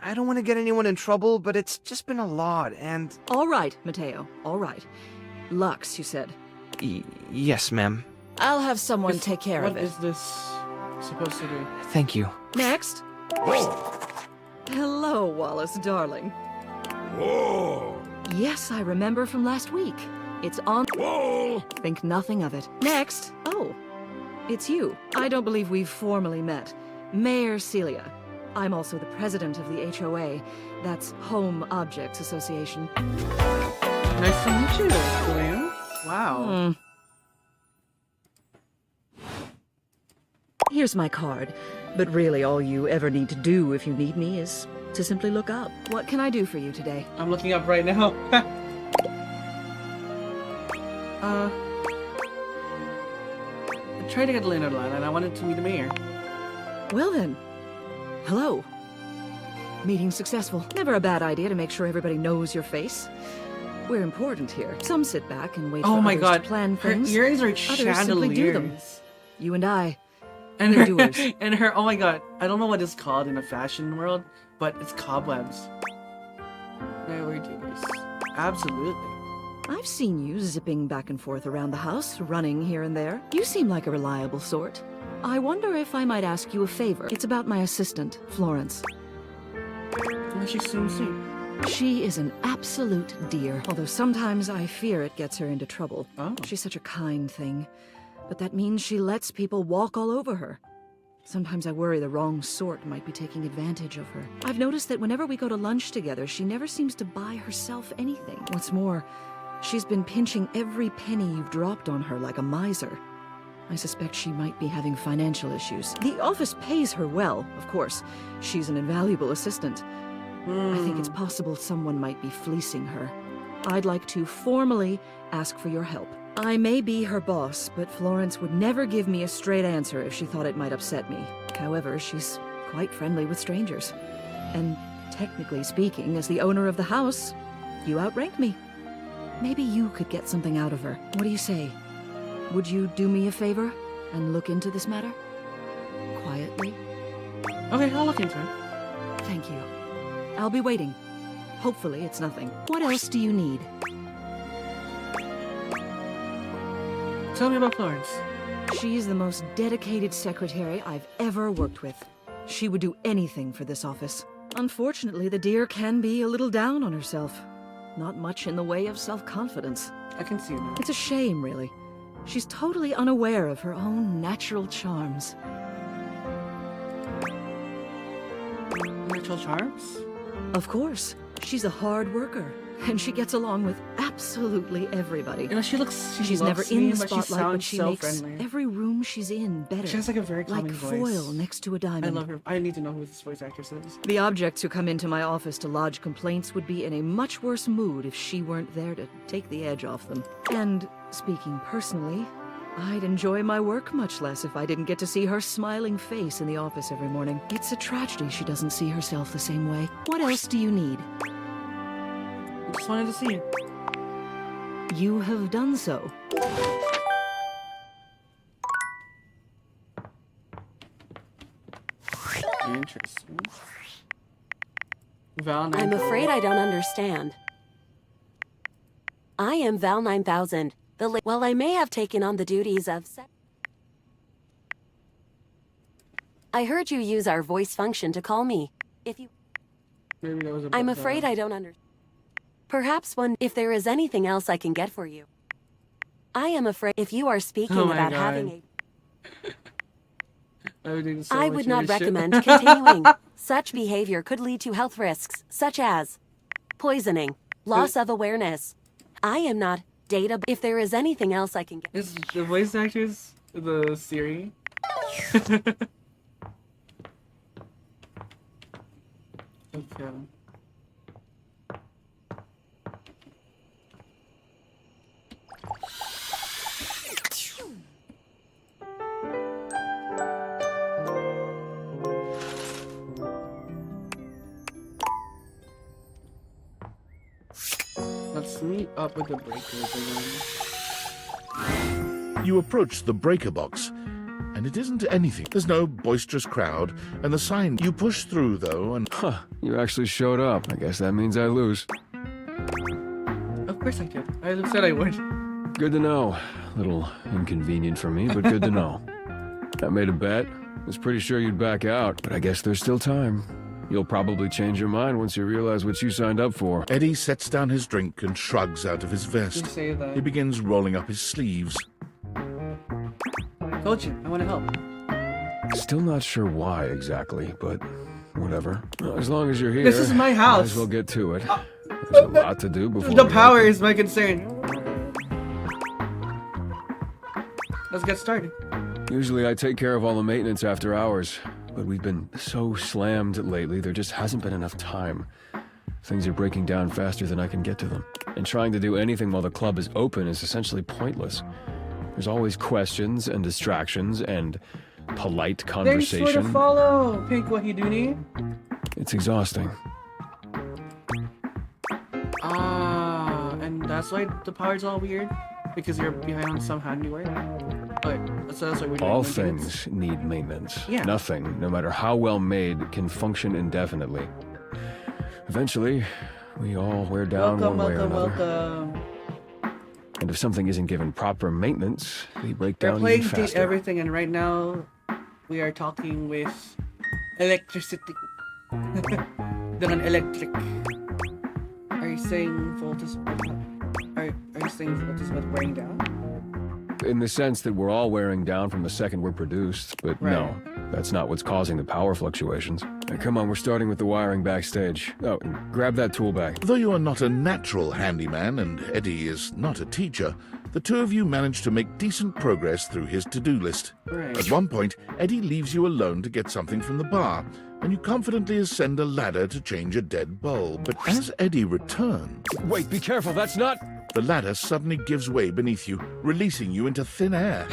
I don't want to get anyone in trouble, but it's just been a lot, and... All right, Mateo. All right. Lux, you said. Yes, ma'am. I'll have someone take care of it. What is this supposed to do? Thank you. Next. Hello, Wallace, darling. Whoa! Yes, I remember from last week. It's on. Whoa! Think nothing of it. Next. Oh, it's you. I don't believe we've formally met. Mayor Celia. I'm also the president of the HOA. That's Home Objects Association. Nice to meet you, Julian. Wow. Here's my card. But really, all you ever need to do if you need me is to simply look up. What can I do for you today? I'm looking up right now. I tried to get Lena line and I wanted to meet the mayor. Well then, hello. Meeting successful. Never a bad idea to make sure everybody knows your face. We're important here. Some sit back and wait Oh for my others God, to plan her things. earrings are Others simply do them. chandeliers. You and I. And we're her, doers. and her, oh my God, I don't know what it's called in the fashion world, but it's cobwebs. No, we're doers. Absolutely. I've seen you zipping back and forth around the house, running here and there. You seem like a reliable sort. I wonder if I might ask you a favor. It's about my assistant, Florence. She seems sweet. She is an absolute dear, although sometimes I fear it gets her into trouble. Oh. She's such a kind thing, but that means she lets people walk all over her. Sometimes I worry the wrong sort might be taking advantage of her. I've noticed that whenever we go to lunch together, she never seems to buy herself anything. What's more, she's been pinching every penny you've dropped on her like a miser. I suspect she might be having financial issues. The office pays her well, of course. She's an invaluable assistant. I think it's possible someone might be fleecing her. I'd like to formally ask for your help. I may be her boss, but Florence would never give me a straight answer if she thought it might upset me. However, she's quite friendly with strangers. And technically speaking, as the owner of the house, you outrank me. Maybe you could get something out of her. What do you say? Would you do me a favor and look into this matter? Quietly? Okay, I'll look into it. Thank you. I'll be waiting. Hopefully it's nothing. What else do you need? Tell me about Florence. She's the most dedicated secretary I've ever worked with. She would do anything for this office. Unfortunately, the dear can be a little down on herself. Not much in the way of self-confidence. I can see that. It's a shame, really. She's totally unaware of her own natural charms. Natural charms? Of course. She's a hard worker, and she gets along with absolutely everybody. You know, she's never in the but spotlight, but she so makes friendly. every room she's in better. She has like a very calming like voice. foil next to a diamond. I love her. I need to know who this voice actress is. The objects who come into my office to lodge complaints would be in a much worse mood if she weren't there to take the edge off them. And, speaking personally, I'd enjoy my work much less if I didn't get to see her smiling face in the office every morning. It's a tragedy she doesn't see herself the same way. What else do you need? I just wanted to see it. You have done so. Interesting. Val I'm afraid I don't understand. I am Val 9000. Well, I may have taken on the duties of... I heard you use our voice function to call me. If you... Maybe that was I'm afraid I don't understand. Perhaps if there is anything else I can get for you. I am afraid if you are speaking Oh my about God. having a... I would not recommend continuing. Such behavior could lead to health risks, such as poisoning, loss of awareness. I am not data. If there is anything else I can get. Is the voice actress the Siri? Okay. Let's meet up with the breakers again. You approach the breaker box, and it isn't anything. There's no boisterous crowd, and the sign you push through, though, and... Huh, you actually showed up. I guess that means I lose. Of course I did. I said I would. Good to know. A little inconvenient for me, but good to know. I made a bet. Was pretty sure you'd back out, but I guess there's still time. You'll probably change your mind once you realize what you signed up for. Eddie sets down his drink and shrugs out of his vest. Say that. He begins rolling up his sleeves. Told you, I want to help. Still not sure why exactly, but whatever. Well, as long as you're here, This is my house. Might as well get to it. There's a lot to do before The we power open. is my concern. Let's get started. Usually I take care of all the maintenance after hours, but we've been so slammed lately, there just hasn't been enough time. Things are breaking down faster than I can get to them. And trying to do anything while the club is open is essentially pointless. There's always questions and distractions and polite Thanks for conversation. the follow, Pink Wahiduni. It's exhausting. And that's why the power's all weird? Because you're behind some handiwork? Okay, so that's why we're doing All maintenance? things need maintenance. Yeah. Nothing, no matter how well made, can function indefinitely. Eventually, we all wear down Welcome, one way or welcome, another. welcome. And if something isn't given proper maintenance, they break We're down playing even Date faster. Everything, and right now we are talking with electricity. Dengan electric. Are you saying Volt is are you saying Volt is what wearing down? In the sense that we're all wearing down from the second we're produced, but no, that's not what's causing the power fluctuations. Now, come on, we're starting with the wiring backstage. Oh, and grab that tool bag. Though you are not a natural handyman and Eddie is not a teacher, the two of you manage to make decent progress through his to-do list. Right. At one point, Eddie leaves you alone to get something from the bar, and you confidently ascend a ladder to change a dead bulb. But as Eddie returns... Wait, be careful, that's not... The ladder suddenly gives way beneath you, releasing you into thin air.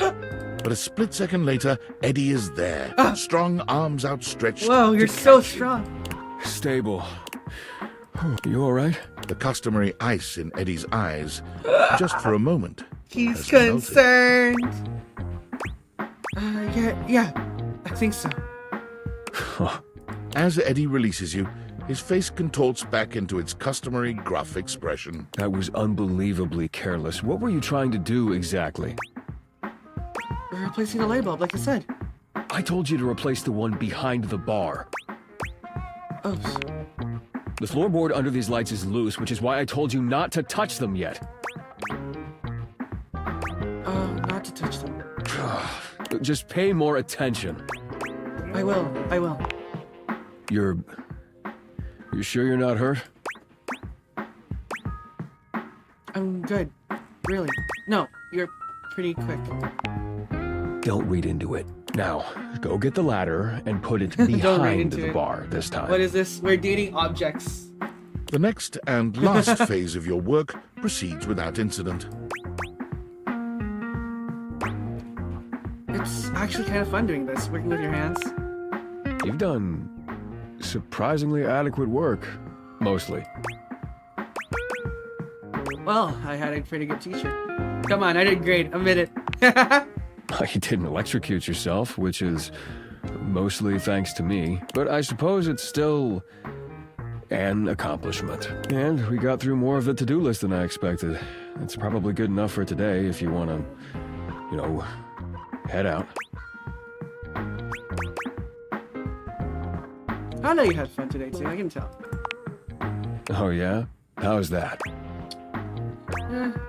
But a split second later, Eddie is there, strong arms outstretched. Whoa, you're so strong. Stable. You all right? The customary ice in Eddie's eyes, just for a moment. He's has melted. concerned. Yeah, I think so. As Eddie releases you, his face contorts back into its customary gruff expression. That was unbelievably careless. What were you trying to do exactly? We're replacing the light bulb, like I said. I told you to replace the one behind the bar. Oops. The floorboard under these lights is loose, which is why I told you not to touch them yet. Oh, not to touch them. Just pay more attention. I will. You sure you're not hurt? I'm good. Really. No, you're pretty quick. Don't read into it. Now, go get the ladder and put it Don't read behind into the it. bar this time. What is this? We're dating objects. The next and last phase of your work proceeds without incident. It's actually kind of fun doing this, working with your hands. You've done surprisingly adequate work, mostly. Well, I had a pretty good teacher. Come on, I did great. Admit it. You didn't electrocute yourself, which is mostly thanks to me, but I suppose it's still an accomplishment. And we got through more of the to-do list than I expected. It's probably good enough for today if you want to, head out. I know you had fun today, too. I can tell. Oh, yeah? How's that?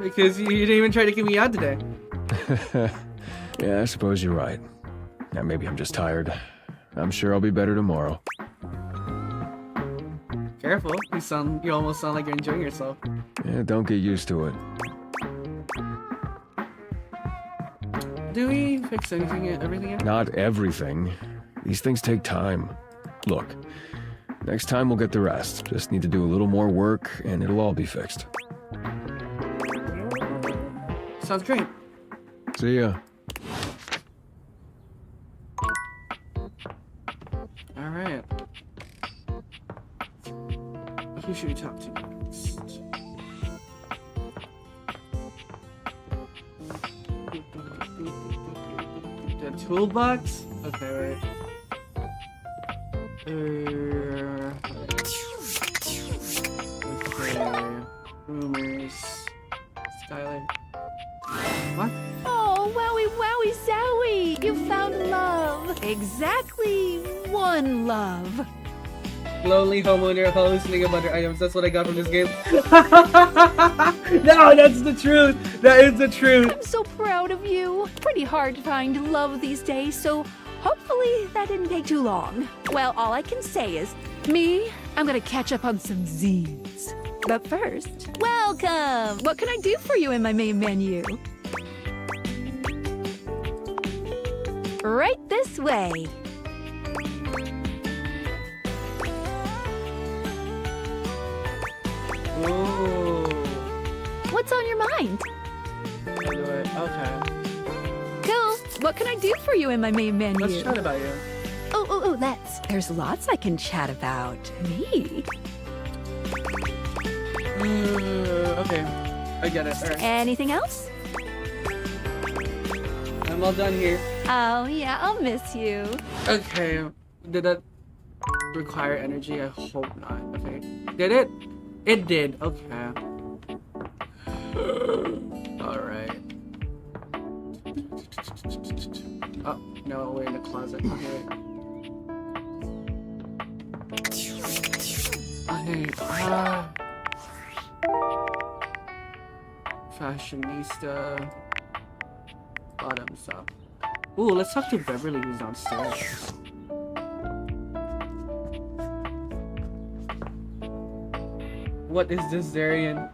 Because you didn't even try to get me out today. Yeah, I suppose you're right. Yeah, maybe I'm just tired. I'm sure I'll be better tomorrow. Careful. You almost sound like you're enjoying yourself. Yeah, don't get used to it. Do we fix everything yet? Not everything. These things take time. Look, next time we'll get the rest. Just need to do a little more work, and it'll all be fixed. Sounds great. See ya. Alright. Who should we talk to next? The toolbox? Okay, wait. Okay. Rumors. Skyline. What? Oh, wowie, wowie, zowie! You found love. Exactly one love. Lonely homeowner hallucinating about their items. That's what I got from this game. No, that's the truth. That is the truth. I'm so proud of you. Pretty hard to find love these days, so hopefully that didn't take too long. Well, all I can say is, me, I'm gonna catch up on some zines. But first, welcome! What can I do for you in my main menu? Right this way. Ooh. What's on your mind? Okay. Cool. What can I do for you in my main menu? Let's chat about you. Oh, let's. There's lots I can chat about. Me? Okay. I get it. All right. Anything else? I'm all done here. Oh, yeah, I'll miss you. Okay. Did that require energy? I hope not. Okay. Did it? It did. Okay. All Oh, no, we're in the closet. Okay. Okay, fashionista. Bottoms up. Ooh, let's talk to Beverly who's downstairs. What is this, Darian?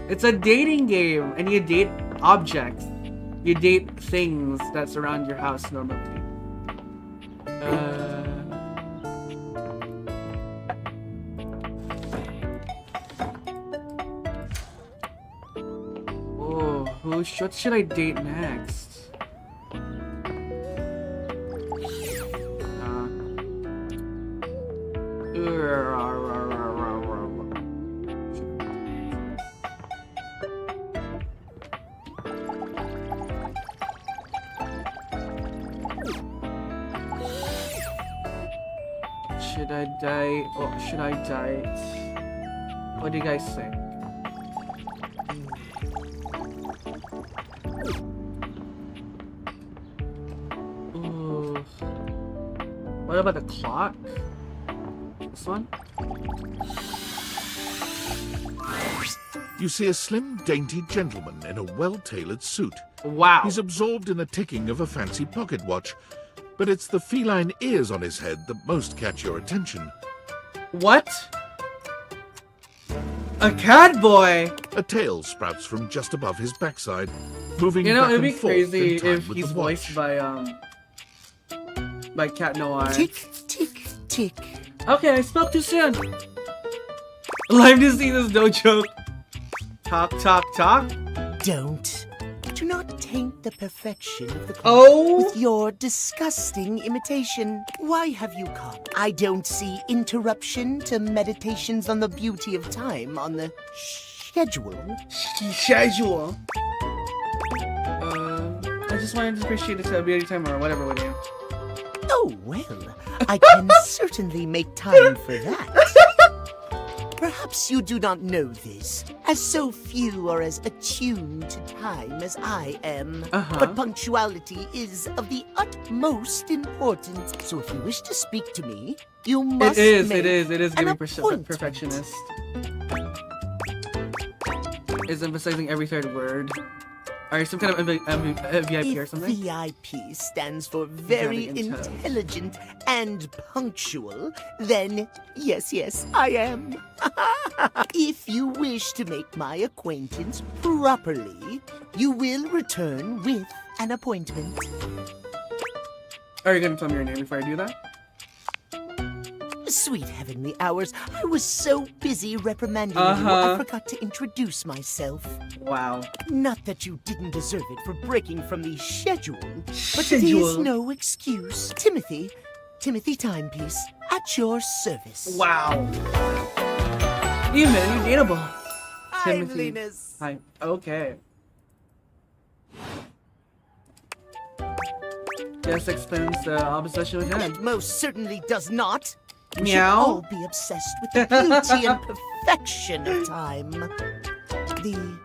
It's a dating game, and you date objects. You date things that surround your house normally. Oh, what should I date next? Should I date? Or should I date? What do you guys think? Ooh. What about the clock? This one? You see a slim, dainty gentleman in a well-tailored suit. Wow. He's absorbed in the ticking of a fancy pocket watch, but it's the feline ears on his head that most catch your attention. What? A cat boy? A tail sprouts from just above his backside, moving You know, back it'd be and forth crazy in time if with he's the watch. voiced by Cat Noir. Tick, tick, tick. Okay, I spoke too soon. Live disease is no joke. Talk, talk, talk. Don't. Do not taint the perfection of the clock Oh. with your disgusting imitation. Why have you come? I don't see interruption to meditations on the beauty of time on the schedule. Schedule. I just wanted to appreciate the beauty timer or whatever with you. Oh, well, I can certainly make time for that. Perhaps you do not know this, as so few are as attuned to time as I am. But punctuality is of the utmost importance. So if you wish to speak to me, you must It is an getting appointment. perfectionist. Is emphasizing every third word. Are you some kind of VIP or If something? VIP stands for very intelligent and punctual, then yes, I am. If you wish to make my acquaintance properly, you will return with an appointment. Are you gonna tell me your name before I do that? Sweet heavenly hours, I was so busy reprimanding you, I forgot to introduce myself. Wow. Not that you didn't deserve it for breaking from the schedule, but it is Schedule. no excuse. Timothy Timepiece, at your service. Wow. You man, you're dateable. I'm Timothy. Linus. Hi. Okay. Yes, explains the opposition we had. It most certainly does not. We should Meow. all be obsessed with the beauty and perfection of time. The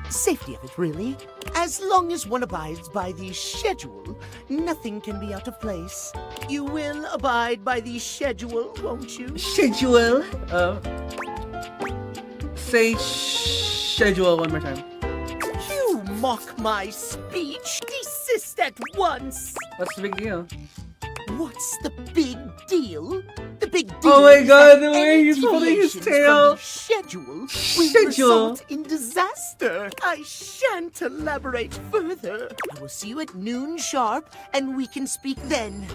safety of it, really. As long as one abides by the schedule, nothing can be out of place. You will abide by the schedule, won't you? Schedule. Say schedule one more time. You mock my speech. Desist at once. What's the big deal? What's the big deal? The big deal Oh my is god, that the way any he's holding his deviations tail. from the schedule will Schedule. result in disaster. I shan't elaborate further. I will see you at noon sharp, and we can speak then.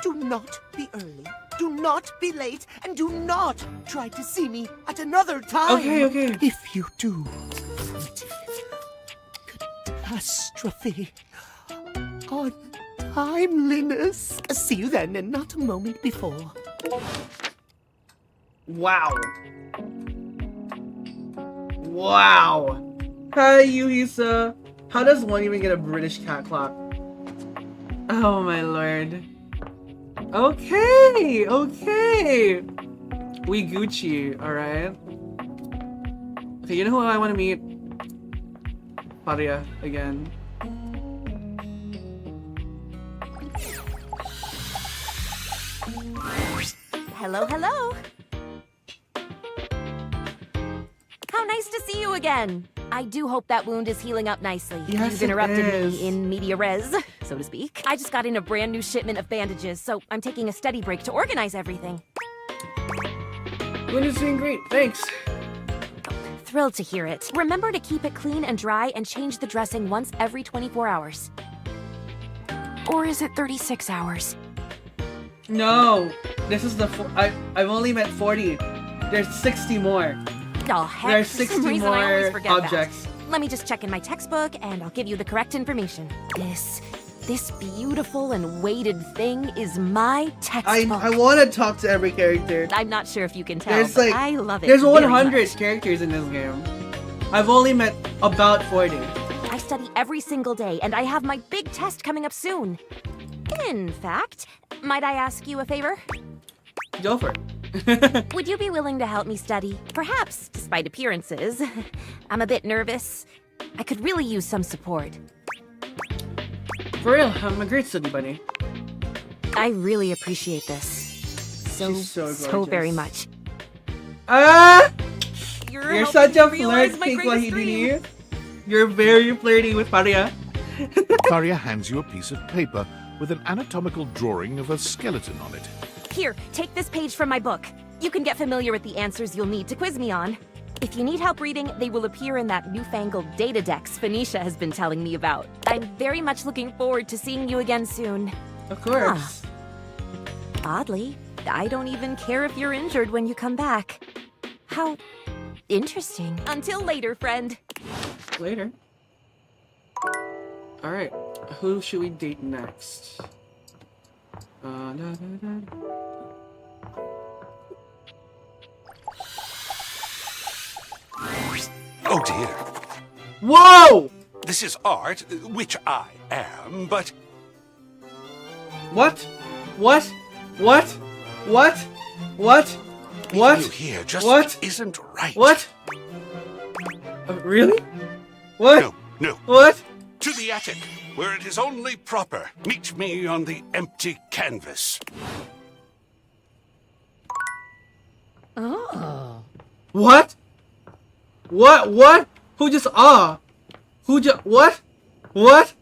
Do not be early. Do not be late, and do not try to see me at another time. Okay. If you do, catastrophe. Untimeliness. See you then, and not a moment before. Wow. Wow. Hi, Yuhisa. How does one even get a British cat clock? Oh my lord. Okay. We Gucci, alright? Okay, you know who I want to meet? Paria again. Hello, hello. How nice to see you again. I do hope that wound is healing up nicely. Yes, You've interrupted it is. me in media res, so to speak. I just got in a brand new shipment of bandages, so I'm taking a study break to organize everything. Wound is doing great, thanks. Thrilled to hear it. Remember to keep it clean and dry and change the dressing once every 24 hours. Or is it 36 hours? No, this is the. I've only met 40. There's 60 more. Oh, heck, There's for some 60 reason I always more forget objects. That. Let me just check in my textbook and I'll give you the correct information. This beautiful and weighted thing is my textbook. I want to talk to every character. I'm not sure if you can tell, There's but like, I love it. There's very 100 much. characters in this game. I've only met about 40. I study every single day, and I have my big test coming up soon. In fact, might I ask you a favor? Go for it. Would you be willing to help me study? Perhaps, despite appearances. I'm a bit nervous. I could really use some support. For real, I'm a great study buddy. I really appreciate this. She's so very gorgeous. much. Ah! You're helping such a me realize flirt, my Pink greatest Wahidini. You're very flirty with Paria. Faria hands you a piece of paper with an anatomical drawing of a skeleton on it. Here, take this page from my book. You can get familiar with the answers you'll need to quiz me on. If you need help reading, they will appear in that newfangled data dex Phoenicia has been telling me about. I'm very much looking forward to seeing you again soon. Of course. Oddly, I don't even care if you're injured when you come back. How interesting. Until later, friend. Later. Alright, who should we date next? Da, da, da. Oh dear. Whoa! This is art, which I am, but... What? What? What? What? What? What? You here just What? isn't right. What? Really? What? No, no. What? To the attic, where it is only proper. Meet me on the empty canvas. Oh. What? What? What? Who just Who just what? What?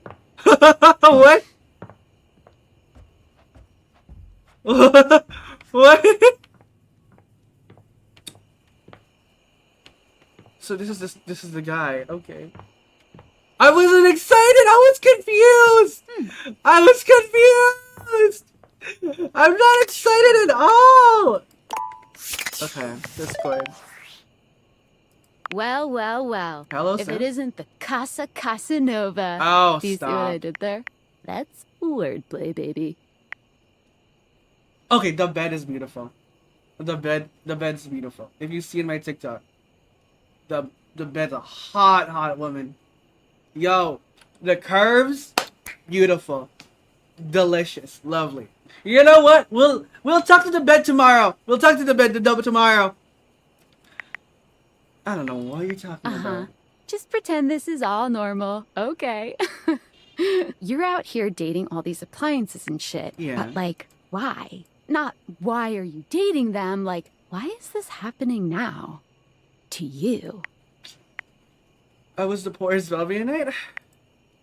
What? What? So this is the guy. Okay. I wasn't excited. I was confused. I was confused. I'm not excited at all. Okay, Discord. Well, well, well. Hello, if Sam. it isn't the Casa Casanova. Oh, Do you see what stop. I did there? That's wordplay, baby. Okay, the bed is beautiful. The bed's beautiful. If you see in my TikTok, the bed's a hot woman. Yo, the curves, beautiful, delicious, lovely. You know what? We'll talk to the bed tomorrow. We'll talk to the bed tomorrow. I don't know what you're talking about. Just pretend this is all normal. Okay. You're out here dating all these appliances and shit. Yeah. But, like, why? Not why are you dating them? Like, why is this happening now? To you. I was the poorest Velvianite.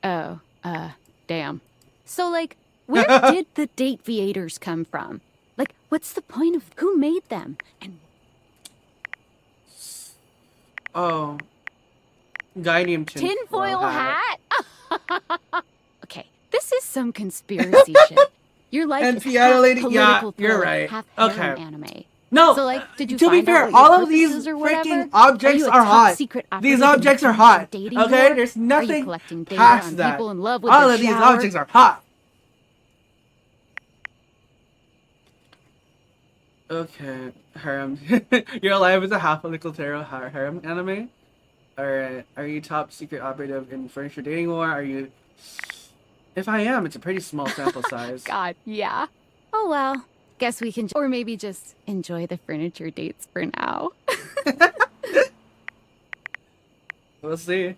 Oh, damn. So, like, where did the date viators come from? Like, what's the point of who made them? And Oh. Guy named tinfoil hat? Okay, this is some conspiracy shit. Your life And is piano half lady? Yeah, political you're thriller, right. half Okay. harem anime. No, So, like, did you to be find fair, out what your all of these purpose is or whatever? freaking objects you a are top hot. secret These operative in objects are the hot. dating Okay, war? there's Are you nothing collecting data past on that. people in love with All the of these shower? objects are hot. Okay, harem. You're alive as a half political tarot harem anime. Alright, are you top secret operative in furniture dating war? Are you? If I am, it's a pretty small sample size. God, yeah. Oh well. Guess we can, or maybe just enjoy the furniture dates for now. We'll see.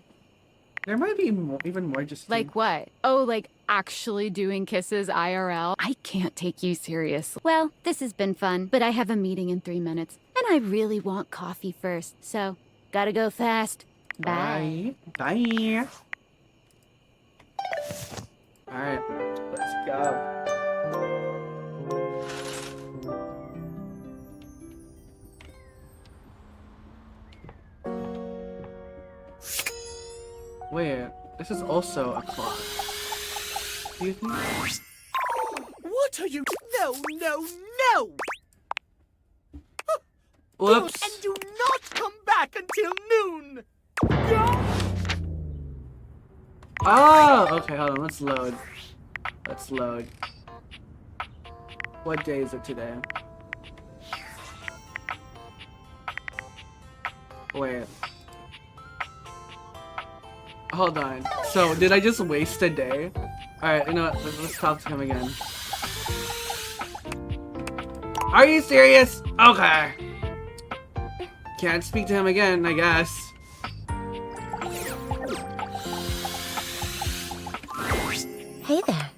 There might be more, even more just Like what? Oh, like actually doing kisses IRL? I can't take you serious. Well, this has been fun, but I have a meeting in 3 minutes, and I really want coffee first, so gotta go fast. Bye. Bye. Alright, let's go. Wait, this is also a clock. Excuse me? What are you? No, no, no! Whoops. And do not come back until noon! Oh, okay, hold on, let's load. Let's load. What day is it today? Wait. Hold on. So, did I just waste a day? Alright, you know what? Let's talk to him again. Are you serious? Okay. Can't speak to him again, I guess. Hey there.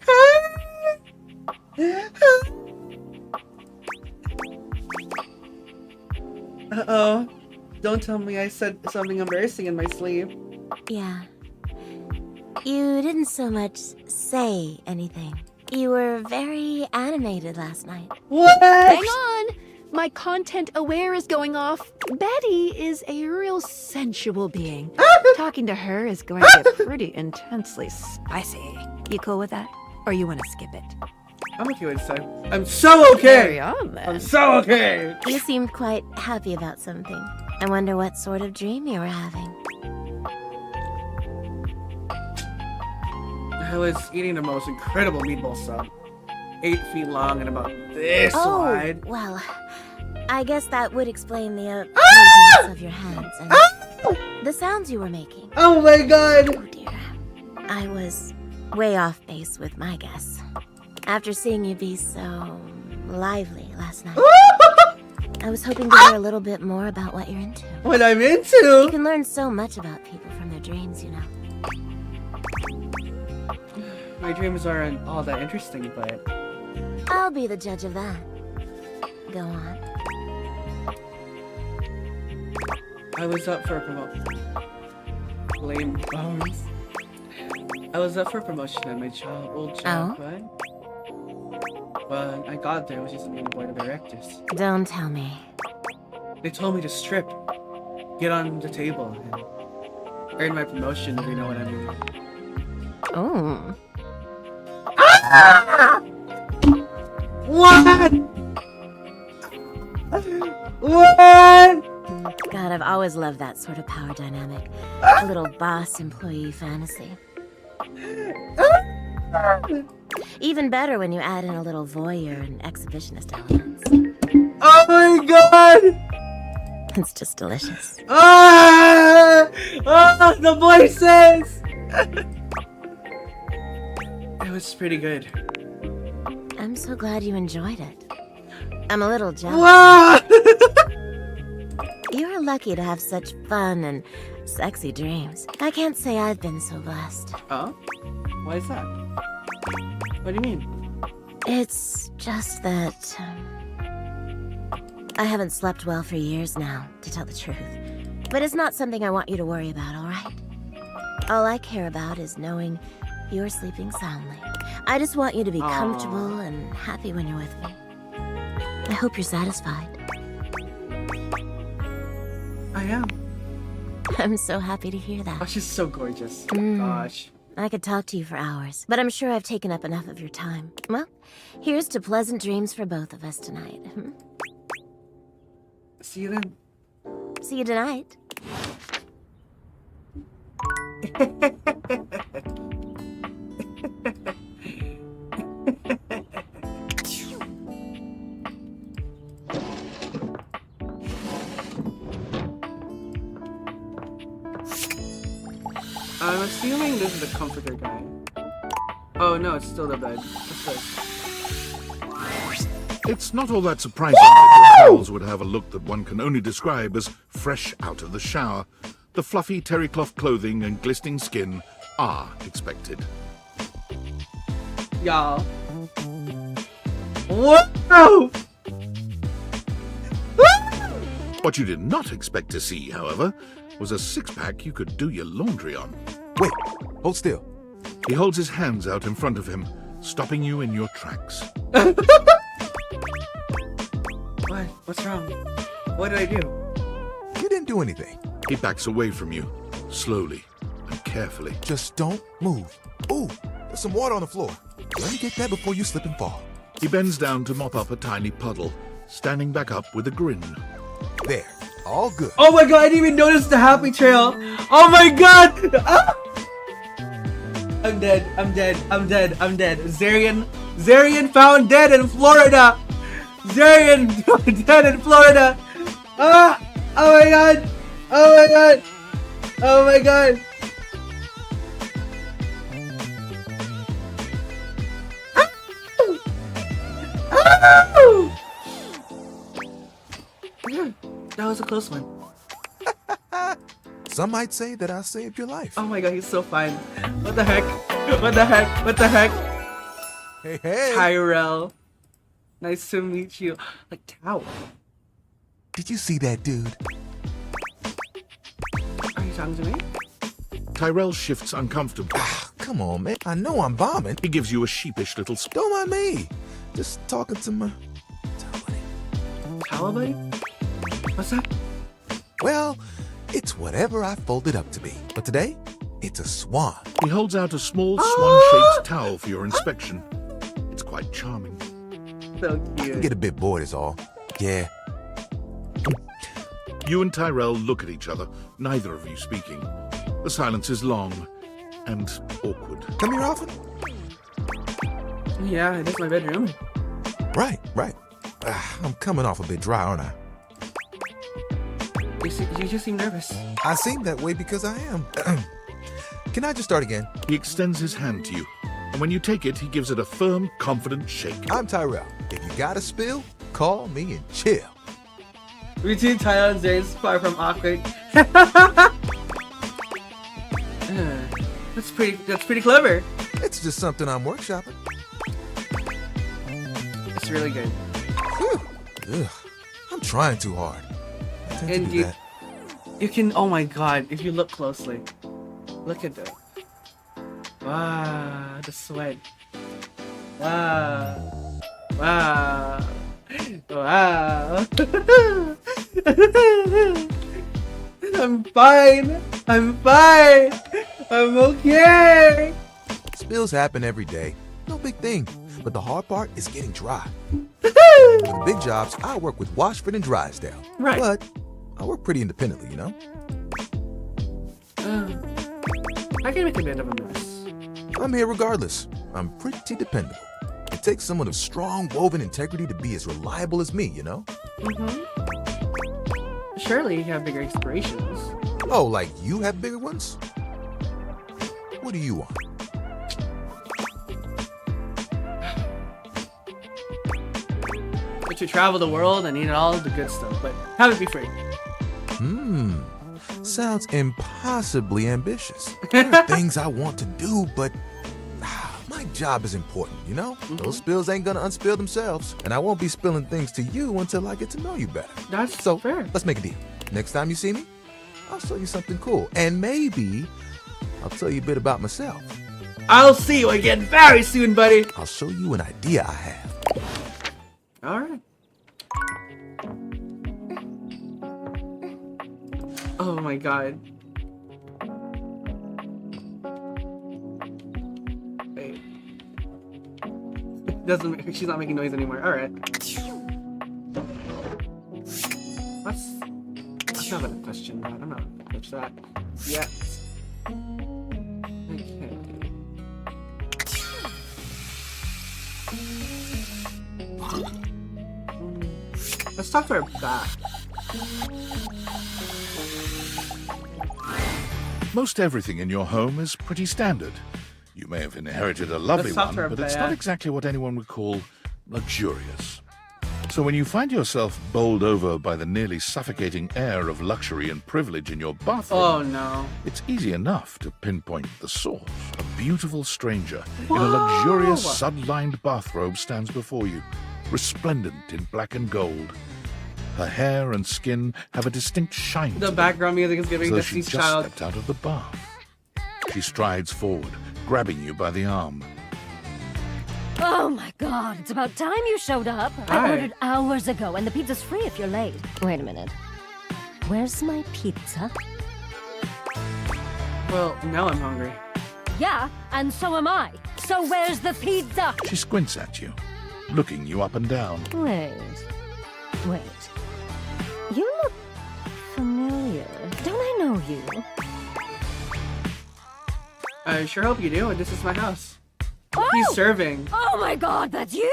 Uh-oh. Don't tell me I said something embarrassing in my sleep. Yeah. You didn't so much say anything. You were very animated last night. What? Hang on! My content aware is going off. Betty is a real sensual being. Talking to her is going to get pretty intensely spicy. You cool with that? Or you want to skip it? I'm okay with it. I'm so okay! Carry on, then. I'm so okay! You seemed quite happy about something. I wonder what sort of dream you were having. I was eating the most incredible meatball sub. 8 feet long and about this wide. Well, I guess that would explain the movements of your hands and the sounds you were making. Oh my god! Oh dear. I was way off base with my guess. After seeing you be so lively last night, I was hoping to hear a little bit more about what you're into. What I'm into? You can learn so much about people from their dreams, you know. My dreams aren't all that interesting, but... I'll be the judge of that. Go on. I was up for a promotion. Lame bones. I was up for promotion at my old job, but I got there, which is the board of directors. Don't tell me. They told me to strip, get on the table, and earn my promotion, if you know what I mean. Oh. What? What? God, I've always loved that sort of power dynamic. A little boss-employee fantasy. Even better when you add in a little voyeur and exhibitionist elements. Oh my god! It's just delicious. Ah! Ah! The voices! It was pretty good. I'm so glad you enjoyed it. I'm a little jealous. Whoa! You're lucky to have such fun and sexy dreams. I can't say I've been so blessed. Oh? Why is that? What do you mean? It's just that... I haven't slept well for years now, to tell the truth. But it's not something I want you to worry about, alright? All I care about is knowing you're sleeping soundly. I just want you to be comfortable and happy when you're with me. I hope you're satisfied. I am. I'm so happy to hear that. Oh, she's so gorgeous. Gosh. I could talk to you for hours, but I'm sure I've taken up enough of your time. Well, here's to pleasant dreams for both of us tonight. See you then. See you tonight. I'm assuming this is the comforter guy. Oh no, it's still the bed. What's this? It's not all that surprising that your towels would have a look that one can only describe as fresh out of the shower. The fluffy terry cloth clothing and glistening skin are expected. Y'all. Whoa! What you did not expect to see, however, was a six-pack you could do your laundry on. Wait, hold still. He holds his hands out in front of him, stopping you in your tracks. What? What's wrong? What did I do? You didn't do anything. He backs away from you, slowly and carefully. Just don't move. Ooh, there's some water on the floor. Let me get that before you slip and fall. He bends down to mop up a tiny puddle, standing back up with a grin. There, all good. Oh my god, I didn't even notice the happy trail. Oh my god! Ah! I'm dead, I'm dead, I'm dead, I'm dead. Zarian found dead in Florida. Zarian found dead in Florida. Ah! Oh my god! Oh my god! Oh my god! Oh! That was a close one. Some might say that I saved your life. Oh my god, he's so fine. What the heck? What the heck? What the heck? Hey, hey. Tyrell. Nice to meet you. Like, Tao. Did you see that dude? Are you talking to me? Tyrell shifts uncomfortably. Come on, man. I know I'm bombing. He gives you a sheepish little Don't mind me. Just talking to my... Towel buddy? What's that? Well, it's whatever I folded up to be. But today, it's a swan. He holds out a small swan-shaped towel for your inspection. It's quite charming. So I can get a bit bored is all. Yeah. You and Tyrell look at each other, neither of you speaking. The silence is long and awkward. Come here often? Yeah, it is my bedroom. Right. I'm coming off a bit dry, aren't I? You just seem nervous. I seem that way because I am. Can I just start again? He extends his hand to you, and when you take it, he gives it a firm, confident shake. I'm Tyrell. If you got a spill, call me and chill. Between Tyrell and Zay is far from awkward. That's pretty clever. It's just something I'm workshopping. It's really good. Ugh, I'm trying too hard. I tend to do that. You can, oh my god, if you look closely. Look at that. Wow, the sweat. Wow. Wow. Wow. I'm fine. I'm fine. I'm okay. Spills happen every day. No big thing. But the hard part is getting dry. For the big jobs, I work with Washford and Drysdale. Right. But I work pretty independently, you know? I can make a bit of a mess. I'm here regardless. I'm pretty dependable. It takes someone of strong woven integrity to be as reliable as me, you know? Surely you have bigger aspirations. Oh, like you have bigger ones? What do you want? But you travel the world and eat all the good stuff, but have it be free. Sounds impossibly ambitious. There are things I want to do, but my job is important, you know? Those spills ain't gonna unspill themselves, and I won't be spilling things to you until I get to know you better. That's so fair. Let's make a deal. Next time you see me, I'll show you something cool, and maybe I'll tell you a bit about myself. I'll see you again very soon, buddy. I'll show you an idea I have. All right. Oh my god. Wait. She's not making noise anymore. All right. That's not gonna question that. I'm not gonna touch that yet. Okay. Let's talk to her back. Most everything in your home is pretty standard. You may have inherited a lovely Let's talk one, to her but it's back. not exactly what anyone would call luxurious. So when you find yourself bowled over by the nearly suffocating air of luxury and privilege in your bathroom, Oh no. it's easy enough to pinpoint the source. A beautiful stranger in a luxurious sud-lined bathrobe stands before you, resplendent in black and gold. Her hair and skin have a distinct shine The to background music is them, giving as though she Destiny's just Child. stepped out of the bath. She strides forward, grabbing you by the arm. Oh my god, it's about time you showed up. I Hi. ordered hours ago, and the pizza's free if you're late. Wait a minute. Where's my pizza? Well, now I'm hungry. Yeah, and so am I. So where's the pizza? She squints at you, looking you up and down. Wait. You look familiar. Don't I know you? I sure hope you do, and this is my house. Oh! He's serving. Oh my god, that's you!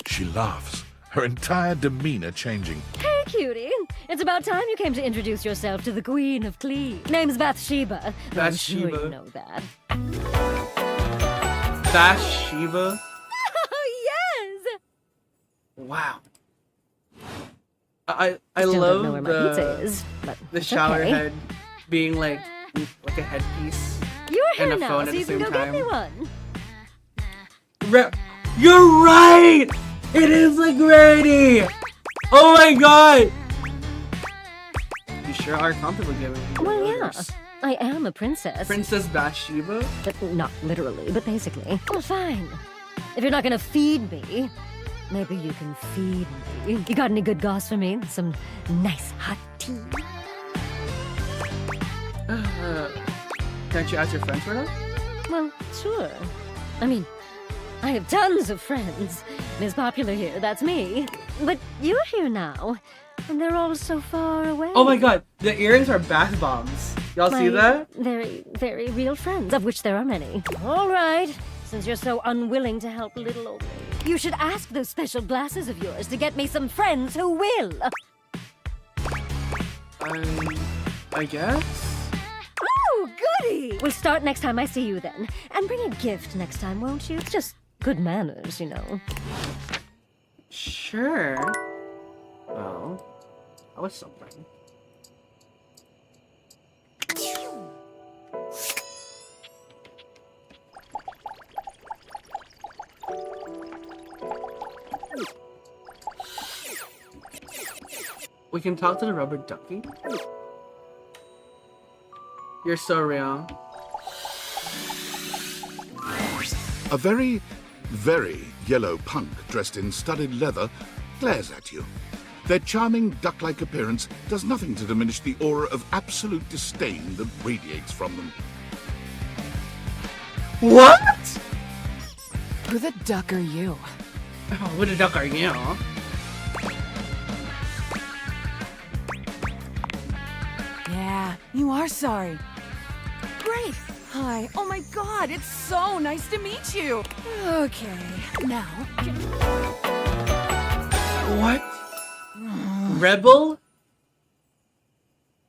She laughs, her entire demeanor changing. Hey, cutie. It's about time you came to introduce yourself to the Queen of Clee. Name's Bathsheba. though I'm sure Bathsheba. you know that. Bathsheba. yes! Wow. I Still don't love know where my pizza the is, but the it's shower okay. head being like a headpiece. You're and here a now, phone so at the you can same go time. get me one. You're right! It is like Grady! Oh my god! You sure are comfortable giving me Well, yeah. orders. I am a princess. Princess Bathsheba? But not literally, but basically. Well, fine. If you're not gonna feed me, maybe you can feed me. You got any good goss for me? Some nice hot tea? Can't you ask your friends for that? Well, sure. I mean, I have tons of friends. Miss Popular here, that's me. But you're here now, and they're all so far away. Oh my god, the earrings are bath bombs. Y'all see My that? Very, very real friends, of which there are many. All right, since you're so unwilling to help little old me, you should ask those special glasses of yours to get me some friends who will. I guess? Oh, goody! We'll start next time I see you then. And bring a gift next time, won't you? It's just good manners, you know. Sure. Well, that was something. We can talk to the rubber ducky. You're so real. A very, very yellow punk dressed in studded leather glares at you. Their charming duck-like appearance does nothing to diminish the aura of absolute disdain that radiates from them. What? Who the duck are you? Oh, who the duck are you? Yeah, you are sorry. Great. Hi. Oh my god, it's so nice to meet you. Okay, now. What? Rebel?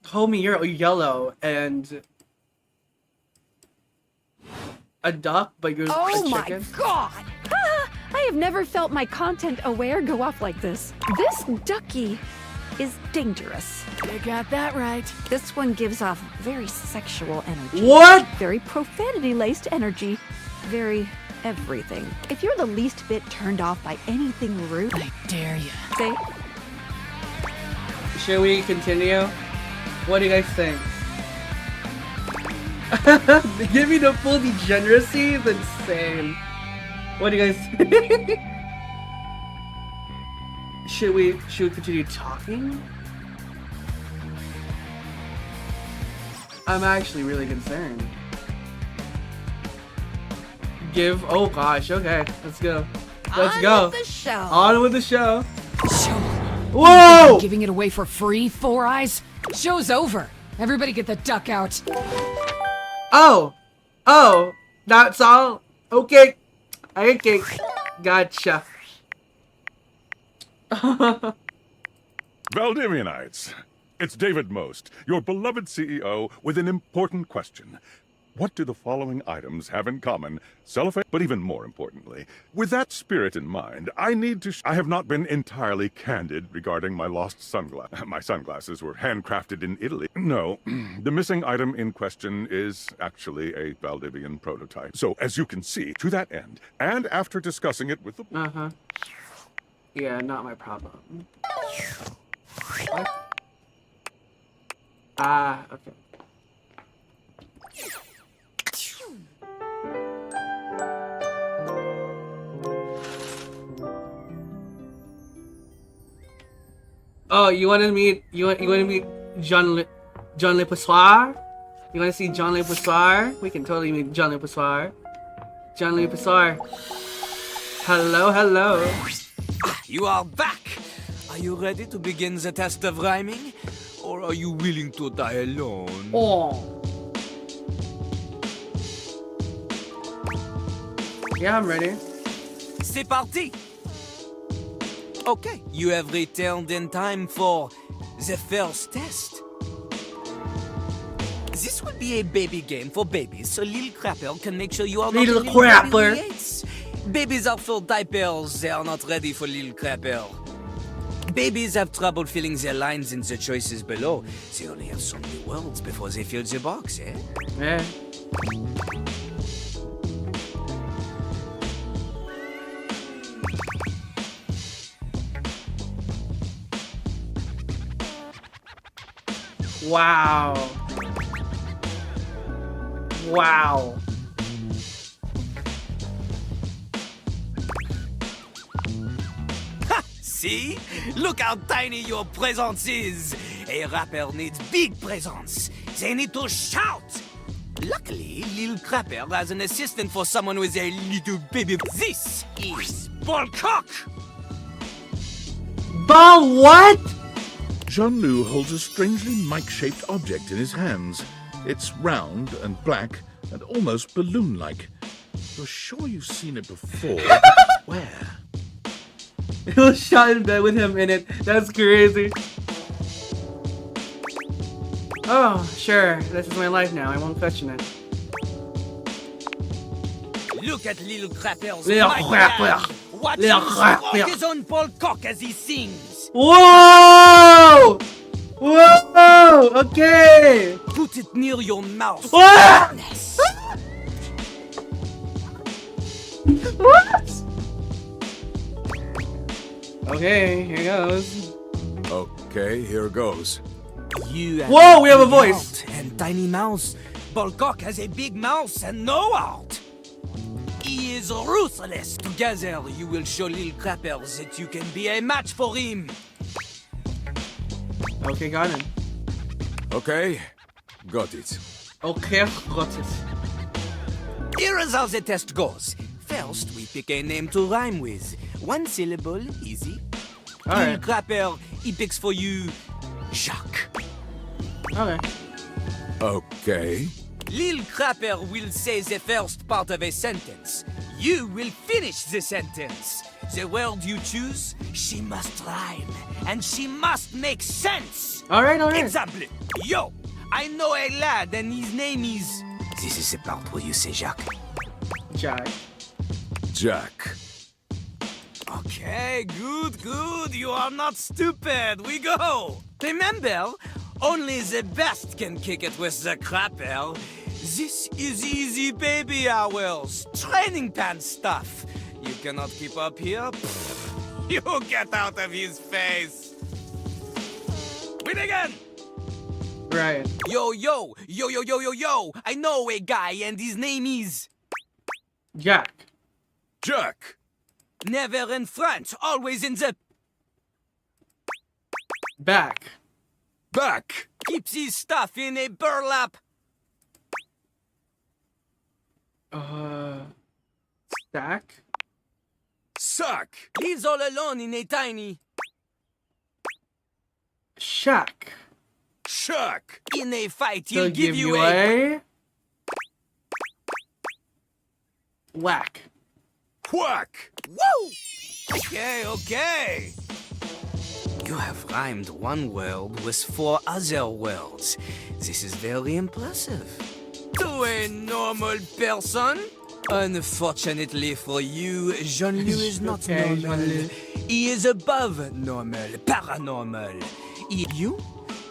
Homie, you're yellow and a duck, but you're Oh a my chicken. god! I have never felt my content aware go off like this. This ducky is dangerous. You got that right. This one gives off very sexual energy. What? Very profanity-laced energy. Very everything. If you're the least bit turned off by anything rude, I dare you. Say, Should we continue? What do you guys think? Give me the full degeneracy is insane. What do you guys think? Should we continue talking? I'm actually really concerned. Oh gosh, okay, let's go. Let's go. with the show. On with the show. Whoa! Giving it away for free, Four Eyes? Show's over. Everybody get the duck out. Oh, that's all. Okay, gotcha. Valdemianites, it's David Most, your beloved CEO, with an important question. What do the following items have in common? Cellophane, but even more importantly, with that spirit in mind, I have not been entirely candid regarding my lost sunglasses. My sunglasses were handcrafted in Italy. No, the missing item in question is actually a Valdivian prototype. So, as you can see, to that end, and after discussing it with the... Uh-huh. Yeah, not my problem. What? Ah, okay. Oh, you want to meet John Le Passoir? You want to see John Le Passoir? We can totally meet John Le Passoir. John Le Passoir. Hello, hello. You are back! Are you ready to begin the test of rhyming? Or are you willing to die alone? Oh. Yeah, I'm ready. C'est parti! Okay, you have returned in time for the first test. This will be a baby game for babies, so Lil Crapper can make sure you are not Lil a little baby Crapper. creates. Babies are full diapers, they are not ready for Lil Crapper. Babies have trouble filling their lines in the choices below. They only have so many words before they fill the box, eh? Yeah. Wow. Wow. Ha! See? Look how tiny your presence is. A rapper needs big presence. They need to shout. Luckily, Lil Crapper has an assistant for someone with a little baby. This is Ballcock. Ball what? Jean-Loup holds a strangely mic-shaped object in his hands. It's round and black and almost balloon-like. You're sure you've seen it before? Where? It was shot in bed with him in it. That's crazy. Oh, sure. This is my life now. I won't question it. Look at Lil Crapper's Lil mic Crapper. hand. Watch Lil him stroke Crapper. his own Ballcock as he sings. Whoa! Whoa! Okay! Put it near your mouth. Ah! What? Okay, here goes. Okay, here goes. You have Whoa, a we have a big voice. heart and tiny mouse. Ballcock has a big mouse and no heart. He is ruthless. Together, you will show Lil Crapper that you can be a match for him. Okay, got it. Okay, got it. Okay, got it. Here is how the test goes. First, we pick a name to rhyme with. One syllable, easy. Lil Alright. Crapper, he picks for you Jacques. Okay. Okay. Lil Crapper will say the first part of a sentence. You will finish the sentence. The word you choose, she must rhyme. And she must make sense. Alright, alright. Example. Yo, I know a lad and his name is... This is the part where you say Jacques. Jack. Jack. Okay, good, good. You are not stupid. We go. Remember, only the best can kick it with the Crapper. This is easy baby hours. Training pants stuff. You cannot keep up here? Pfft, you get out of his face. Win again. Right. Yo, yo, yo, yo, yo, yo, yo. I know a guy and his name is... Jack. Jack. Never in front, always in the... Back. Back. Keeps his stuff in a burlap. Stack. Sack. Lives all alone in a tiny... Shack. Shack. In a fight, He'll he'll give you a... Whack. Quack. Woo! Okay, okay. You have rhymed one word with 4 other words. This is very impressive. to a normal person. Unfortunately for you, Jean-Loup is not Okay, normal. Jean-Loup. He is above normal, paranormal.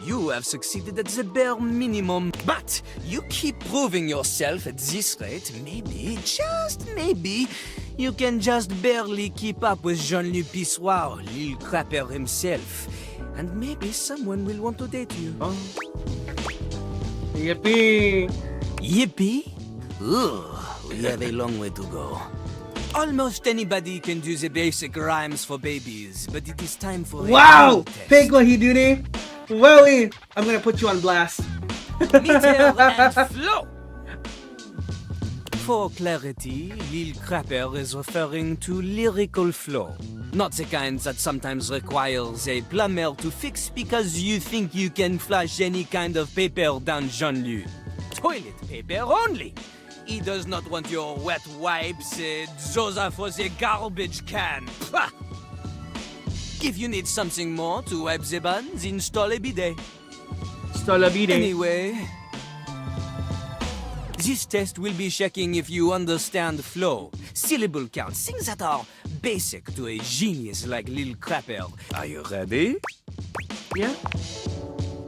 You have succeeded at the bare minimum, but you keep proving yourself at this rate. Maybe, just maybe, you can just barely keep up with Jean-Loup Pissoir, Lil Crapper himself. And maybe someone will want to date you. Oh. Yippee! Yippee? Ugh, we have a long way to go. Almost anybody can do the basic rhymes for babies, but it is time for Wow! a test. Big Wahi Duty! Wowie! I'm gonna put you on blast. Meter and flow! For clarity, Lil Crapper is referring to lyrical flow. Not the kind that sometimes requires a plumber to fix because you think you can flush any kind of paper down Jean-Loup. Toilet paper only! He does not want your wet wipes, those are for the garbage can. Pah! If you need something more to wipe the buns, install a bidet. Install a bidet. Anyway, this test will be checking if you understand flow, syllable count, things that are basic to a genius like Lil Crapper. Are you ready? Yeah.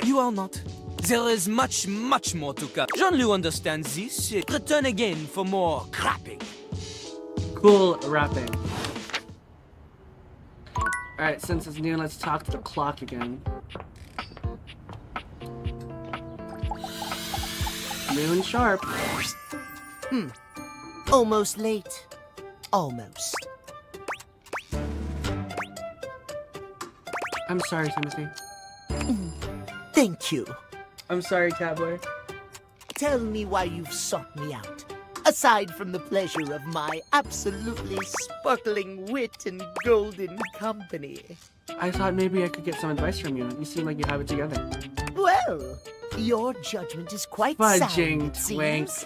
You are not. There is much, much more to come. Jean-Loup understands this. Return again for more crapping. Cool rapping. Alright, since it's new, let's talk to the clock again. Noon sharp. Almost late. Almost. I'm sorry, Timothy. Thank you. I'm sorry, Catboy. Tell me why you've sought me out. Aside from the pleasure of my absolutely sparkling wit and golden company. I thought maybe I could get some advice from you. You seem like you have it together. Well, your judgment is quite sound, Fudging it twink. seems.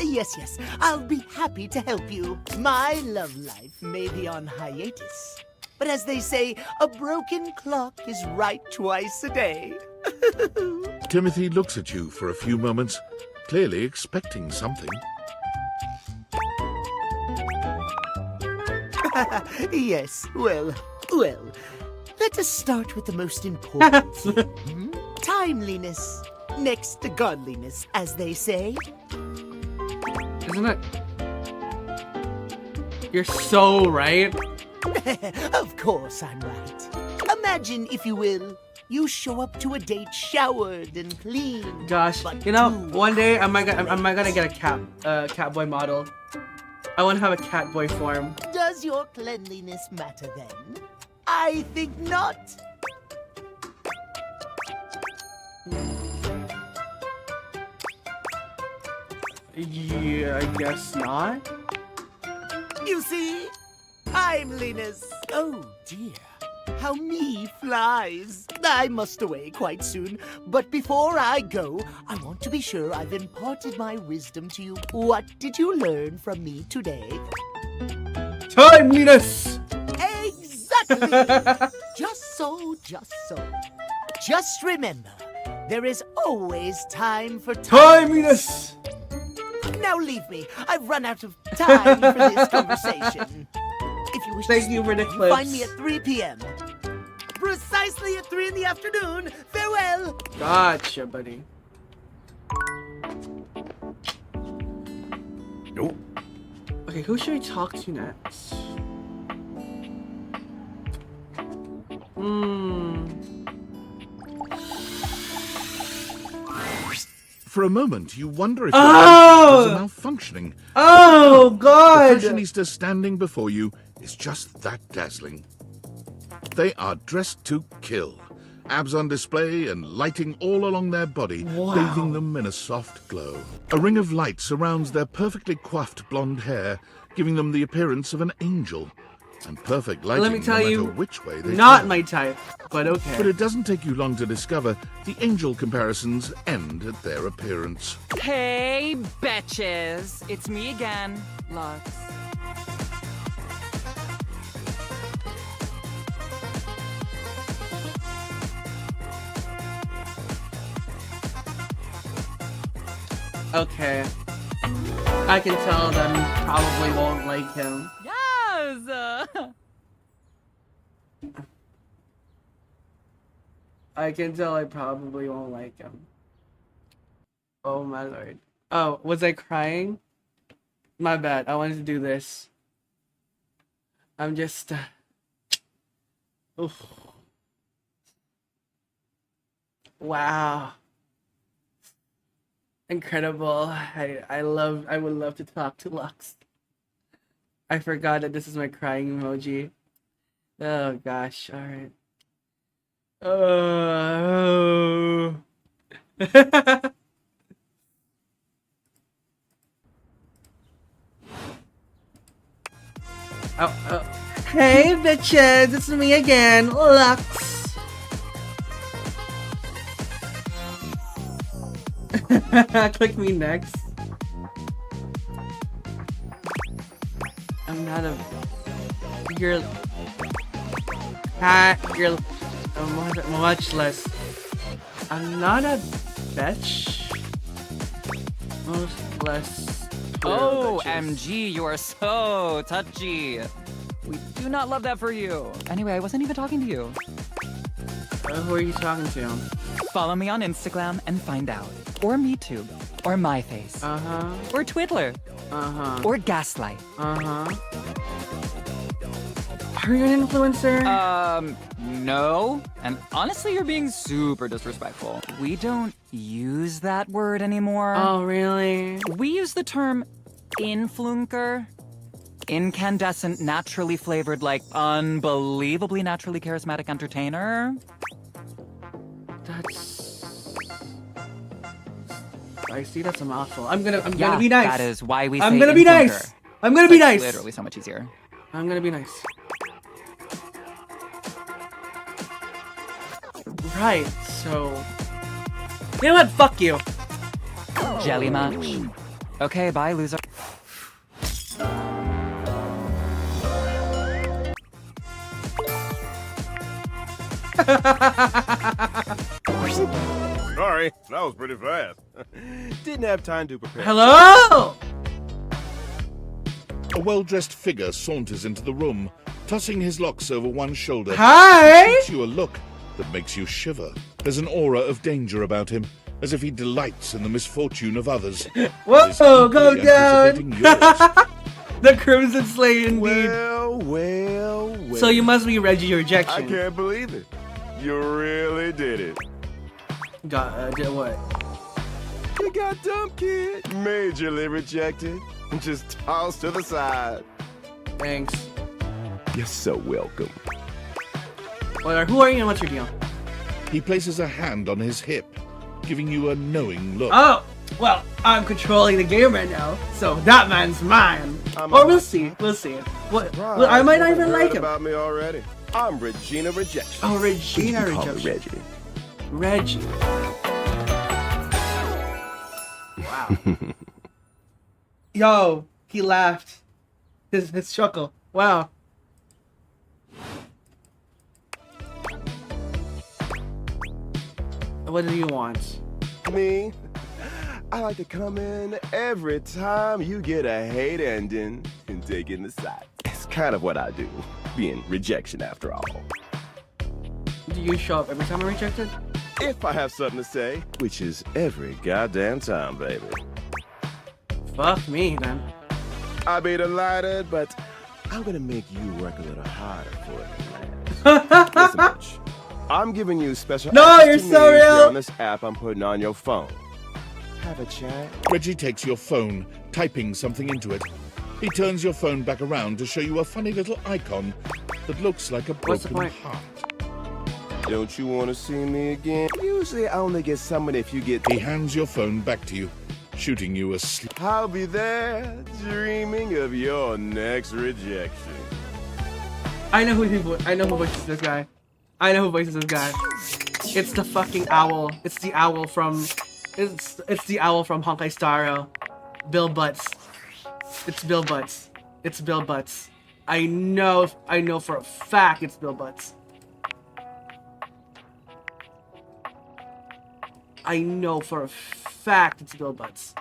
Yes, I'll be happy to help you. My love life may be on hiatus. But as they say, a broken clock is right twice a day. Timothy looks at you for a few moments, clearly expecting something. Yes, well, let us start with the most important thing. Timeliness, next to godliness, as they say. Isn't it? You're so right. Of course I'm right. Imagine, if you will, you show up to a date showered and clean. Gosh, you know, one day am I gonna get a catboy model. I want to have a catboy form. Does your cleanliness matter then? I think not. Yeah, I guess not. You see? Timeliness. Oh dear. How me flies. I must away quite soon. But before I go, I want to be sure I've imparted my wisdom to you. What did you learn from me today? Timeliness! Exactly! Just so. Just remember, there is always time for timeliness! Now leave me. I've run out of time for this conversation. If you wish to speak with me, find me at 3 p.m. Precisely at 3 in the afternoon. Farewell. Gotcha, buddy. Nope. Okay, who should we talk to next? For a moment, you wonder if Oh! your eyes are malfunctioning. Oh, God! The fashionista standing before you is just that dazzling. They are dressed to kill. Abs on display and lighting all along their body, Wow. bathing them in a soft glow. A ring of light surrounds their perfectly coiffed blonde hair, giving them the appearance of an angel. And perfect lighting, Let me tell no matter you, which way they not turn. my type, but okay. But it doesn't take you long to discover the angel comparisons end at their appearance. Hey, betches. It's me again, Lux. Okay. I can tell them probably won't like him. Yes! I can tell I probably won't like him. Oh my lord. Oh, was I crying? My bad. I wanted to do this. I'm just... Oof. Wow. Incredible. I would love to talk to Lux. I forgot that this is my crying emoji. Oh gosh, alright. Oh. Oh. Hey bitches, it's me again, Lux. Click me next. I'm not a... You're... You're... much less... I'm not a bitch. Most less... Oh, MG, you are so touchy. We do not love that for you. Anyway, I wasn't even talking to you. Who are you talking to? Follow me on Instagram and find out. Or MeTube. Or MyFace. Or Twiddler. Or Gaslight. Are you an influencer? No. And honestly, you're being super disrespectful. We don't use that word anymore. Oh, really? We use the term influencer. Incandescent, naturally flavored, like unbelievably naturally charismatic entertainer. That's... I see that's a mouthful. I'm gonna be nice. That is why we say I'm gonna be influencer. nice. I'm gonna be nice. Literally so much easier. I'm gonna be nice. Right, so... You know what? Fuck you. Jelly much? Okay, bye, loser. Sorry, that was pretty fast. Didn't have time to prepare. Hello? A well-dressed figure saunters into the room, tossing his locks over one shoulder. Hi! He shoots you a look that makes you shiver. There's an aura of danger about him, as if he delights in the misfortune of others. Whoa, go down! Anticipating yours. The Crimson Slate indeed. Well. So you must be Reggie Rejection. I can't believe it. You really did it. Did what? You got dumb, kid. Majorly rejected. Just tossed to the side. Thanks. You're so welcome. Well, who are you and what's your deal? He places a hand on his hip, giving you a knowing look. Oh, well, I'm controlling the game right now, so that man's mine. Or we'll see. We'll see. What? Well, I might not even like him. About me already. I'm Regina Rejection. Oh, Regina Rejection. Reggie. Wow. Yo, he laughed. His chuckle. Wow. What do you want? Me? I like to come in every time you get a hate ending and take in the side. It's kind of what I do, being rejection after all. Do you show up every time I'm rejected? If I have something to say, which is every goddamn time, baby. Fuck me, then. I'll be delighted, but I'm gonna make you work a little harder for it, man. Listen, bitch. I'm giving you special No, access you're to so me real. on this app I'm putting on your phone. Have a chat. Reggie takes your phone, typing something into it. He turns your phone back around to show you a funny little icon that looks like a What's the broken point? heart. Don't you want to see me again? Usually I only get someone if you get... He hands your phone back to you, shooting you a sleep. I'll be there, dreaming of your next rejection. I know who voices this guy. I know who voices this guy. It's the fucking owl. It's the owl from... It's the owl from Honkai Star Rail. Bill Butts. It's Bill Butts. It's Bill Butts. I know for a fact it's Bill Butts. I know for a fact it's Bill Butts.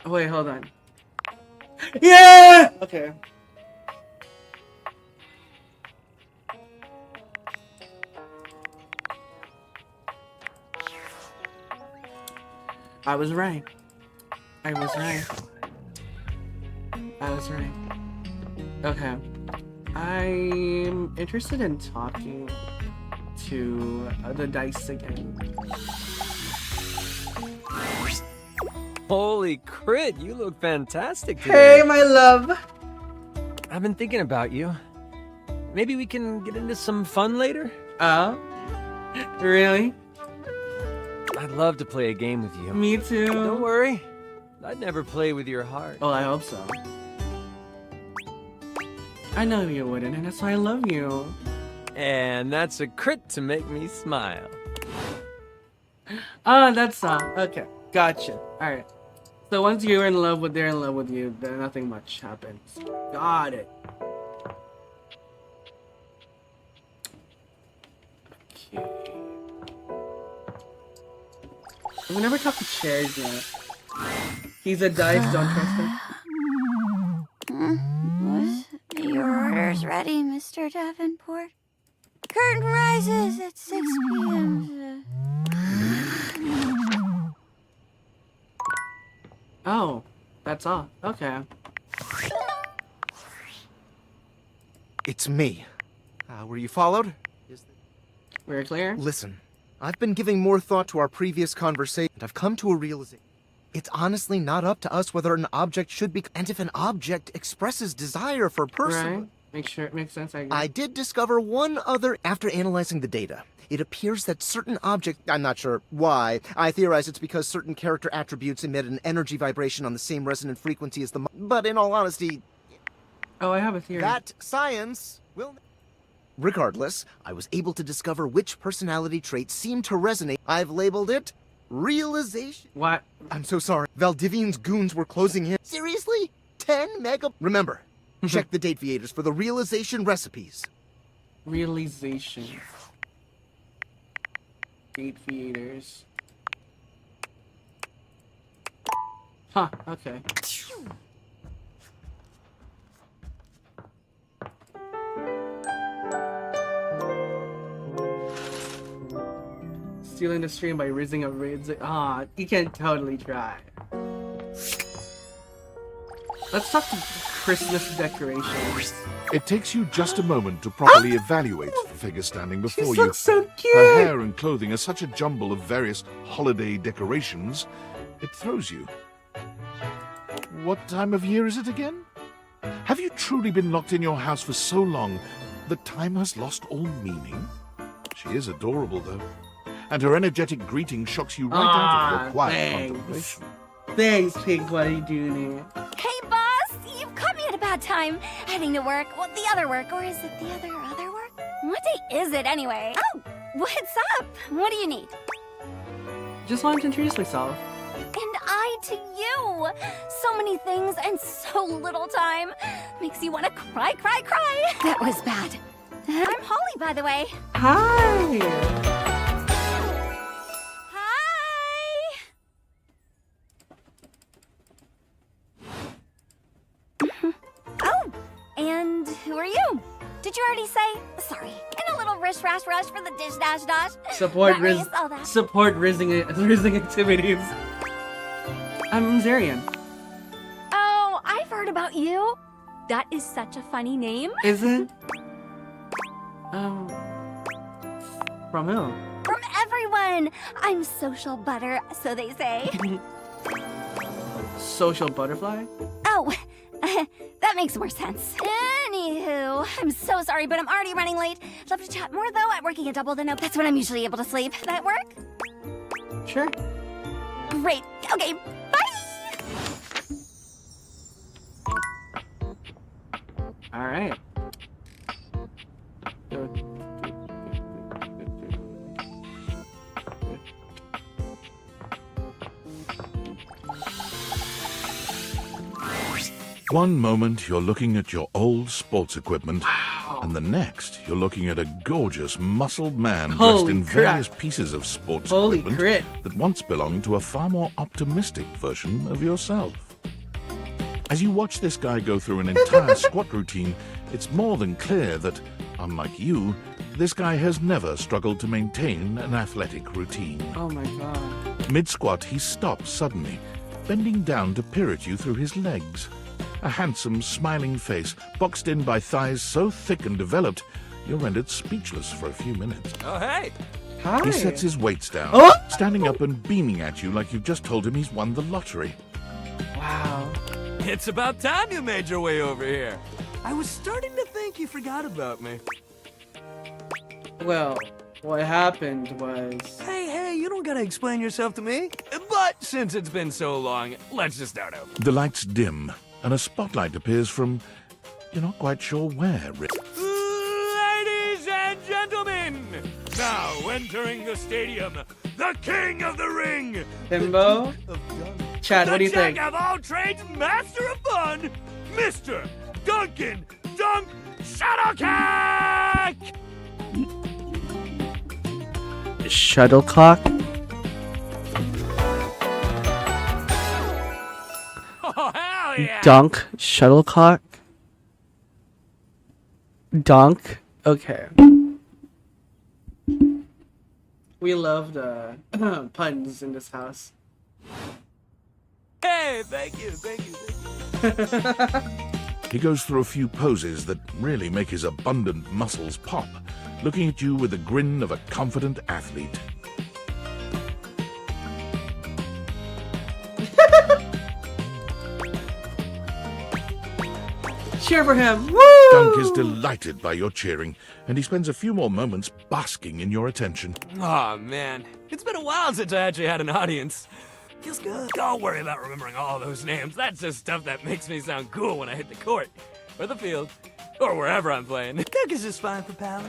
Wait, hold on. Yeah! Okay. I was right. I was right. I was right. Okay. I'm interested in talking to the dice again. Holy crit, you look fantastic today. Hey, my love. I've been thinking about you. Maybe we can get into some fun later? Really? I'd love to play a game with you. Me too. Don't worry. I'd never play with your heart. Oh, I hope so. I know you wouldn't, and that's why I love you. And that's a crit to make me smile. Oh, that's okay. Gotcha. Alright. So once you're in love with they're in love with you, then nothing much happens. Got it. Okay. We never talked to Chairs yet. He's a dice, don't trust him. Your order's ready, Mr. Davenport. Curtain rises at 6 p.m. Oh, that's all. Okay. It's me. Were you followed? We're clear? Listen, I've been giving more thought to our previous conversation, and I've come to a realization. It's honestly not up to us whether an object should be, and if an object expresses desire for a person. Right. Make sure it makes sense. I agree. I did discover one other after analyzing the data. It appears that certain objects, I'm not sure why, I theorize it's because certain character attributes emit an energy vibration on the same resonant frequency as the but in all honesty... Oh, I have a theory. That science will... Regardless, I was able to discover which personality traits seem to resonate. I've labeled it realization. What? I'm so sorry. Valdivian's goons were closing in. Seriously? 10 mega... Remember, check the date viators for the realization recipes. Realization. Date theaters. Huh, okay. Stealing the stream by raising a raids. Ah, you can totally try. Let's talk to Christmas decorations. It takes you just a moment to properly evaluate the figure standing before you. Looks so cute. Her hair and clothing are such a jumble of various holiday decorations, it throws you. What time of year is it again? Have you truly been locked in your house for so long that time has lost all meaning? She is adorable, though. And her energetic greeting shocks you right out of your quiet contemplation. Thanks, Pink. What are you doing here? Hey, boss! You've caught me at a bad time. Heading to work. Well, the other work. Or is it the other work? What day is it, anyway? Oh, what's up? What do you need? Just wanted to introduce myself. And I to you. So many things and so little time. Makes you want to cry. That was bad. I'm Holly, by the way. Hi! Oh, and who are you? Did you already say? Sorry. And a little rush for the dish dash. Support That all that. rizzing activities. I'm Zarian. Oh, I've heard about you. That is such a funny name. Is it? From who? From everyone. I'm social butter, so they say. Social butterfly? Oh, that makes more sense. Anywho, I'm so sorry, but I'm already running late. Love to chat more, though, at working a double the note. That's when I'm usually able to sleep. That work? Sure. Great. Okay, bye! Alright. One moment you're looking at your old sports equipment, and the next you're looking at a gorgeous, muscled man dressed Holy in crap. various pieces of sports Holy equipment crit. that once belonged to a far more optimistic version of yourself. As you watch this guy go through an entire squat routine, it's more than clear that, unlike you, this guy has never struggled to maintain an athletic routine. Oh my god. Mid-squat, he stops suddenly, bending down to peer at you through his legs. A handsome, smiling face, boxed in by thighs so thick and developed, you're rendered speechless for a few minutes. Oh, hey! Hi! He sets his weights down, Oh! standing up and beaming at you like you've just told him he's won the lottery. Wow. It's about time you made your way over here. I was starting to think you forgot about me. Well, what happened was... Hey, you don't gotta explain yourself to me. But since it's been so long, let's just start over. The lights dim, and a spotlight appears from... you're not quite sure where. Ladies and gentlemen, now entering the stadium, the king of the ring. Himbo? Chad, what do you think? The jack of all trades, master of fun, Mr. Duncan Dunk Shuttlecock! Shuttlecock? Oh, hell yeah! Dunk? Shuttlecock? Dunk? Okay. We love the puns in this house. Hey, thank you. He goes through a few poses that really make his abundant muscles pop, looking at you with the grin of a confident athlete. Cheer for him! Woo! Dunk is delighted by your cheering, and he spends a few more moments basking in your attention. Oh man, it's been a while since I actually had an audience. Feels good. Don't worry about remembering all those names. That's just stuff that makes me sound cool when I hit the court, or the field, or wherever I'm playing. Dunk is just fine for pal.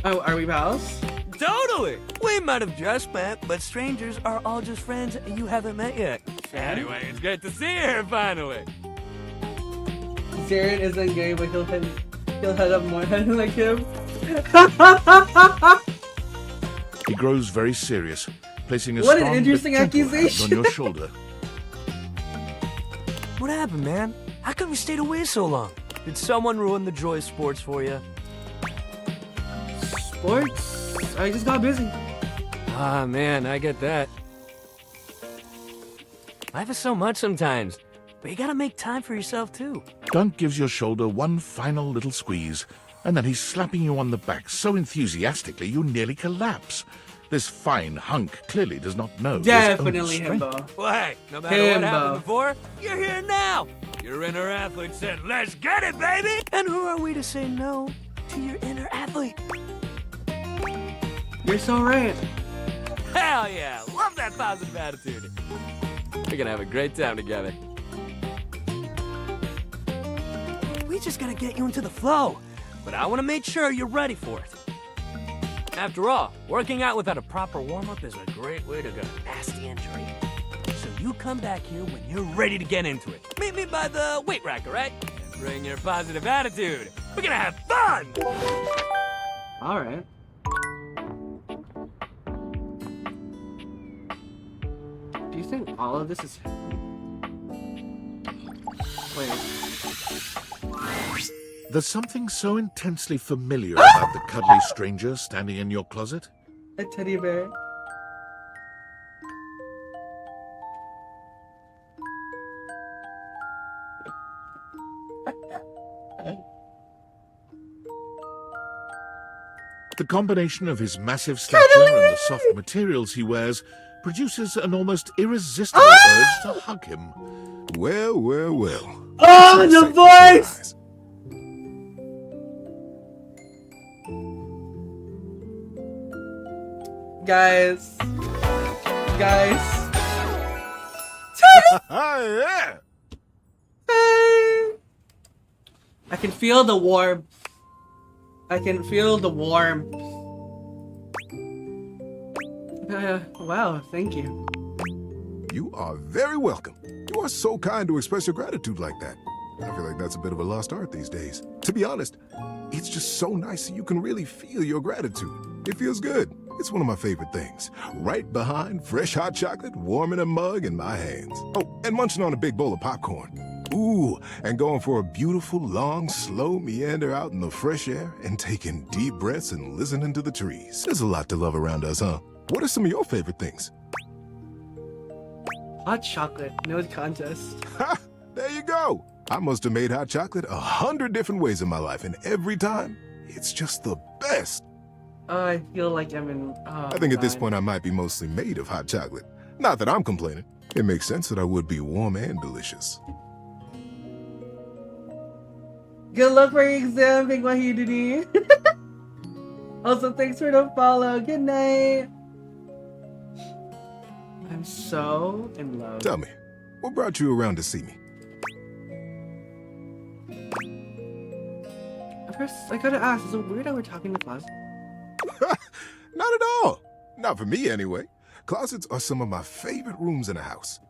Oh, are we pals? Totally! We might have just met, but strangers are all just friends you haven't met yet. Anyway, it's great to see you here finally. Zarin isn't gay, but he'll head up more than like him. He grows very serious, placing a What an strong interesting but gentle hand accusation. on your shoulder. What happened, man? How come you stayed away so long? Did someone ruin the joy of sports for you? Sports? I just got busy. Ah, man, I get that. Life is so much sometimes, but you gotta make time for yourself, too. Dunk gives your shoulder one final little squeeze, and then he's slapping you on the back so enthusiastically you nearly collapse. This fine hunk clearly does not know his own Definitely strength. Himbo. Well, hey, no matter what happened before, you're here now. Your inner athlete said, let's get it, baby! And who are we to say no to your inner athlete? You're so right. Hell yeah! Love that positive attitude. We're gonna have a great time together. We just gotta get you into the flow, but I wanna make sure you're ready for it. After all, working out without a proper warm-up is a great way to get a nasty injury. So you come back here when you're ready to get into it. Meet me by the weight rack, alright? And bring your positive attitude. We're gonna have fun! Alright. Do you think all of this is him? Wait. There's something so intensely familiar about the cuddly stranger standing in your closet. A teddy bear. The combination of his massive stature and the soft materials he wears produces an almost irresistible urge to hug him. Well. Oh, the voice! Guys. Yeah. I can feel the warmth. Wow, thank you. You are very welcome. You are so kind to express your gratitude like that. I feel like that's a bit of a lost art these days. To be honest, it's just so nice that you can really feel your gratitude. It feels good. It's one of my favorite things. Right behind fresh hot chocolate, warm in a mug in my hands. Oh, and munching on a big bowl of popcorn. Ooh, and going for a beautiful, long, slow meander out in the fresh air and taking deep breaths and listening to the trees. There's a lot to love around us, huh? What are some of your favorite things? Hot chocolate, no contest. Ha! There you go. I must have made hot chocolate 100 different ways in my life, and every time, it's just the best. I feel like I'm in... Oh, I think at this God. point I might be mostly made of hot chocolate. Not that I'm complaining. It makes sense that I would be warm and delicious. Good luck for your exam, Big Wahidini. Also, thanks for the follow. Good night. I'm so in love. Tell me, what brought you around to see me? First, I gotta ask, is it weird that we're talking to class? Not at all. Not for me, anyway. Closets are some of my favorite rooms in a house.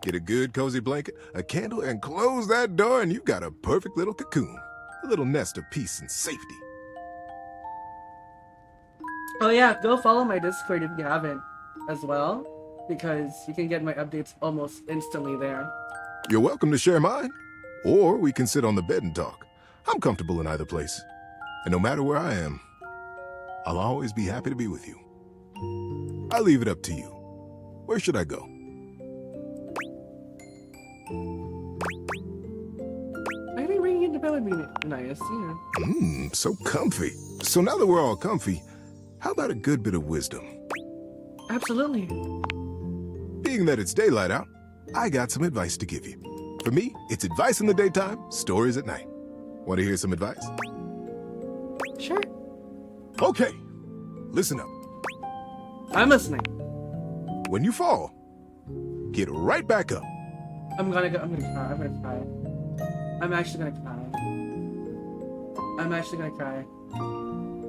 Get a good cozy blanket, a candle, and close that door, and you've got a perfect little cocoon. A little nest of peace and safety. Oh yeah, go follow my Discord if you haven't as well, because you can get my updates almost instantly there. You're welcome to share mine, or we can sit on the bed and talk. I'm comfortable in either place. And no matter where I am, I'll always be happy to be with you. I'll leave it up to you. Where should I go? I think ringing in the bell would be nice, yeah. So comfy. So now that we're all comfy, how about a good bit of wisdom? Absolutely. Being that it's daylight out, I got some advice to give you. For me, it's advice in the daytime, stories at night. Want to hear some advice? Sure. Okay, listen up. I'm listening. When you fall, get right back up. I'm gonna cry. I'm actually gonna cry.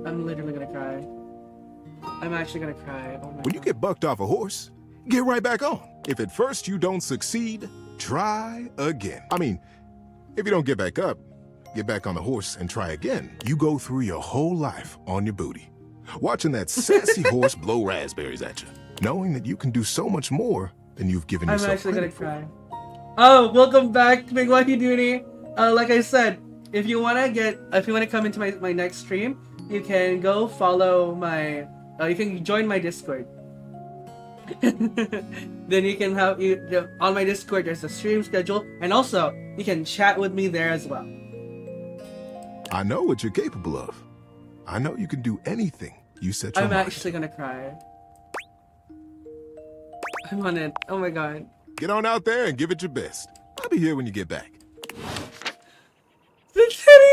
I'm literally gonna cry. I'm actually gonna cry. Oh my When you get bucked off a horse, get right back on. If at first you don't succeed, try again. I mean, if you don't get back up, get back on the horse and try again. You go through your whole life on your booty, watching that sassy horse blow raspberries at you, knowing that you can do so much more than you've given I'm yourself actually gonna credit for. cry. Oh, welcome back, Big Lucky Duty. Like I said, if you wanna come into my next stream, you can go follow my. You can join my Discord. Then you can have on my Discord. There's a stream schedule, and also you can chat with me there as well. I know what you're capable of. I know you can do anything you set your I'm mind. actually gonna cry. I'm on it. Oh my god. Get on out there and give it your best. I'll be here when you get back. The teddy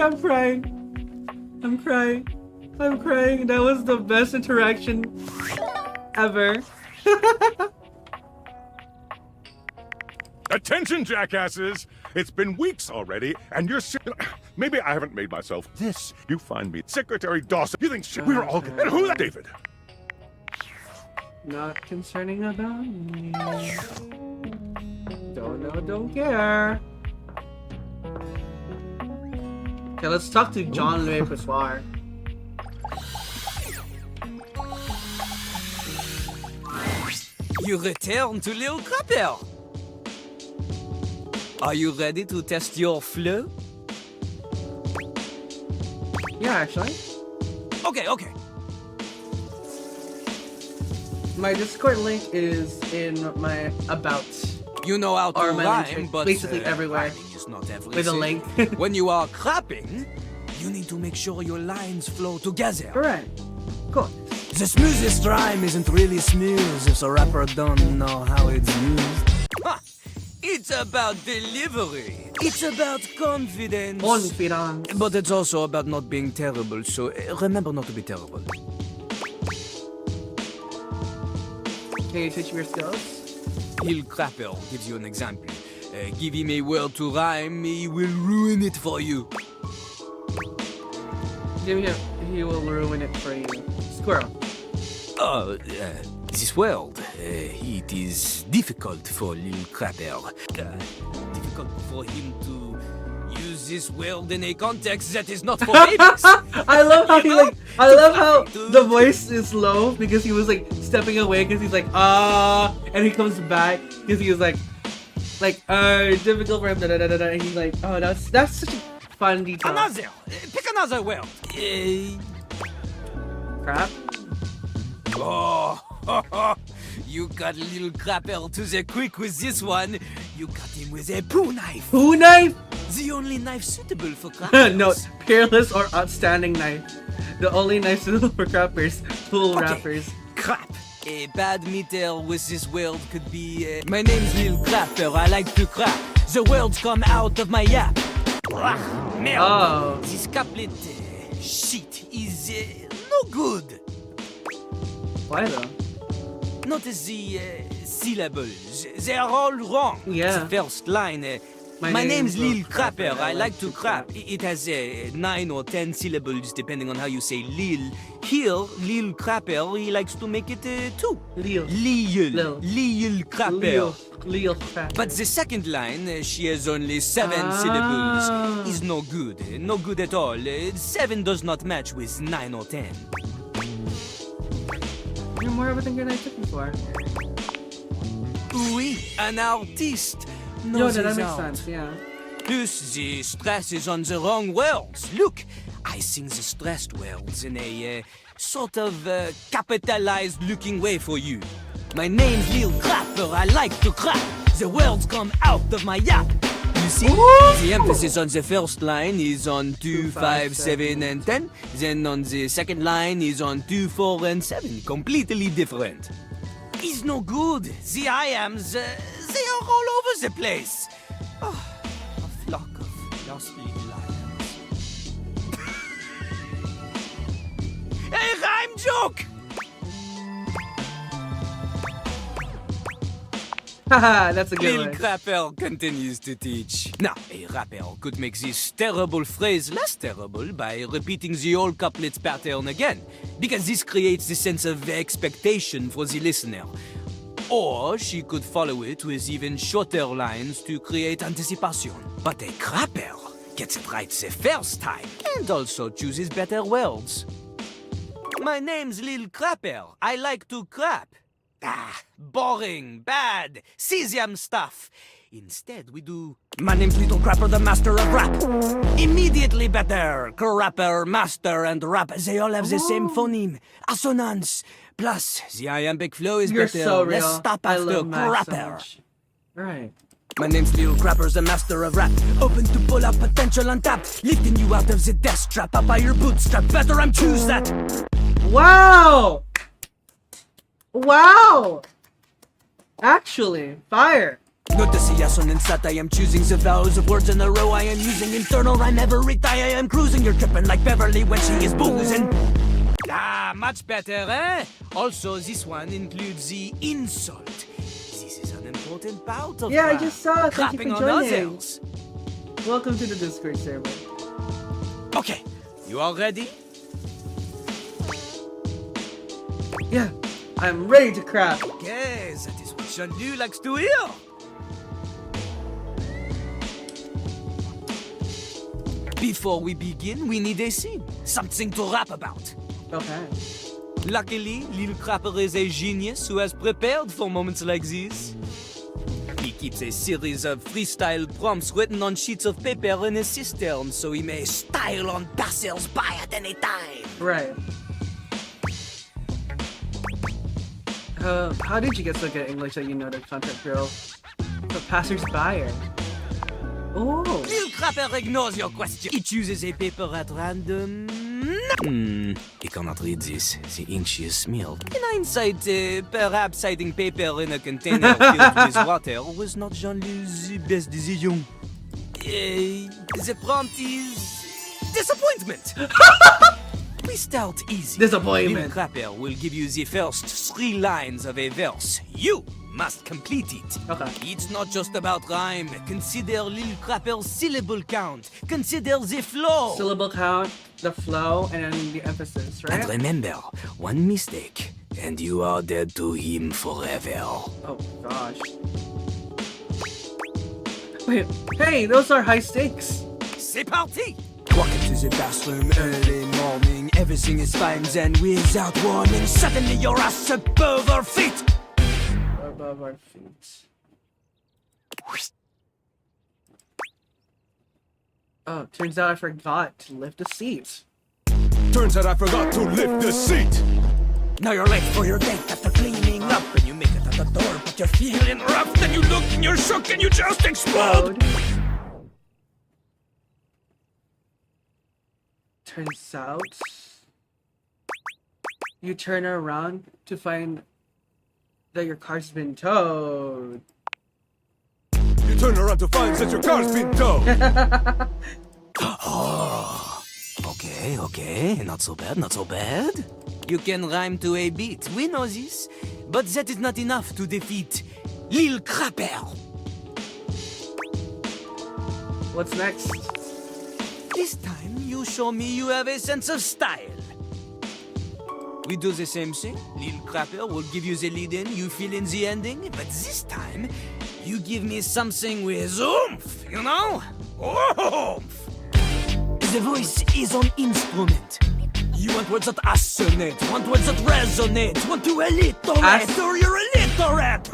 I'm gonna cry. I'm crying. That was the best interaction ever. Attention, jackasses! It's been weeks already, and you're maybe I haven't made myself this. You find me Secretary Dawson. You think shit, we were all good. And who that David? Not concerning about me. Don't know, don't care. Okay, let's talk to John Louis Passoir. You return to Little Crapper. Are you ready to test your flow? Yeah, actually. Okay. My Discord link is in my about. You know how to or my rhyme, link, but basically everywhere. rhyming is not everything. With a link. When you are crapping, you need to make sure your lines flow together. Alright. Cool. The smoothest rhyme isn't really smooth if the rapper don't know how it's used. Ha! It's about delivery. It's about confidence. Confidence. But it's also about not being terrible, so remember not to be terrible. Can you teach me your skills? Hill Crapper gives you an example. Give him a word to rhyme, he will ruin it for you. He will ruin it for you. Squirrel. Oh, this world. it is difficult for little Crapper. Difficult for him to use this world in a context that is not for babies. I love how I love how the voice is low because he was like stepping away because he's like and he comes back because he was like difficult for him and he's like, oh, that's such a fun detail. Pick another world. Crap. Oh, you got little Crapper to the quick with this one. You got him with a poo knife. Poo knife? The only knife suitable for crappers. No, peerless or outstanding knife. The only knife suitable for crappers. Pool rappers. Crap. A bad meter with this world could be my name's Lil Crapper, I like to crap. The words come out of my yap. Merde. Oh. This couplet shit is no good. Why though? Notice the syllables. They are all wrong. Yeah. The first line. My name's Lil Crapper. I like to crap. It has 9 or 10 syllables depending on how you say Lil. Here, Lil Crapper, he likes to make it 2. Lil. Lil Crapper. Lil Crapper. But the second line, she has only 7 syllables. Is no good. No good at all. 7 does not match with 9 or 10. You're more of a thinker than I took you for. Oui, an artiste. No, that makes sense, yeah. Plus, the stress is on the wrong words. Look, I sing the stressed words in a sort of capitalized looking way for you. My name's Lil Crapper, I like to crap. The words come out of my yap. You see, the emphasis on the first line is on 2, 5, 7, and 10. Then on the second line is on 2, 4, and 7. Completely different. It's no good. The I ams, they are all over the place. Oh, a flock of lost little lions. A rhyme joke! Haha, that's a good Lil one. Crapper continues to teach. Now, a rapper could make this terrible phrase less terrible by repeating the old couplets pattern again, because this creates a sense of expectation for the listener. Or she could follow it with even shorter lines to create anticipation. But a crapper gets it right the first time, and also chooses better words. My name's Lil Crapper. I like to crap. Boring, bad, cesium stuff. Instead, we do... My name's Little Crapper, the master of rap. Immediately better. Crapper, master, and rap, they all have the same phoneme. Assonance. Plus, the iambic flow is You're better. so real. Let's stop I after love Max so crapper. much. Right. My name's Lil Crapper, the master of rap. Open to pull out potential untapped. Lifting you out of the death trap. Up by your bootstrap. Better I'm choose that. Wow! Wow! Actually, fire! Notice the assonance that I am choosing the vowels of words in a row. I am using internal rhyme every time I am cruising. You're tripping like Beverly when she is boozing. Much better, eh? Also, this one includes the insult. This is an important part of Yeah, I rap. just saw it. Thank you Crapping for on joining. others. Welcome to the Discord server. Okay, you all ready? Yeah, I'm ready to crap. Yes, that is what Jean-Lu likes to hear. Before we begin, we need a scene. Something to rap about. Okay. Luckily, Lil Crapper is a genius who has prepared for moments like these. He keeps a series of freestyle prompts written on sheets of paper in his cistern so he may style on passers-by at any time. Right. How did you get so good at English that you know the content girl? The passers-by. Oh. Lil Crapper ignores your question. He chooses a paper at random. He cannot read this. The ink is smeared. In hindsight, perhaps hiding paper in a container filled with water was not Jean-Lou's best decision. The prompt is... disappointment! We start easy. Disappointment. Lil Crapper will give you the first 3 lines of a verse. You must complete it. Okay. It's not just about rhyme. Consider Lil Crapper's syllable count. Consider the flow. Syllable count, the flow, and the emphasis, right? And remember, one mistake and you are dead to him forever. Oh gosh. Wait, hey, those are high stakes. C'est parti! Walk into the bathroom early morning, everything is fine, then without warning, suddenly your ass above our feet! Above our feet. Oh, turns out I forgot to lift the seat. Turns out I forgot to lift the seat! Now you're late for your date after cleaning up, and you make it at the door, but you're feeling rough, then you look and you're shook and you just explode! Turns out you turn around to find that your car's been towed. You turn around to find that your car's been towed! Oh, okay, not so bad, not so bad. You can rhyme to a beat, we know this, but that is not enough to defeat Lil Crapper. What's next? This time, you show me you have a sense of style. We do the same thing. Lil Crapper will give you the lead in, you fill in the ending, but this time, you give me something with oomph, you know? Oomph! The voice is an instrument. You want words that assonate, want words that resonate, want to alliterate, or you're illiterate!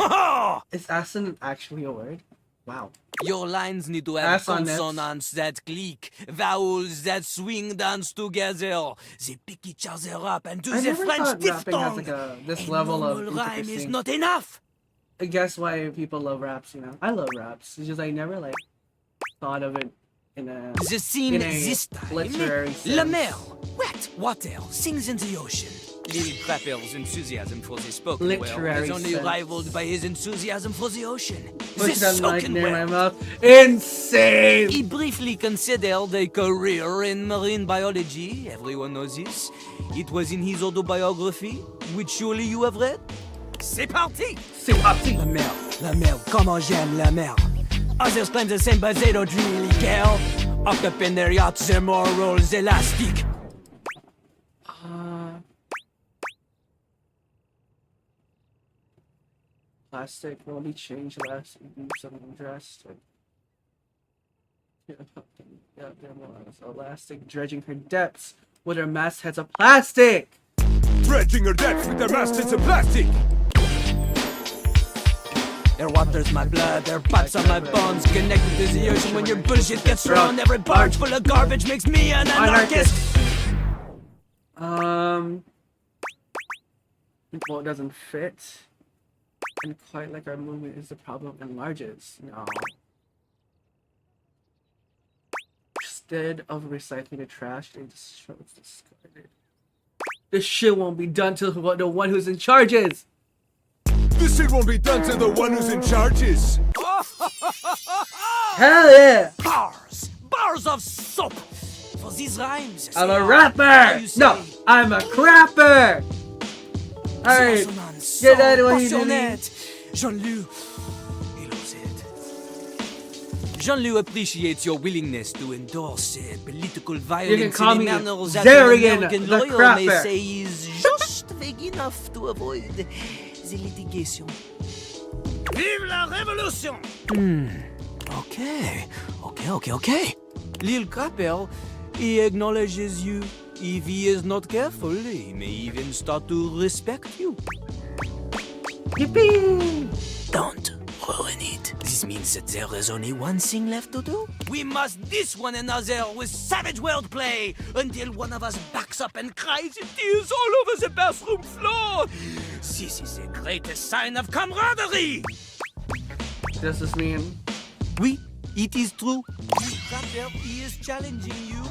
Is assonant actually a word? Wow. Your lines need to have Assonance. consonants that click, vowels that swing dance together. They pick each other up and do I the never French thought rapping has diphthong. this A level of normal rhyme is intricacy. not enough. I guess why people love raps, you know. I love raps. It's just I never like thought of it in a The scene in a this time, literary La sense. mer, wet water, sings in the ocean. Lil Crapper's enthusiasm for the spoken word Literary is only sense. rivaled by his enthusiasm for the ocean. Which The doesn't like spoken near my word. mouth. Insane! He briefly considered a career in marine biology. Everyone knows this. It was in his autobiography, which surely you have read. C'est parti! C'est parti! La mer, comment j'aime la mer. Others claim the same, but they don't really care. Up in their yachts, their morals elastic. Plastic will be changed last do something drastic. Yeah, there was elastic dredging her depths with her mastheads of plastic. Dredging her depths with their mastheads of plastic. Their water's my blood, their butts are my bones. Connected to the ocean when your bullshit gets thrown. Every barge full of garbage makes me an anarchist. Well, it doesn't fit. And quite like our movement is the problem enlarges. No. Instead of recycling the trash, they just show it's discarded. This shit won't be done till the one who's in charge is. This shit won't be done to the one who's in charges. Hell yeah! Bars of soap. For these rhymes. I'm a rapper! No, I'm a crapper! Alright, get that what he did. Jean-Loup, he loves it. Jean-Loup appreciates your willingness to endorse political violence call in me a manner that Zarian, an American the lawyer may crapper. say is just vague enough to avoid the litigation. Vive la révolution! Okay. Lil Crapper, he acknowledges you. If he is not careful, he may even start to respect you. Yippee! Don't ruin it. This means that there is only one thing left to do. We must diss one another with savage wordplay until one of us backs up and cries in tears all over the bathroom floor. This is the greatest sign of camaraderie. Does this mean? Oui, it is true. Crapper, he is challenging you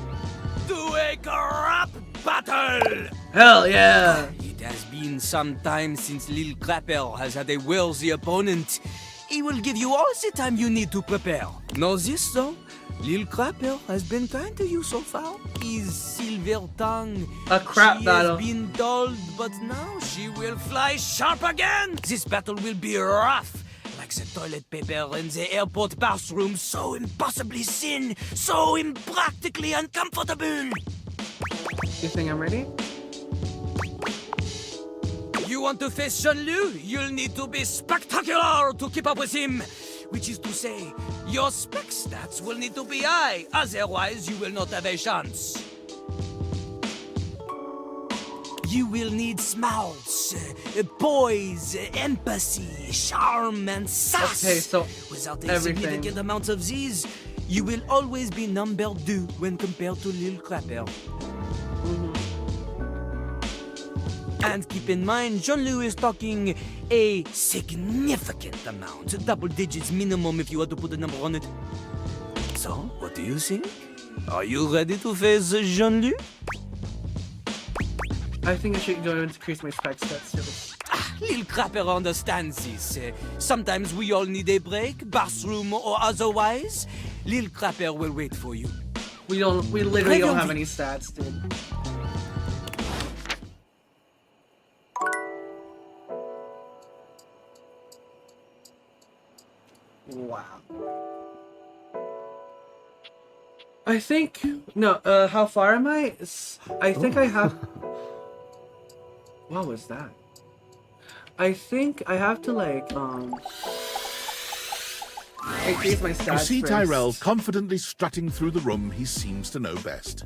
to a crap battle. Hell yeah! It has been some time since Lil Crapper has had a worthy opponent. He will give you all the time you need to prepare. Know this though? Lil Crapper has been kind to you so far. His silver tongue. A crap she battle. has been dulled, but now she will fly sharp again. This battle will be rough. Like the toilet paper in the airport bathroom, so impossibly thin, so impractically uncomfortable. You think I'm ready? You You want to face Jean-Lu? You'll need to be spectacular to keep up with him. Which is to say, your spec stats will need to be high, otherwise you will not have a chance. You will need smarts, poise, empathy, charm, and sass. Okay, so without a everything. significant amount of these, you will always be number 2 when compared to Lil Crapper. And keep in mind, Jean-Lu is talking a significant amount, double digits minimum if you had to put a number on it. So, what do you think? Are you ready to face Jean-Lu? I think I should go and increase my spec stats too. Lil Crapper understands this. Sometimes we all need a break, bathroom or otherwise. Lil Crapper will wait for you. We literally don't have any stats, dude. Wow. I think no. How far am I? I think I have. What was that? I think I have to like increase my stats. You see first. Tyrell confidently strutting through the room he seems to know best.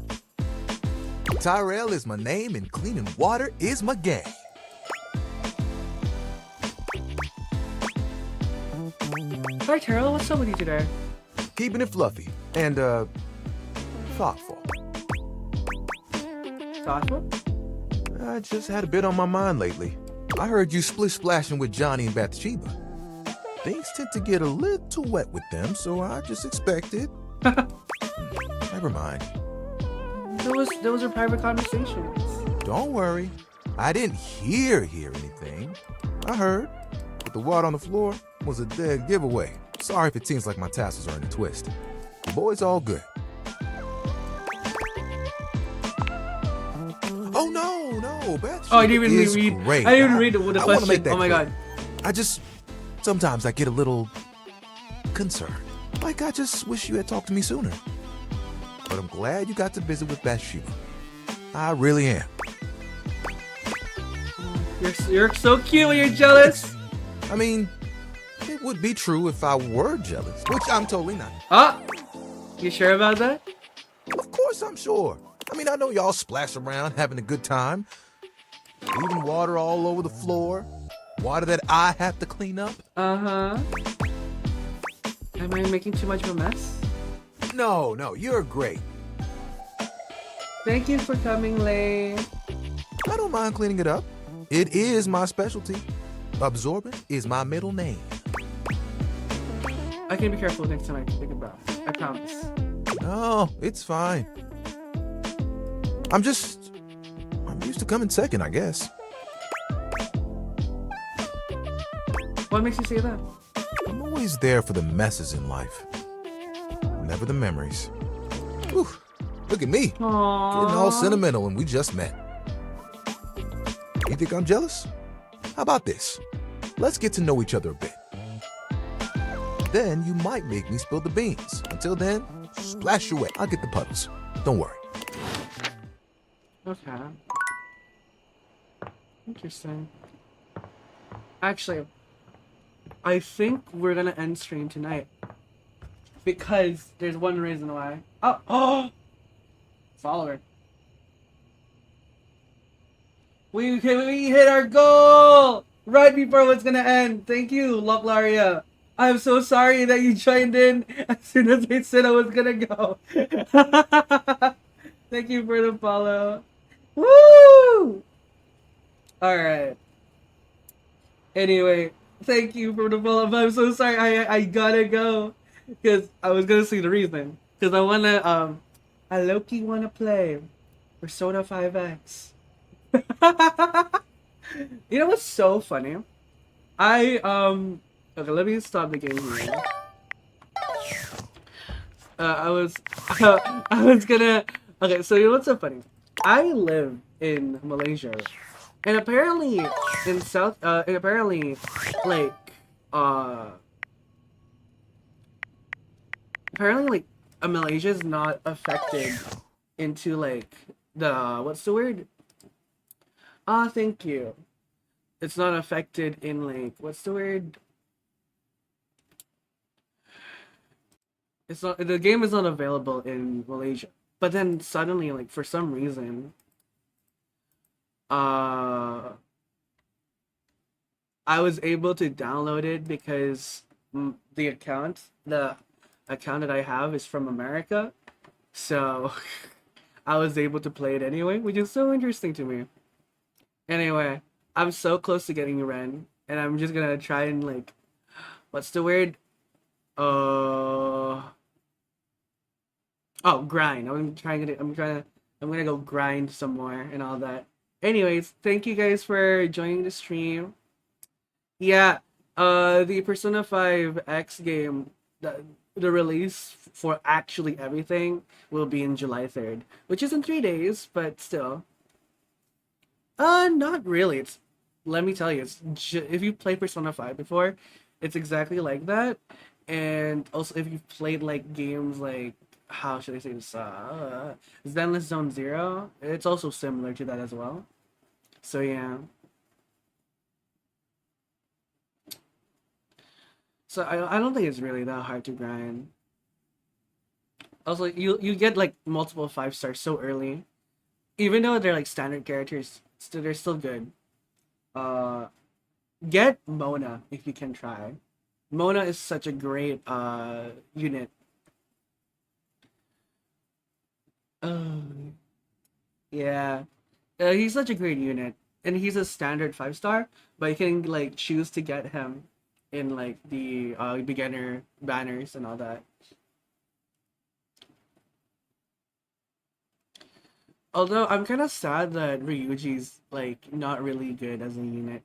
Tyrell is my name and cleaning water is my game. Hi Tyrell, what's up with you today? Keeping it fluffy and thoughtful. Thoughtful? I just had a bit on my mind lately. I heard you splashing with Johnny and Bathsheba. Things tend to get a little wet with them, so I just expected. Never mind. Those are private conversations. Don't worry. I didn't hear anything. I heard. But the water on the floor was a dead giveaway. Sorry if it seems like my tassels are in a twist. The boy's all good. Oh no, Bathsheba Oh, I didn't even is read. great. I didn't even read the I wanna make question. that Oh my clear. god. Sometimes I get a little concerned. Like I just wish you had talked to me sooner. But I'm glad you got to visit with Bathsheba. I really am. You're so cute when you're jealous. I mean, it would be true if I were jealous, which I'm totally not. Ah, you sure about that? Of course I'm sure. I mean, I know y'all splash around having a good time. Leaving water all over the floor. Water that I have to clean up. Uh-huh. Am I making too much of a mess? No, you're great. Thank you for coming late. I don't mind cleaning it up. It is my specialty. Absorbent is my middle name. I can be careful next time I take a bath. I promise. No, it's fine. I'm used to coming second, I guess. What makes you say that? I'm always there for the messes in life. Never the memories. Whew, look at me. Aww. Getting all sentimental and we just met. You think I'm jealous? How about this? Let's get to know each other a bit. Then you might make me spill the beans. Until then, splash away. I'll get the puddles. Don't worry. Okay. Interesting. Actually, I think we're gonna end stream tonight. Because there's one reason why. Oh! Follower. We hit our goal! Right before it's gonna end. Thank you, Locklaria. I'm so sorry that you joined in as soon as I said I was gonna go. Thank you for the follow. Woo! Alright. Anyway, thank you for the follow. I'm so sorry. I gotta go. Because I was gonna see the reason. Because I low-key wanna play Persona 5X. You know what's so funny? Okay, let me stop the game here. I was gonna. Okay, so you know what's so funny? I live in Malaysia, and apparently in South, and apparently like Malaysia is not affected into like the what's the word? Thank you. it's not affected in like, what's the word? It's not, the game is not available in Malaysia. But then suddenly, like, for some reason, I was able to download it because the account that I have is from America. So I was able to play it anyway, which is so interesting to me. Anyway, I'm so close to getting Ren, and I'm just gonna try and like, what's the word? Oh, grind. I'm gonna go grind some more and all that. Anyways, thank you guys for joining the stream. Yeah, the Persona 5 X game, the release for actually everything will be in July 3rd, which is in 3 days, but still. Not really. Let me tell you, if you played Persona 5 before, it's exactly like that. And also, if you've played like games like, how should I say this? Zenless Zone Zero, it's also similar to that as well. So yeah. So I don't think it's really that hard to grind. Also, you get like multiple 5 stars so early, even though they're like standard characters. They're still good. Get Mona if you can try. Mona is such a great unit. Yeah, he's such a great unit, and he's a standard 5 star, but you can like choose to get him in like the beginner banners and all that. Although I'm kind of sad that Ryuji's like not really good as a unit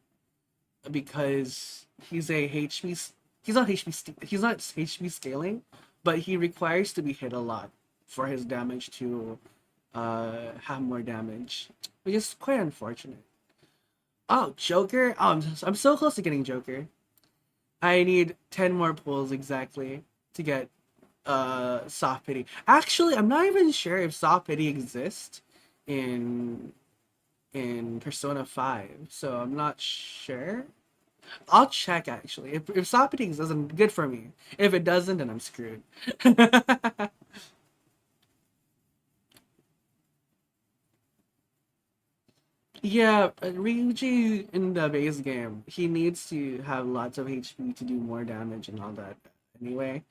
because he's a HP. He's not HP scaling, but he requires to be hit a lot for his damage to have more damage, which is quite unfortunate. Oh, Joker! Oh, I'm so close to getting Joker. I need 10 more pulls exactly to get Soft Pity. Actually, I'm not even sure if Soft Pity exists in Persona 5, so I'm not sure. I'll check actually. If Soft Pity exists, then good for me. If it doesn't, then I'm screwed. Yeah, Ryuji in the base game, he needs to have lots of HP to do more damage and all that. Anyway,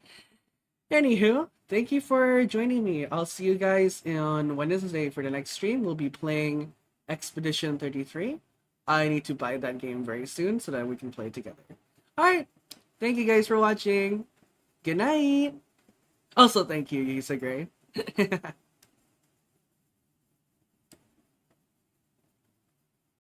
anywho, thank you for joining me. I'll see you guys on Wednesday for the next stream. We'll be playing Expedition 33. I need to buy that game very soon so that we can play together. Alright, thank you guys for watching. Good night. Also, thank you, Yusa Gray.